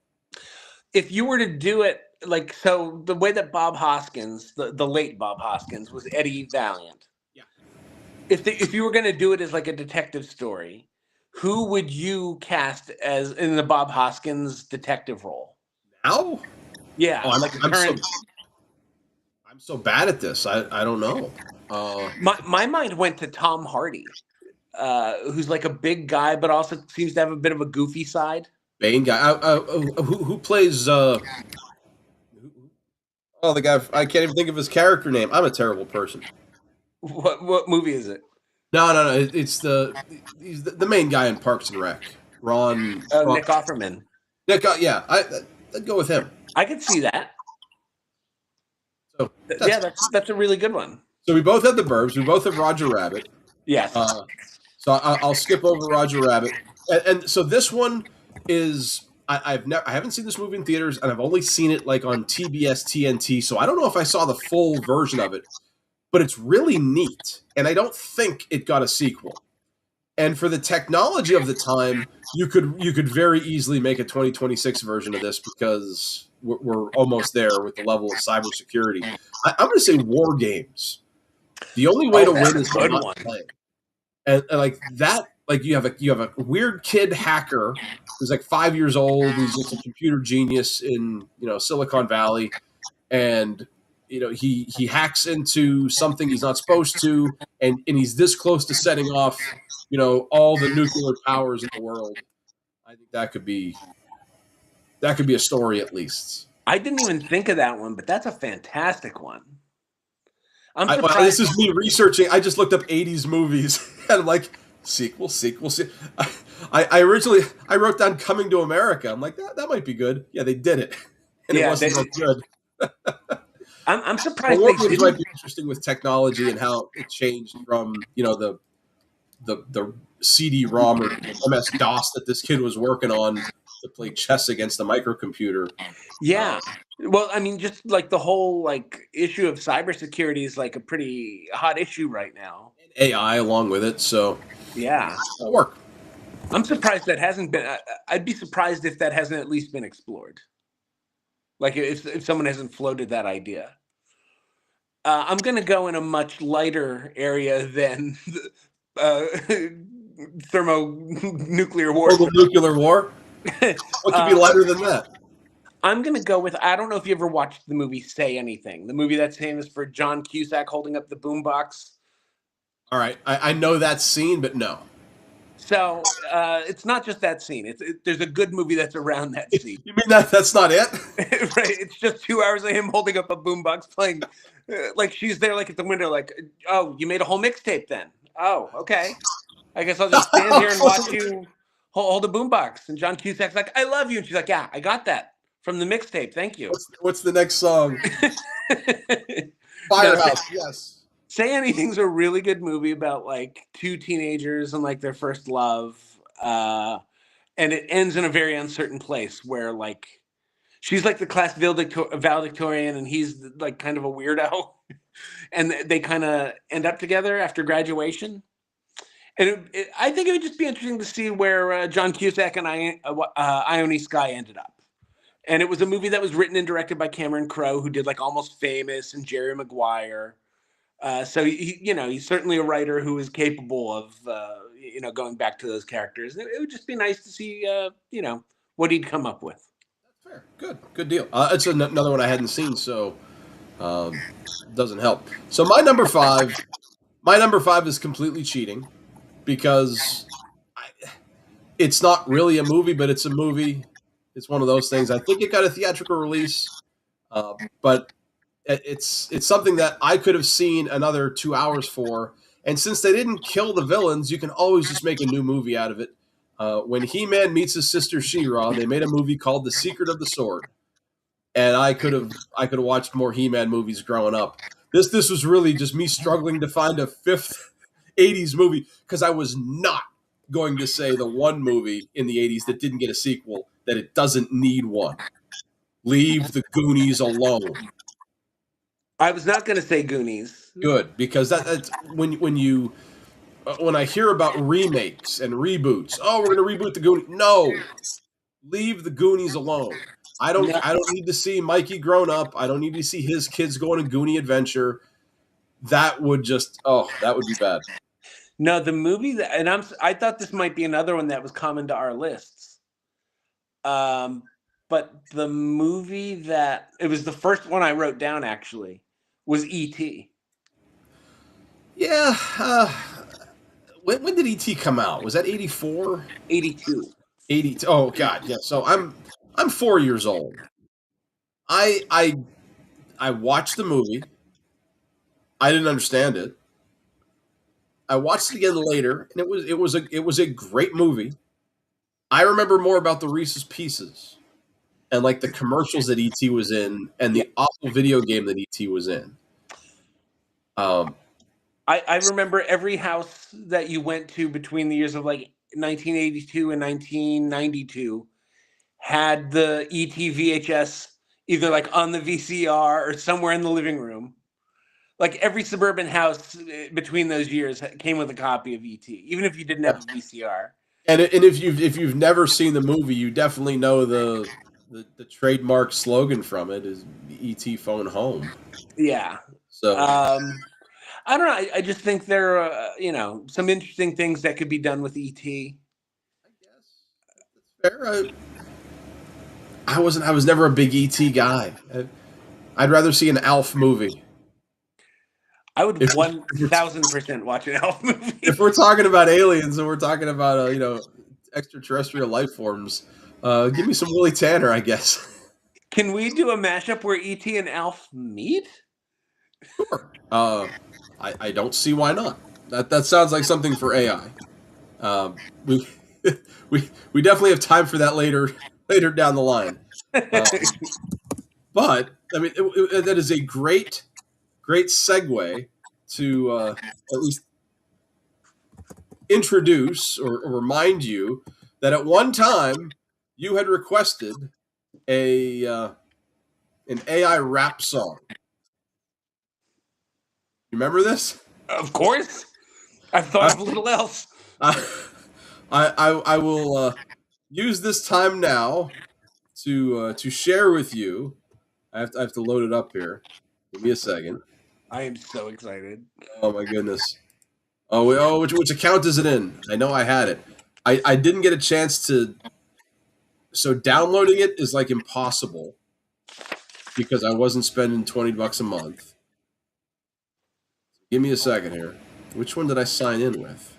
If you were to do it like so, the way that Bob Hoskins, the late Bob Hoskins, was Eddie Valiant. Yeah. If you were going to do it as like a detective story, who would you cast as in the Bob Hoskins detective role? Now? Yeah, Oh, like a current. I'm so bad at this. I don't know. My mind went to Tom Hardy, who's like a big guy, but also seems to have a bit of a goofy side. Bane guy. Who plays? Oh, the guy. I can't even think of his character name. I'm a terrible person. What movie is it? No. It's he's the main guy in Parks and Rec. Ron Nick Offerman. Nick. Yeah, I'd go with him. I could see that. So Yeah, that's a really good one. So we both have the Burbs. We both have Roger Rabbit. Yes. So I'll skip over Roger Rabbit, and so this one is I haven't seen this movie in theaters, and I've only seen it like on TBS TNT. So I don't know if I saw the full version of it, but it's really neat, and I don't think it got a sequel. And for the technology of the time, you could very easily make a 2026 version of this because we're almost there with the level of cybersecurity. I'm going to say War Games. The only way to win is to not play. And like that, like you have a weird kid hacker who's like 5 years old, who's just a computer genius in Silicon Valley, and he hacks into something he's not supposed to, and he's this close to setting off all the nuclear powers in the world. I think that could be a story at least. I didn't even think of that one, but that's a fantastic one. I'm Well, surprised. this is me researching. I just looked up '80s movies, and I'm like, sequel. I originally wrote down Coming to America. I'm like, that might be good. Yeah, they did it, and it wasn't that good. I'm surprised War they Games didn't. might be interesting with technology and how it changed from the CD-ROM or MS DOS that this kid was working on to play chess against a microcomputer. Yeah. Well, I mean, just like the whole like issue of cybersecurity is like a pretty hot issue right now. AI along with it, so yeah, it'll work. I'm surprised that hasn't been. I'd be surprised if that hasn't at least been explored. Like if someone hasn't floated that idea. I'm going to go in a much lighter area than thermonuclear war. Nuclear war? What could be lighter than that? I'm going to go with, I don't know if you ever watched the movie Say Anything, the movie that's famous for John Cusack holding up the boombox. All right. I know that scene, but no. So it's not just that scene. There's a good movie that's around that scene. You mean that's not it? Right. It's just 2 hours of him holding up a boombox playing. Like she's there like at the window like, oh, you made a whole mixtape then? Oh, okay. I guess I'll just stand here and watch you hold a boombox. And John Cusack's like, I love you. And she's like, yeah, I got that from the mixtape. Thank you. What's the next song? Firehouse, yes. Say Anything's a really good movie about like two teenagers and like their first love. And it ends in a very uncertain place where like she's like the class valedictorian and he's like kind of a weirdo. And they kind of end up together after graduation. And I think it would just be interesting to see where John Cusack and Ione Skye ended up. And it was a movie that was written and directed by Cameron Crowe, who did like Almost Famous and Jerry Maguire. So he's certainly a writer who is capable of going back to those characters. It would just be nice to see what he'd come up with. Fair. Good deal. It's another one I hadn't seen, so um, doesn't help. So my number five is completely cheating because it's not really a movie, but it's a movie. It's one of those things. I think it got a theatrical release, but it's something that I could have seen another 2 hours for. And since they didn't kill the villains, you can always just make a new movie out of it. When He-Man meets his sister She-Ra, they made a movie called The Secret of the Sword, and I could have watched more He-Man movies growing up. This was really just me struggling to find a fifth '80s movie because I was not going to say the one movie in the '80s that didn't get a sequel that it doesn't need one. Leave the Goonies alone. I was not going to say Goonies. Good, because that's when I hear about remakes and reboots. Oh, we're going to reboot the Goonies. No, leave the Goonies alone. No, I don't need to see Mikey grown up. I don't need to see his kids go on a Goonie adventure. That would that would be bad. no, the movie that, and I thought this might be another one that was common to our lists. But the movie that it was the first one I wrote down actually was E.T. Yeah. When did ET come out? Was that 84? 82. 80? Oh God, yeah. So I'm 4 years old. I I I watched the movie. I didn't understand it. I watched it again later, and it was a great movie. I remember more about the Reese's Pieces and like the commercials that ET was in, and Yeah, the awful video game that ET was in. Um, I remember every house that you went to between the years of like 1982 and 1992 had the ET VHS either like on the VCR or somewhere in the living room. Like every suburban house between those years came with a copy of ET, even if you didn't have a VCR. and if you've never seen the movie, you definitely know the trademark slogan from it is ET phone home. Yeah. So Um, I don't know. I just think there are, some interesting things that could be done with ET. I guess that's fair. I was never a big ET guy. I'd rather see an Alf movie. I would If, one if we're thousand percent watch an Elf if movie. we're talking about aliens and we're talking about extraterrestrial life forms, give me some Willie Tanner, I guess. Can we do a mashup where ET and Alf meet? Sure. I don't see why not. That sounds like something for AI. We we definitely have time for that later down the line. Uh, but I mean, that is a great segue to at least introduce or remind you that at one time you had requested a an AI rap song. You remember this? Of course. I've thought I of little else. I I will use this time now to share with you. I have to load it up here. Give me a second. I am so excited. Oh my goodness. Oh, which account is it in? I know I had it. I didn't get a chance to. So downloading it is like impossible because I wasn't spending $20 a month. Give me a second here. Which one did I sign in with?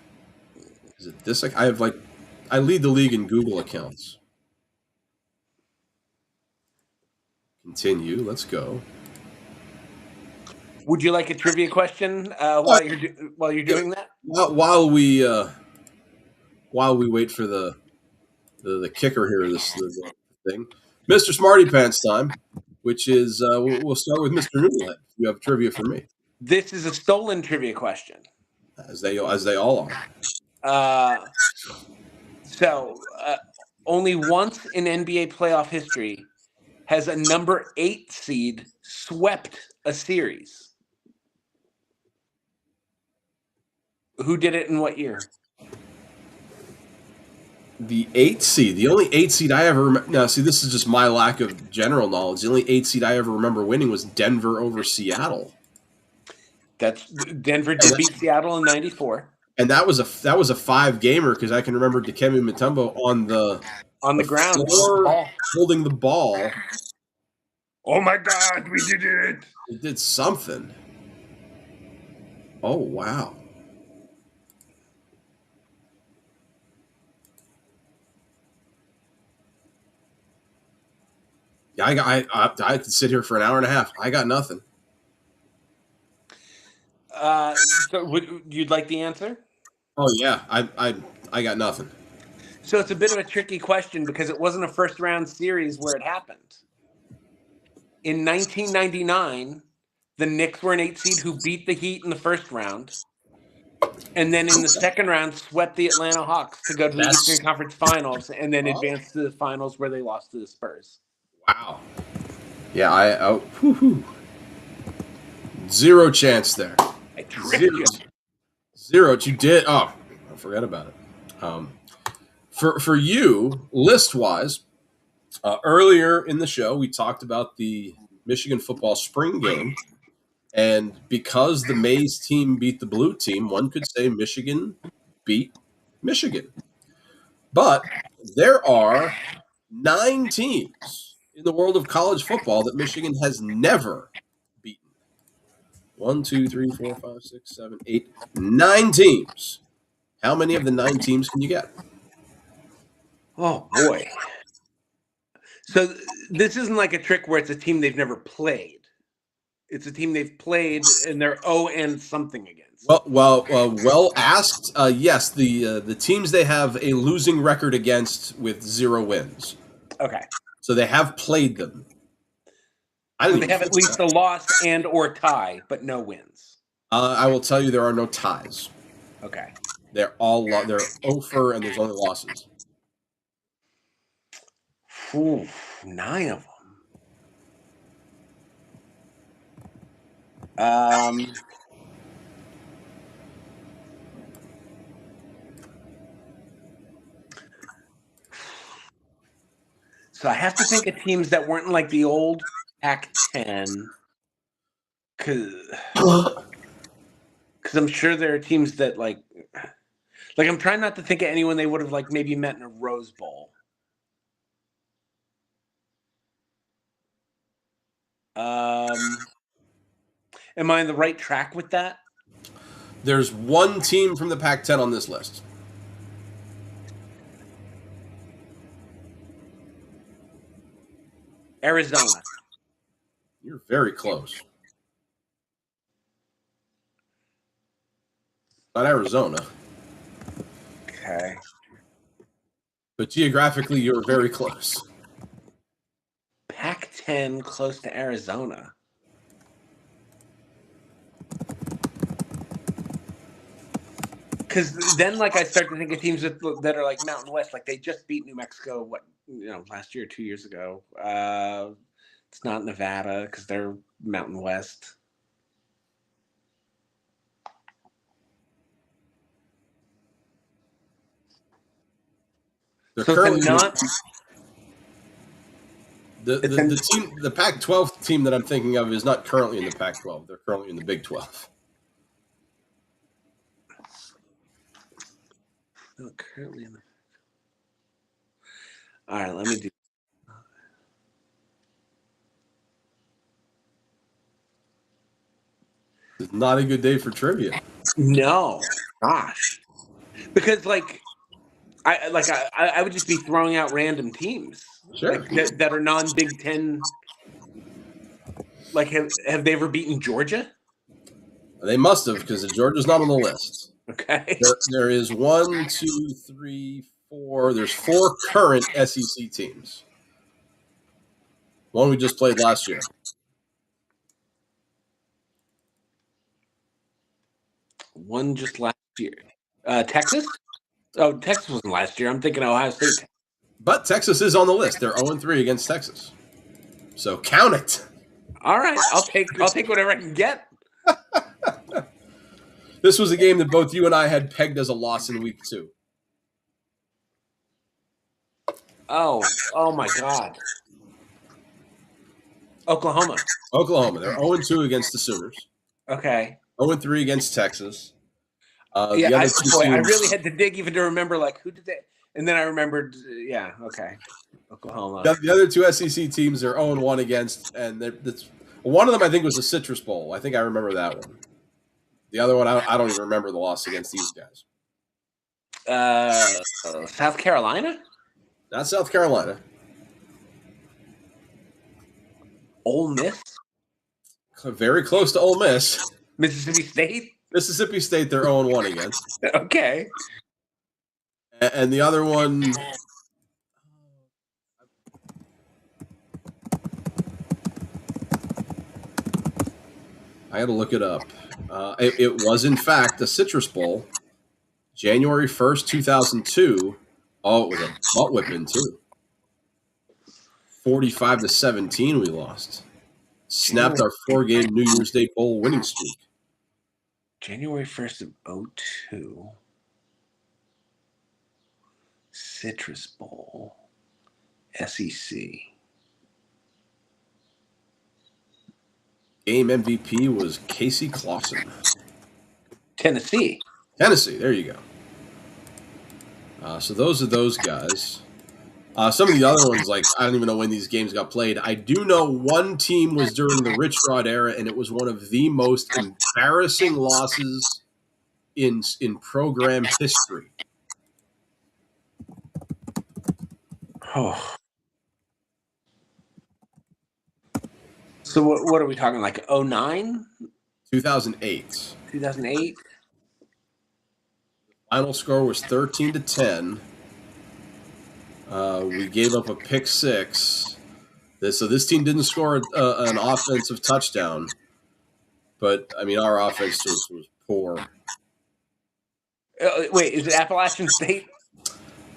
Is it this? I have like, I lead the league in Google accounts. Continue. Let's go. Would you like a trivia question Uh, while you're doing that? while we wait for the kicker here, the thing, Mr. Smarty Pants time, which is we'll start with Mr. Noodlehead. You have trivia for me, This is a stolen trivia question. as they all are. Uh, so, only once in NBA playoff history has a number 8 seed swept a series. Who did it in what year? The 8 seed. The only 8 seed I ever remember. Now, see, this is just my lack of general knowledge. The only 8 seed I ever remember winning was Denver over Seattle. That's Denver And did beat Seattle in '94 that was a 5-gamer because I can remember Dikembe Mutombo on on the the ground with the floor ball. holding the ball. Oh my God, we did it! It did something. Oh wow. Yeah, I could sit here for an hour and a half. I got nothing. So you'd like the answer? Oh yeah, I got nothing. So it's a bit of a tricky question because it wasn't a first round series where it happened. In 1999, the Knicks were an 8 seed who beat the Heat in the first round, and then in the second round swept the Atlanta Hawks to go to the Eastern That's Conference Finals, and then oh, advanced to the finals where they lost to the Spurs. wow. Yeah, zero chance there. I tricked Zero, you. zero. You did. Oh, I forgot about it. For you, list wise, earlier in the show we talked about the Michigan football spring game, and because the maize team beat the blue team, one could say Michigan beat Michigan. But there are 9 teams in the world of college football that Michigan has never beaten. 1, 2, 3, 4, 5, 6, 7, 8, 9 teams. How many of the 9 teams can you get? Oh boy. So this isn't like a trick where it's a team they've never played. It's a team they've played and they're 0 and something against. Well asked. Yes, the teams they have a losing record against with 0 wins. Okay. So they have played them. I So didn't they even have think at least a about loss and or tie, but no wins. I will tell you there are no ties. Okay. They're all they're over and there's only losses. Ooh, 9 of them. So I have to think of teams that weren't like the old Pac-10, because I'm sure there are teams that like I'm trying not to think of anyone they would have like maybe met in a Rose Bowl. Am I on the right track with that? There's one team from the Pac-10 on this list. Arizona. You're very close. Not Arizona, Okay. but geographically you're very close. Pac-10 close to Arizona. Because then, like, I start to think of teams that are like Mountain West. Like, they just beat New Mexico, last year, 2 years ago. It's not Nevada because they're Mountain West. They're So it's a currently not. the Pac-12 team that I'm thinking of is not currently in the Pac-12. They're currently in the Big 12. Not currently in the. All right, let me do. It's not a good day for trivia. No, gosh, because I would just be throwing out random teams Sure. that are non-Big Ten. Like, have they ever beaten Georgia? They must have because Georgia's not on the list. Okay. There is 1, 2, 3, 4. There's 4 current SEC teams. One we just played last year. One just last year. Texas? Oh, Texas wasn't last year. I'm thinking Ohio State. But Texas is on the list. They're 0-3 against Texas. So count it. All right, I'll take whatever I can get. This was a game that both you and I had pegged as a loss in week 2. Oh my God. Oklahoma. Oklahoma. They're 0-2 against the Sooners. Okay. 0-3 against Texas. Yeah, The other two I teams. really had to dig even to remember, like, who did they? And then I remembered, yeah, okay. Oklahoma. The other two SEC teams are 0-1 against, and one of them I think was the Citrus Bowl. I think I remember that one. The other one, I don't even remember the loss against these guys. South Carolina? Not South Carolina. Ole Miss? Very close to Ole Miss. Mississippi State? Mississippi State, they're 0-1 against. Okay. And the other one, I got to look it up. It was, in fact, the Citrus Bowl, January 1st, 2002. Oh, it was a butt whipping, too. 45-17 we lost. Snapped our 4-game New Year's Day Bowl winning streak. January 1st of 2002. Citrus Bowl. SEC. Game MVP was Casey Clausen. Tennessee. Tennessee, there you go. So those are those guys. Some of the other ones, like, I don't even know when these games got played. I do know one team was during the Rich Rod era, and it was one of the most embarrassing losses in program history. Oh. So what are we talking, like 09? 2008. 2008? Final score was 13-10. We gave up a pick six. So this team didn't score an offensive touchdown. But, I mean, our offense was poor. Wait, is it Appalachian State?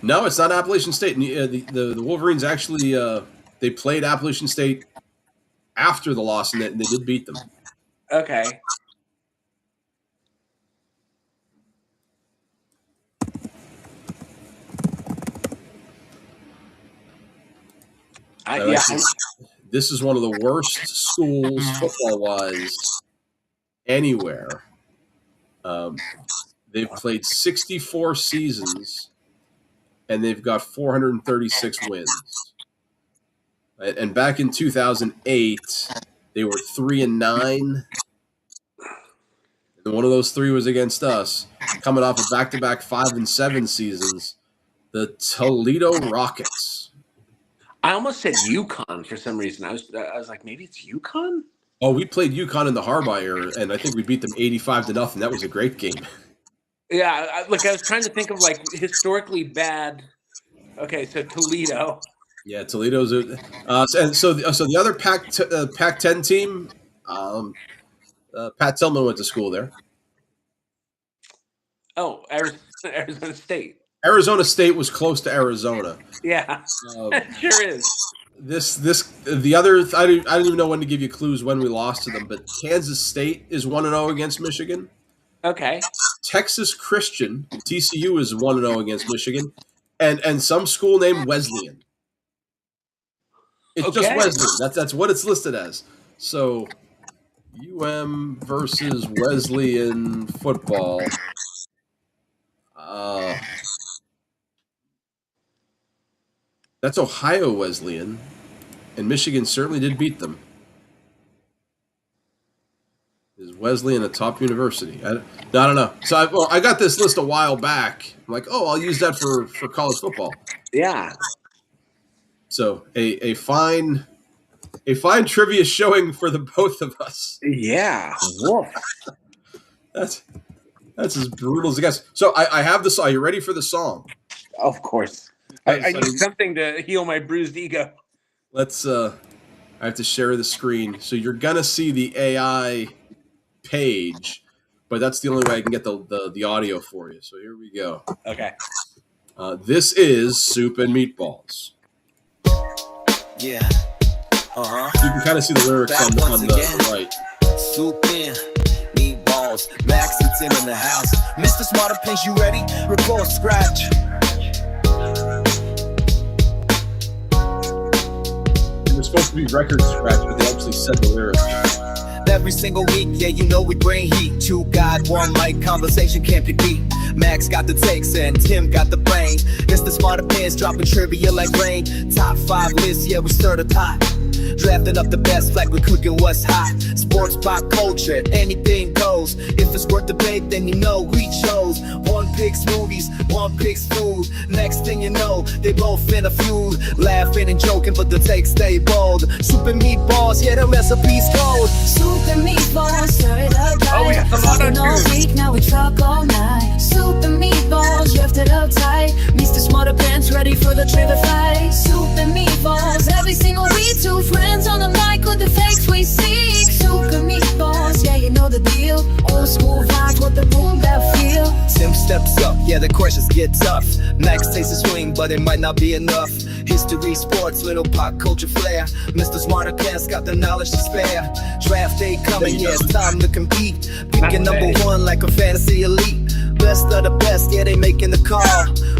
No, it's not Appalachian State. The Wolverines actually they played Appalachian State after the loss, and they did beat them. Okay. This is one of the worst schools football-wise anywhere. They've played 64 seasons, and they've got 436 wins. And back in 2008, they were 3-9. And one of those three was against us. Coming off of back-to-back 5-7 seasons, the Toledo Rockets. I almost said UConn for some reason. I was like, maybe it's UConn? Oh, we played UConn in the Harbaugh era, and I think we beat them 85-0. That was a great game. Yeah, I was trying to think of, like, historically bad. Okay, so Toledo. Yeah, Toledo's and so the other Pac-10 team, Pat Tillman went to school there. Oh, Arizona State. Arizona State was close to Arizona. Yeah, it sure is. The other I don't even know when to give you clues when we lost to them, but Kansas State is 1-0 against Michigan. Okay. Texas Christian, TCU, is 1-0 against Michigan, and some school named Wesleyan. It's just Wesleyan. That's what it's listed as. So, UM versus Wesleyan football. That's Ohio Wesleyan, and Michigan certainly did beat them. Is Wesleyan a top university? I don't know. So I got this list a while back. I'm like, I'll use that for college football. Yeah. So a fine trivia showing for the both of us. Yeah. That's as brutal as it gets. So I have the song. Are you ready for the song? Of course. I need something to heal my bruised ego. Let's. I have to share the screen. So you're gonna see the AI page, but that's the only way I can get the audio for you. So here we go. Okay. This is Soup and Meatballs. Yeah. You can kind of see the lyrics on the right. Soup in, meatballs, Max and Tim in the house. Mr. Smarter Place, you ready? Record, scratch. was supposed to be record scratch, but they actually said the lyrics. Every single week, yeah, you know we bring heat. Two God, one mic, conversation can't be beat. Max got the takes and Tim got the brain. It's the smarter pants dropping trivia like rain. Top 5 list, yeah, we stir the pot. Drafting up the best like we're cooking what's hot. Sports, pop culture, anything goes. If it's worth debate, then you know we chose. One picks movies, one picks food. Next thing you know, they both in a feud. Laughing and joking, but the takes stay bold. Super meatballs, yeah, the recipe's cold. Super meatballs, stir it up tight. Oh, we got the auto all tune. week, now we truck all night. Super meatballs, drifted up tight. Mr. Smarter Pants, ready for the trivia fight. Super meatballs, every single week, two friends on the mic with the fakes we seek. Super meatballs, yeah, you know the deal. Old school vibes with the boom bap feel. Tim steps up, yeah, the questions get tough. Max takes a swing, but it might not be enough. History, sports, little pop culture flair. Mr. Smarter Pants got the knowledge to spare. Draft day coming, yeah, it's time to compete. Picking number one like a fantasy elite. Best of the best, yeah, they making the call.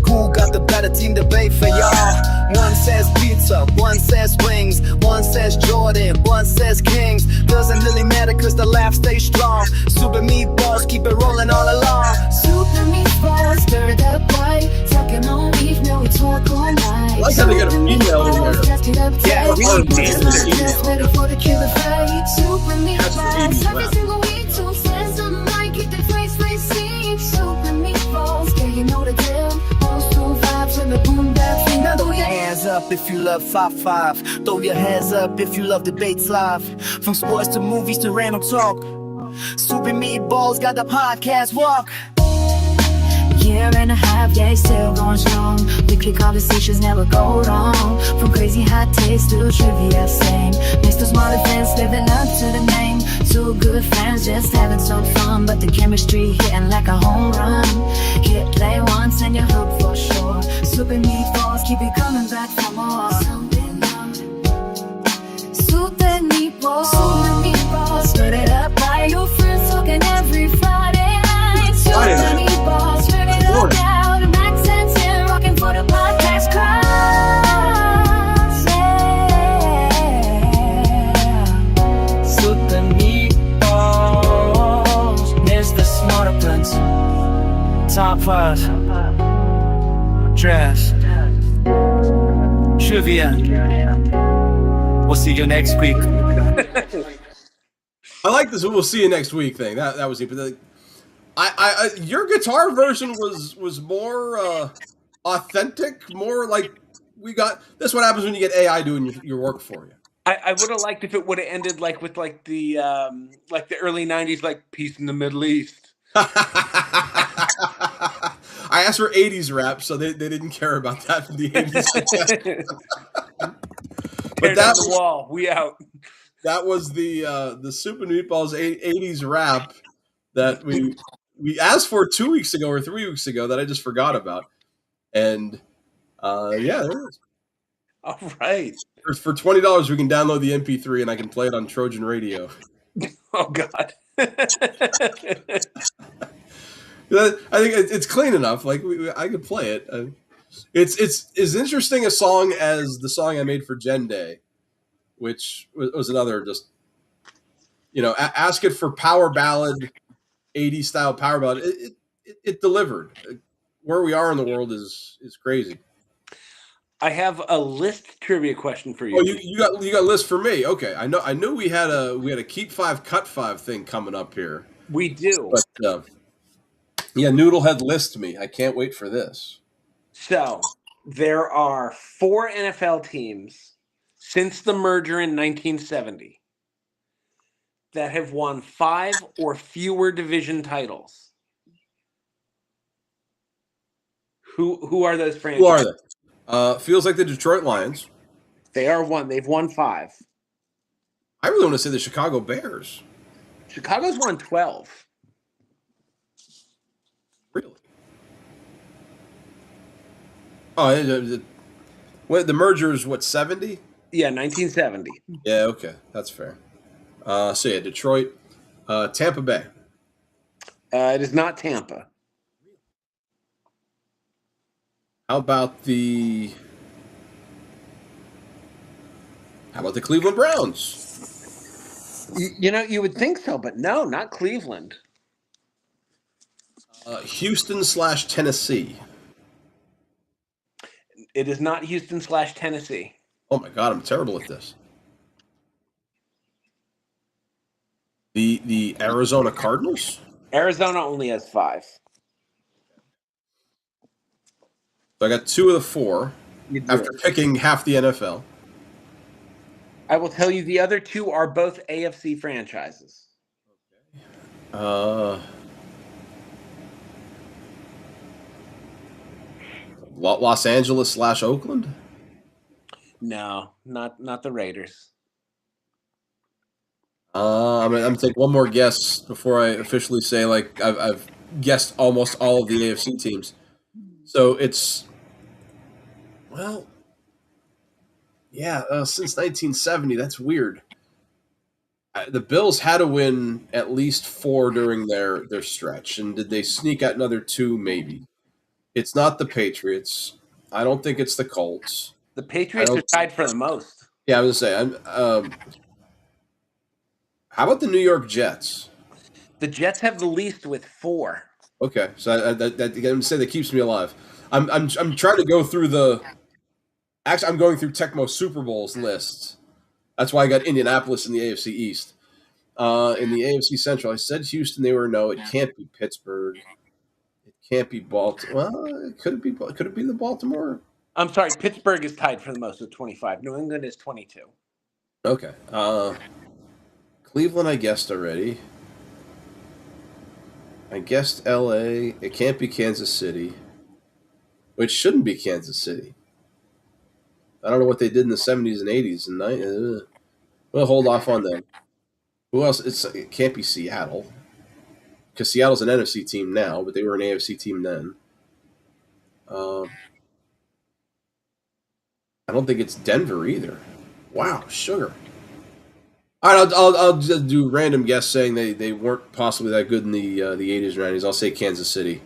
Who got the better team debate for y'all? One says pizza, one says wings, one says Jordan, one says Kings. Doesn't really matter cause the laugh stays strong. Super meatballs keep it rolling all along. Super meatballs, stir it up tight. Talking all week, now we talk all night. I like how they got a female in there. Yeah, we need dancers. Ready for the killer fight. Super That's meatballs, for every rap. single week, two friends on the mic, get the face we see. Super meatballs, yeah, you know the deal. Old school vibes and the boom bap thing. Now throw your Hands up if you love 5-5. Throw your hands up if you love debates live. From sports to movies to random talk. Super meatballs got the podcast walk. year and a half, yeah, it's still going strong. Weekly conversations never go wrong. From crazy hot takes to trivia same. Makes those smarter fans living up to the name. Two good friends just having some fun, but the chemistry hitting like a home run. Hit play once and you're hooked for sure. Super meatballs keep it coming back for more. Super meatballs, stir it up by your friends talking every Friday night. Super meatballs, turn it up now. The Max and Tim rocking for the podcast crowd. Yeah. Super meatballs, Mr. Smarter Pants. Top 5 Dress Trivia. We'll see you next week. I like this. We'll see you next week thing. That was it. But your guitar version was more authentic, more like we got. That's what happens when you get AI doing your work for you. I would have liked if it would have ended like with like the early '90s, like "Peace in the Middle East." I asked for 80s rap, so they didn't care about that from the 80s. Tear down the wall. We out. That was the Super Meatballs 80s rap that we asked for 2 weeks ago or 3 weeks ago that I just forgot about. And yeah, there it is. All right. For $20, we can download the MP3 and I can play it on Trojan Radio. Oh God. I think it's clean enough. Like I could play it. It's as interesting a song as the song I made for Gen Day, which was another just ask it for power ballad, 80s style power ballad. It delivered. Where we are in the world is crazy. I have a list trivia question for you. Oh, you got a list for me. Okay, I knew we had a keep 5 cut 5 thing coming up here. We do. But yeah, Noodlehead list me. I can't wait for this. So there are 4 NFL teams since the merger in 1970 that have won 5 or fewer division titles. Who are those franchises? Who are they? Feels like the Detroit Lions. They are one. They've won 5. I really want to say the Chicago Bears. Chicago's won 12. Really? Oh, the merger is what, 70? Yeah, 1970. Yeah, okay, that's fair. So yeah, Detroit, Tampa Bay. It is not Tampa. How about the How about the Cleveland Browns? You would think so, but no, not Cleveland. Houston/Tennessee. It is not Houston/Tennessee. Oh my God, I'm terrible at this. The Arizona Cardinals. Arizona only has 5. So I got 2 of the 4 You do. after picking half the NFL. I will tell you the other 2 are both AFC franchises. Los Angeles/Oakland. No, not the Raiders. I'm gonna take one more guess before I officially say like I've guessed almost all of the AFC teams. So it's since 1970. That's weird. The Bills had to win at least 4 during their stretch, and did they sneak out another 2? Maybe. It's not the Patriots. I don't think it's the Colts. The Patriots are tied for the most. Yeah, I was gonna say. How about the New York Jets? The Jets have the least with 4. Okay, so that keeps me alive. I'm trying to go through the. Actually, I'm going through Tecmo Super Bowls lists. That's why I got Indianapolis in the AFC East. In the AFC Central, I said Houston. They were no. It can't be Pittsburgh. It can't be Baltimore. Well, could it be? Could it be the Baltimore? I'm sorry, Pittsburgh is tied for the most with 25. New England is 22. Okay. Cleveland, I guessed already. I guessed LA. It can't be Kansas City. Which shouldn't be Kansas City. I don't know what they did in the 70s and 80s and 90s. We'll hold off on them. Who else? It can't be Seattle. Because Seattle's an NFC team now, but they were an AFC team then. I don't think it's Denver either. Wow, sugar. All right, I'll just do random guess saying they weren't possibly that good in the 80s or 90s. I'll say Kansas City.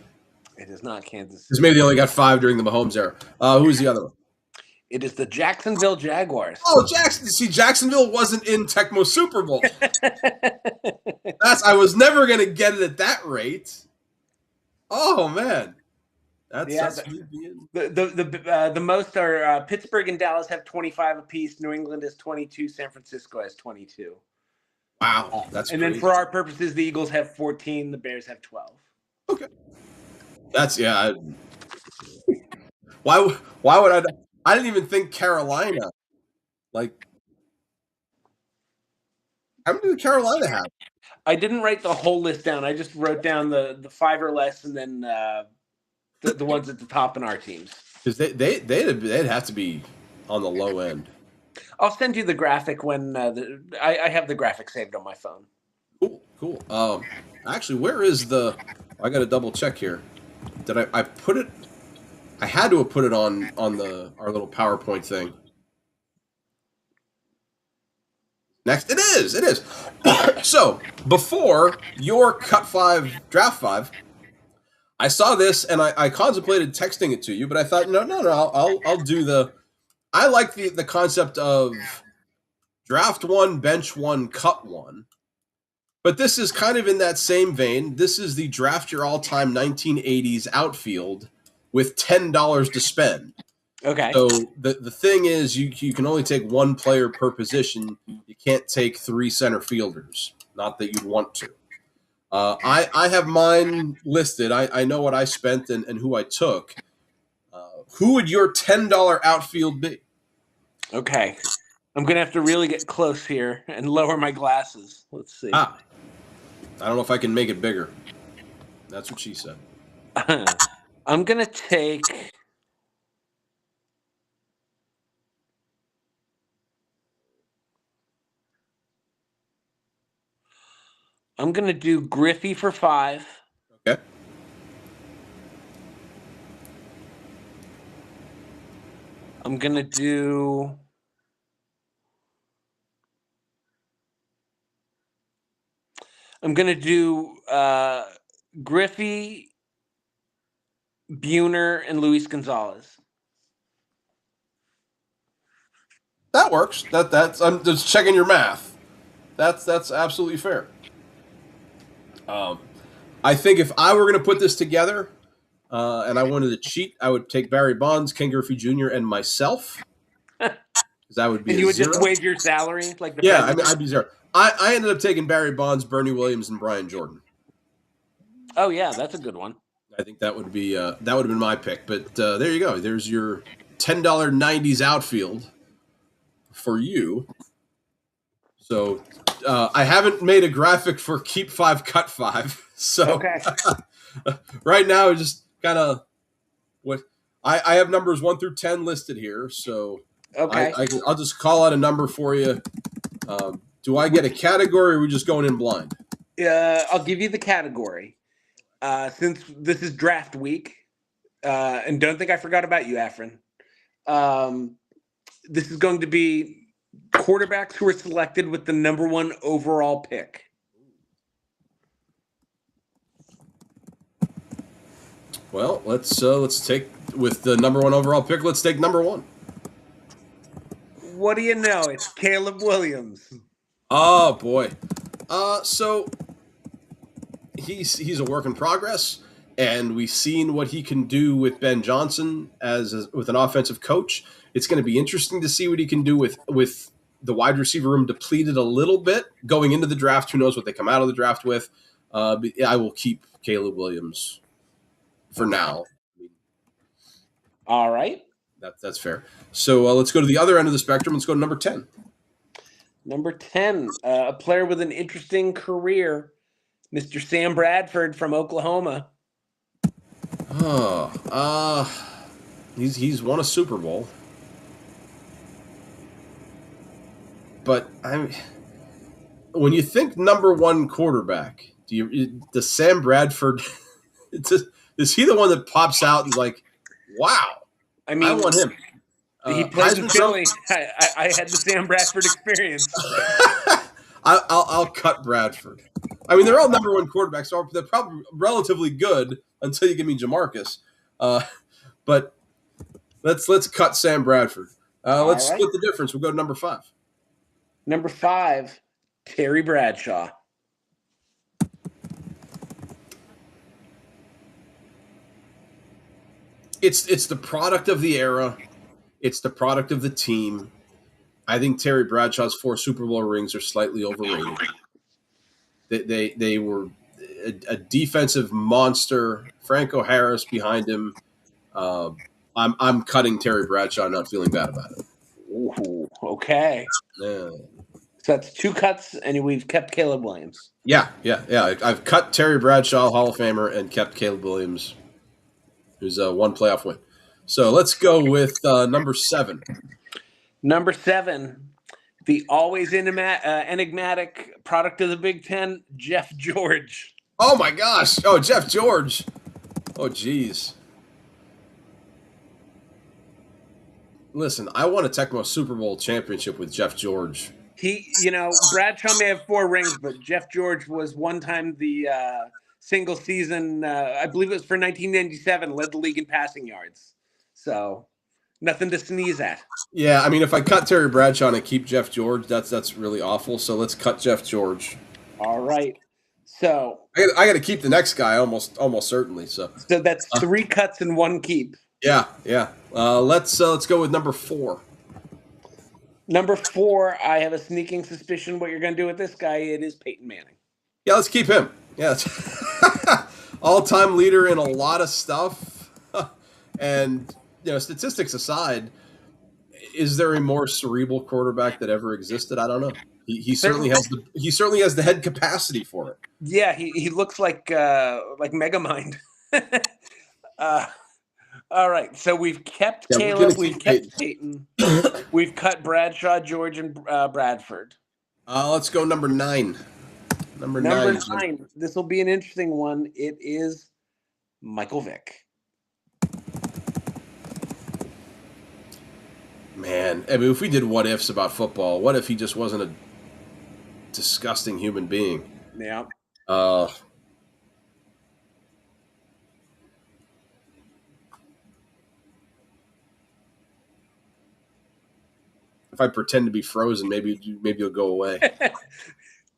It is not Kansas City. Because maybe they only got 5 during the Mahomes era. Who's the other one? It is the Jacksonville Jaguars. Oh, Jacksonville wasn't in Tecmo Super Bowl. I was never going to get it at that rate. Oh, man. That's me being... The most are Pittsburgh and Dallas have 25 apiece. New England has 22. San Francisco has 22. Wow, that's and crazy. Then for our purposes, the Eagles have 14. The Bears have 12. Okay. Why would I? I didn't even think Carolina. Like, how many did Carolina have? I didn't write the whole list down. I just wrote down the 5 or less, and then the ones at the top in our teams. Because they'd have to be on the low end. I'll send you the graphic when I have the graphic saved on my phone. Cool. Actually, where is the? I got to double check here. Did I put it? I had to have put it on our little PowerPoint thing. Next, it is. So before your cut 5 draft 5, I saw this and I contemplated texting it to you, but I thought no, I'll do the. I like the concept of draft 1, bench 1, cut 1. But this is kind of in that same vein. This is the draft your all-time 1980s outfield with $10 to spend. Okay. So the thing is, you can only take 1 player per position. You can't take 3 center fielders. Not that you'd want to. I have mine listed. I know what I spent and who I took. Who would your $10 outfield be? Okay. I'm going to have to really get close here and lower my glasses. Let's see. I don't know if I can make it bigger. That's what she said. I'm going to take... I'm going to do Griffey for 5. Okay. I'm going to do... Griffey, Buhner, and Luis Gonzalez. That works. That's I'm just checking your math. That's absolutely fair. Um, I think if I were going to put this together and I wanted to cheat, I would take Barry Bonds, Ken Griffey Jr., and myself because that would be And a you would just zero. wage your salary like the Yeah, I mean president? I'd be zero. I ended up taking Barry Bonds, Bernie Williams, and Brian Jordan. Oh yeah, that's a good one. I think that would be that would have been my pick. But there you go. There's your $10.90s outfield for you. So I haven't made a graphic for keep five, cut five. So Okay. right now, just kind of what I have numbers 1 through 10 listed here. So Okay. I'll just call out a number for you. Do I get a category or are we just going in blind? I'll give you the category. Since this is draft week, and don't think I forgot about you, Afrin. This is going to be quarterbacks who are selected with the number 1 overall pick. Well, let's take with the number 1 overall pick. Let's take number 1. What do you know? It's Caleb Williams. Oh boy. So he's a work in progress, and we've seen what he can do with Ben Johnson with an offensive coach. It's going to be interesting to see what he can do with the wide receiver room depleted a little bit going into the draft. Who knows what they come out of the draft with? But I will keep Caleb Williams for now. All right. That's fair. So let's go to the other end of the spectrum. Let's go to number 10. Number 10, a player with an interesting career, Mr. Sam Bradford from Oklahoma. He's won a Super Bowl, but when you think number 1 quarterback, does Sam Bradford? Is he the one that pops out and is like, wow? I mean, I want him. He played in Heisman Philly. I had the Sam Bradford experience. I'll cut Bradford. I mean, they're all number 1 quarterbacks. So they're probably relatively good until you give me Jamarcus. But let's cut Sam Bradford. Let's right. split the difference. We'll go to number 5. Number 5, Terry Bradshaw. It's the product of the era. It's the product of the team. I think Terry Bradshaw's 4 Super Bowl rings are slightly overrated. They were a defensive monster. Franco Harris behind him. I'm cutting Terry Bradshaw, not feeling bad about it. Ooh, okay. Yeah. So that's 2 cuts, and we've kept Caleb Williams. Yeah. I've cut Terry Bradshaw, Hall of Famer, and kept Caleb Williams, who's 1 playoff win. So let's go with number 7. Number 7, the always enigmatic product of the Big Ten, Jeff George. Oh my gosh! Oh, Jeff George. Oh, geez. Listen, I won a Tecmo Super Bowl championship with Jeff George. Bradshaw may have 4 rings, but Jeff George was one time the single season, I believe it was for 1997, led the league in passing yards. So nothing to sneeze at. Yeah, I mean, if I cut Terry Bradshaw and I keep Jeff George, that's really awful. So let's cut Jeff George. All right. So I got to keep the next guy almost certainly. So that's 3 cuts and 1 keep. Yeah. Let's go with number 4. Number 4, I have a sneaking suspicion what you're going to do with this guy. It is Peyton Manning. Yeah, let's keep him. Yeah, all-time leader in a lot of stuff. And statistics aside, is there a more cerebral quarterback that ever existed? I don't know. He certainly has the head capacity for it. Yeah, he looks like Megamind. All right, so we've kept Caleb, we've kept Peyton, we've cut Bradshaw, George, and Bradford. Let's go number 9. Number 9. This will be an interesting one. It is Michael Vick. Man, I mean, if we did what ifs about football, what if he just wasn't a disgusting human being? Yeah. If I pretend to be frozen, maybe you'll go away.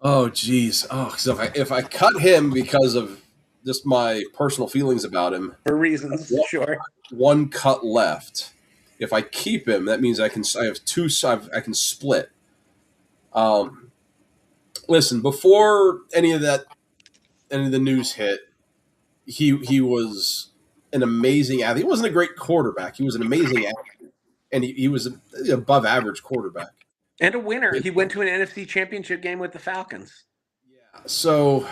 Oh, geez. Oh, so if I cut him because of just my personal feelings about him, For reasons, sure. one cut left. If I keep him, that means I have two. I can split. Listen, before any of the news hit, he was an amazing athlete. He wasn't a great quarterback. He was an amazing athlete, and he was an above average quarterback. And a winner. He went to an NFC Championship game with the Falcons. So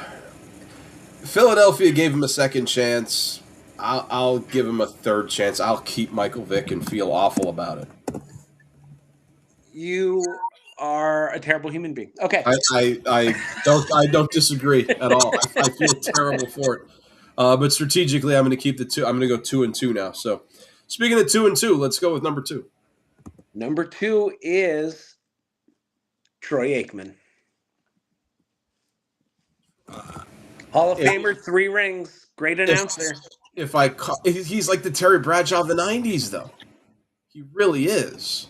Philadelphia gave him a second chance. I'll give him a third chance. I'll keep Michael Vick and feel awful about it. You are a terrible human being. Okay. I don't disagree at all. I feel terrible for it. But strategically, I'm going to keep the two. I'm going to go 2-2 now. So speaking of 2-2, let's go with number 2. Number 2 is Troy Aikman. Hall of Famer, 3 rings, great announcer. He's like the Terry Bradshaw of the 90s, though. He really is.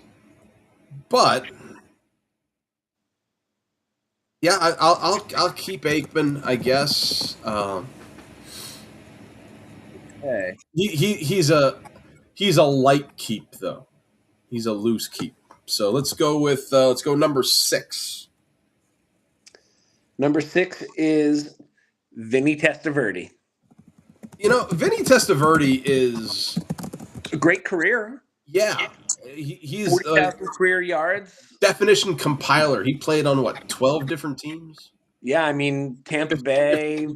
But yeah, I'll keep Aikman, I guess. Okay. He's a light keep, though. He's a loose keep. So let's go number 6. Number 6 is Vinny Testaverde. Vinny Testaverde is a great career. Yeah, he's 40,000 career yards. Definition compiler. He played on 12 different teams. Yeah, I mean Tampa Bay,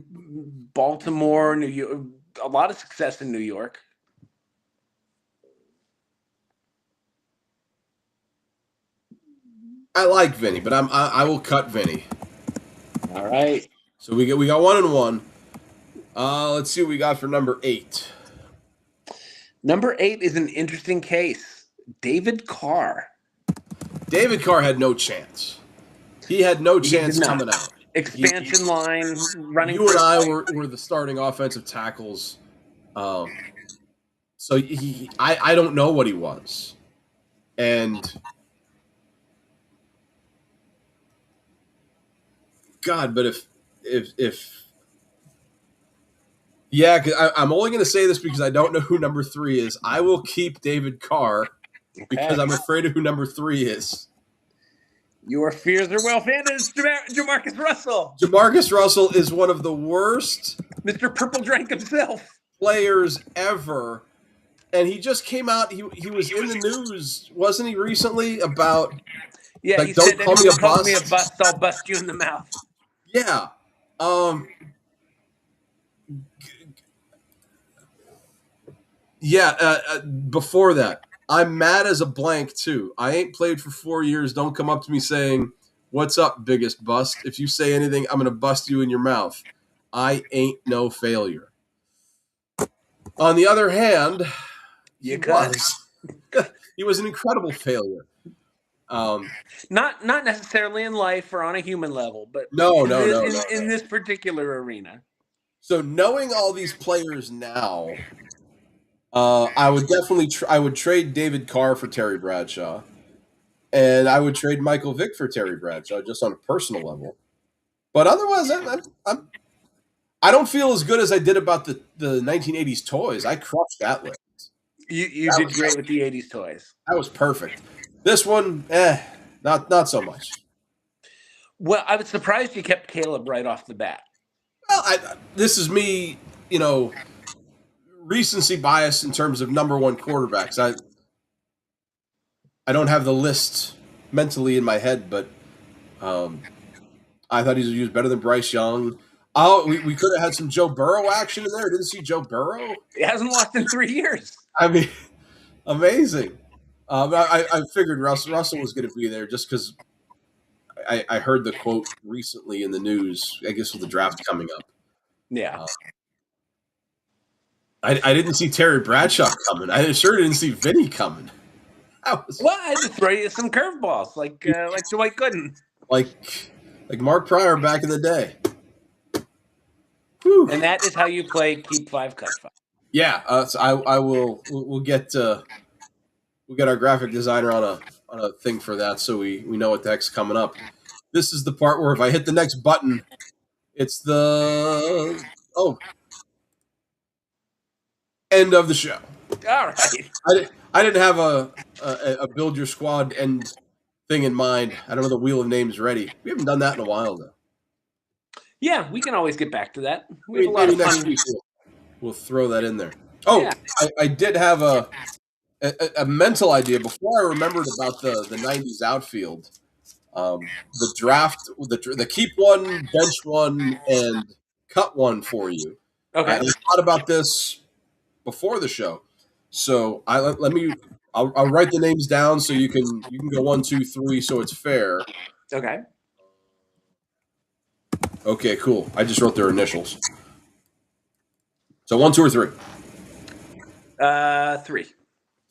Baltimore, New York. A lot of success in New York. I like Vinny, but I will cut Vinny. All right. So we got 1-1. Let's see what we got for number 8. Number 8 is an interesting case. David Carr. David Carr had no chance. He had no chance coming out. Expansion line, running. You and I were the starting offensive tackles. So I don't know what he was. And God, but if yeah, I'm only going to say this because I don't know who number 3 is. I will keep David Carr because I'm afraid of who number 3 is. Your fears are well founded. It's Jamarcus Russell. Jamarcus Russell is one of the worst Mr. Purple Drank himself players ever. And he just came out. He was in the news, wasn't he, recently about he don't said, call me a bust. Me a bust, I'll bust you in the mouth. Yeah. Before that, I'm mad as a blank, too. I ain't played for 4 years. Don't come up to me saying, "What's up, biggest bust?" If you say anything, I'm going to bust you in your mouth. I ain't no failure. On the other hand, he was an incredible failure. Not necessarily in life or on a human level, but in this particular arena. So knowing all these players now, I would definitely I would trade David Carr for Terry Bradshaw, and I would trade Michael Vick for Terry Bradshaw just on a personal level. But otherwise, I don't feel as good as I did about the 1980s toys. I crushed that list. You did great with the 80s toys. That was perfect. This one, not so much. Well, I was surprised you kept Caleb right off the bat. Well, this is me, recency bias in terms of number 1 quarterbacks. I don't have the list mentally in my head, but I thought he was better than Bryce Young. Oh, we could have had some Joe Burrow action in there. Didn't see Joe Burrow. He hasn't lost in 3 years. I mean, amazing. I figured Russell was going to be there just because I heard the quote recently in the news, I guess with the draft coming up. Yeah. I didn't see Terry Bradshaw coming. I sure didn't see Vinny coming. I had to throw you some curveballs like Dwight Gooden. Like Mark Pryor back in the day. Whew. And that is how you play Keep 5, Cut 5. Yeah, so we'll get our graphic designer on on a thing for that, so we know what the heck's coming up. This is the part where if I hit the next button, it's the end of the show. All right. I didn't have a build your squad end thing in mind. I don't know the wheel of names ready. We haven't done that in a while though. Yeah, we can always get back to that. We have a lot Maybe of next fun. week we'll throw that in there. Oh, Yeah. I did have a mental idea before I remembered about the '90s outfield. The draft, the keep one, bench one, and cut one for you. Okay. I thought about this before the show, so I'll write the names down so you can go 1, 2, 3, so it's fair. Okay. Okay, cool. I just wrote their initials. So 1, 2, or 3. 3.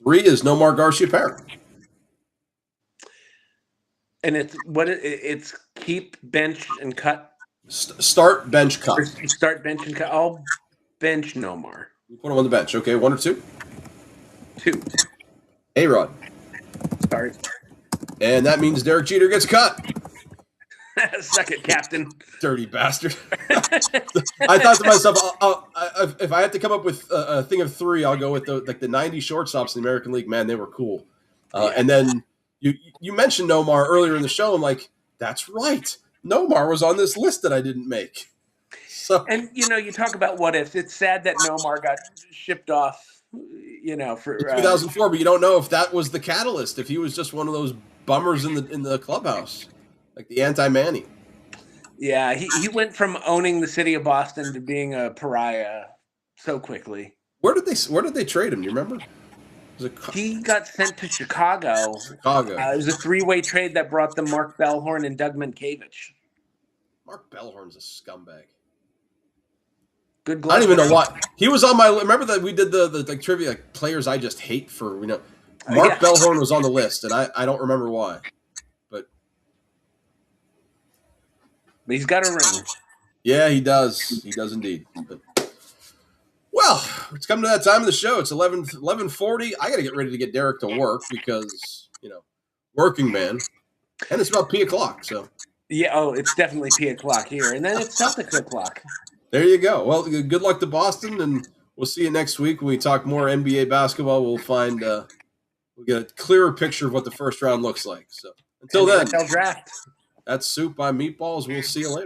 3 is Nomar Garcia-Parra. And it's keep, bench, and cut. Start, bench, cut. Or start, bench, and cut. I'll bench Nomar. You put him on the bench. Okay, 1 or 2. 2. A-Rod. Sorry. And that means Derek Jeter gets cut. Suck it, Captain. Dirty bastard. I thought to myself, if I had to come up with a thing of 3, I'll go with the 90 shortstops in the American League. Man, they were cool. And then you mentioned Nomar earlier in the show. I'm like, that's right. Nomar was on this list that I didn't make. So, And you talk about what ifs. It's sad that Nomar got shipped off. For 2004, but you don't know if that was the catalyst. If he was just one of those bummers in the clubhouse, like the anti-Manny. Yeah, he went from owning the city of Boston to being a pariah so quickly. Where did they trade him? Do you remember? He got sent to Chicago. It was a 3-way trade that brought them Mark Bellhorn and Doug Minkiewicz. Mark Bellhorn's a scumbag. Good. I don't even know why he was on my. Remember that we did the trivia players I just hate for Mark Bellhorn was on the list, and I don't remember why, but he's got a ring. Yeah, he does. He does indeed. But, well, it's come to that time of the show. It's 11:40. I got to get ready to get Derek to work because working man, and it's about p o'clock. So yeah, it's definitely p o'clock here, and then it's Celtics o'clock. There you go. Well, good luck to Boston, and we'll see you next week when we talk more NBA basketball. We'll find we'll get a clearer picture of what the first round looks like. So until then, draft. That's Soup. I'm Meatballs. We'll see you later.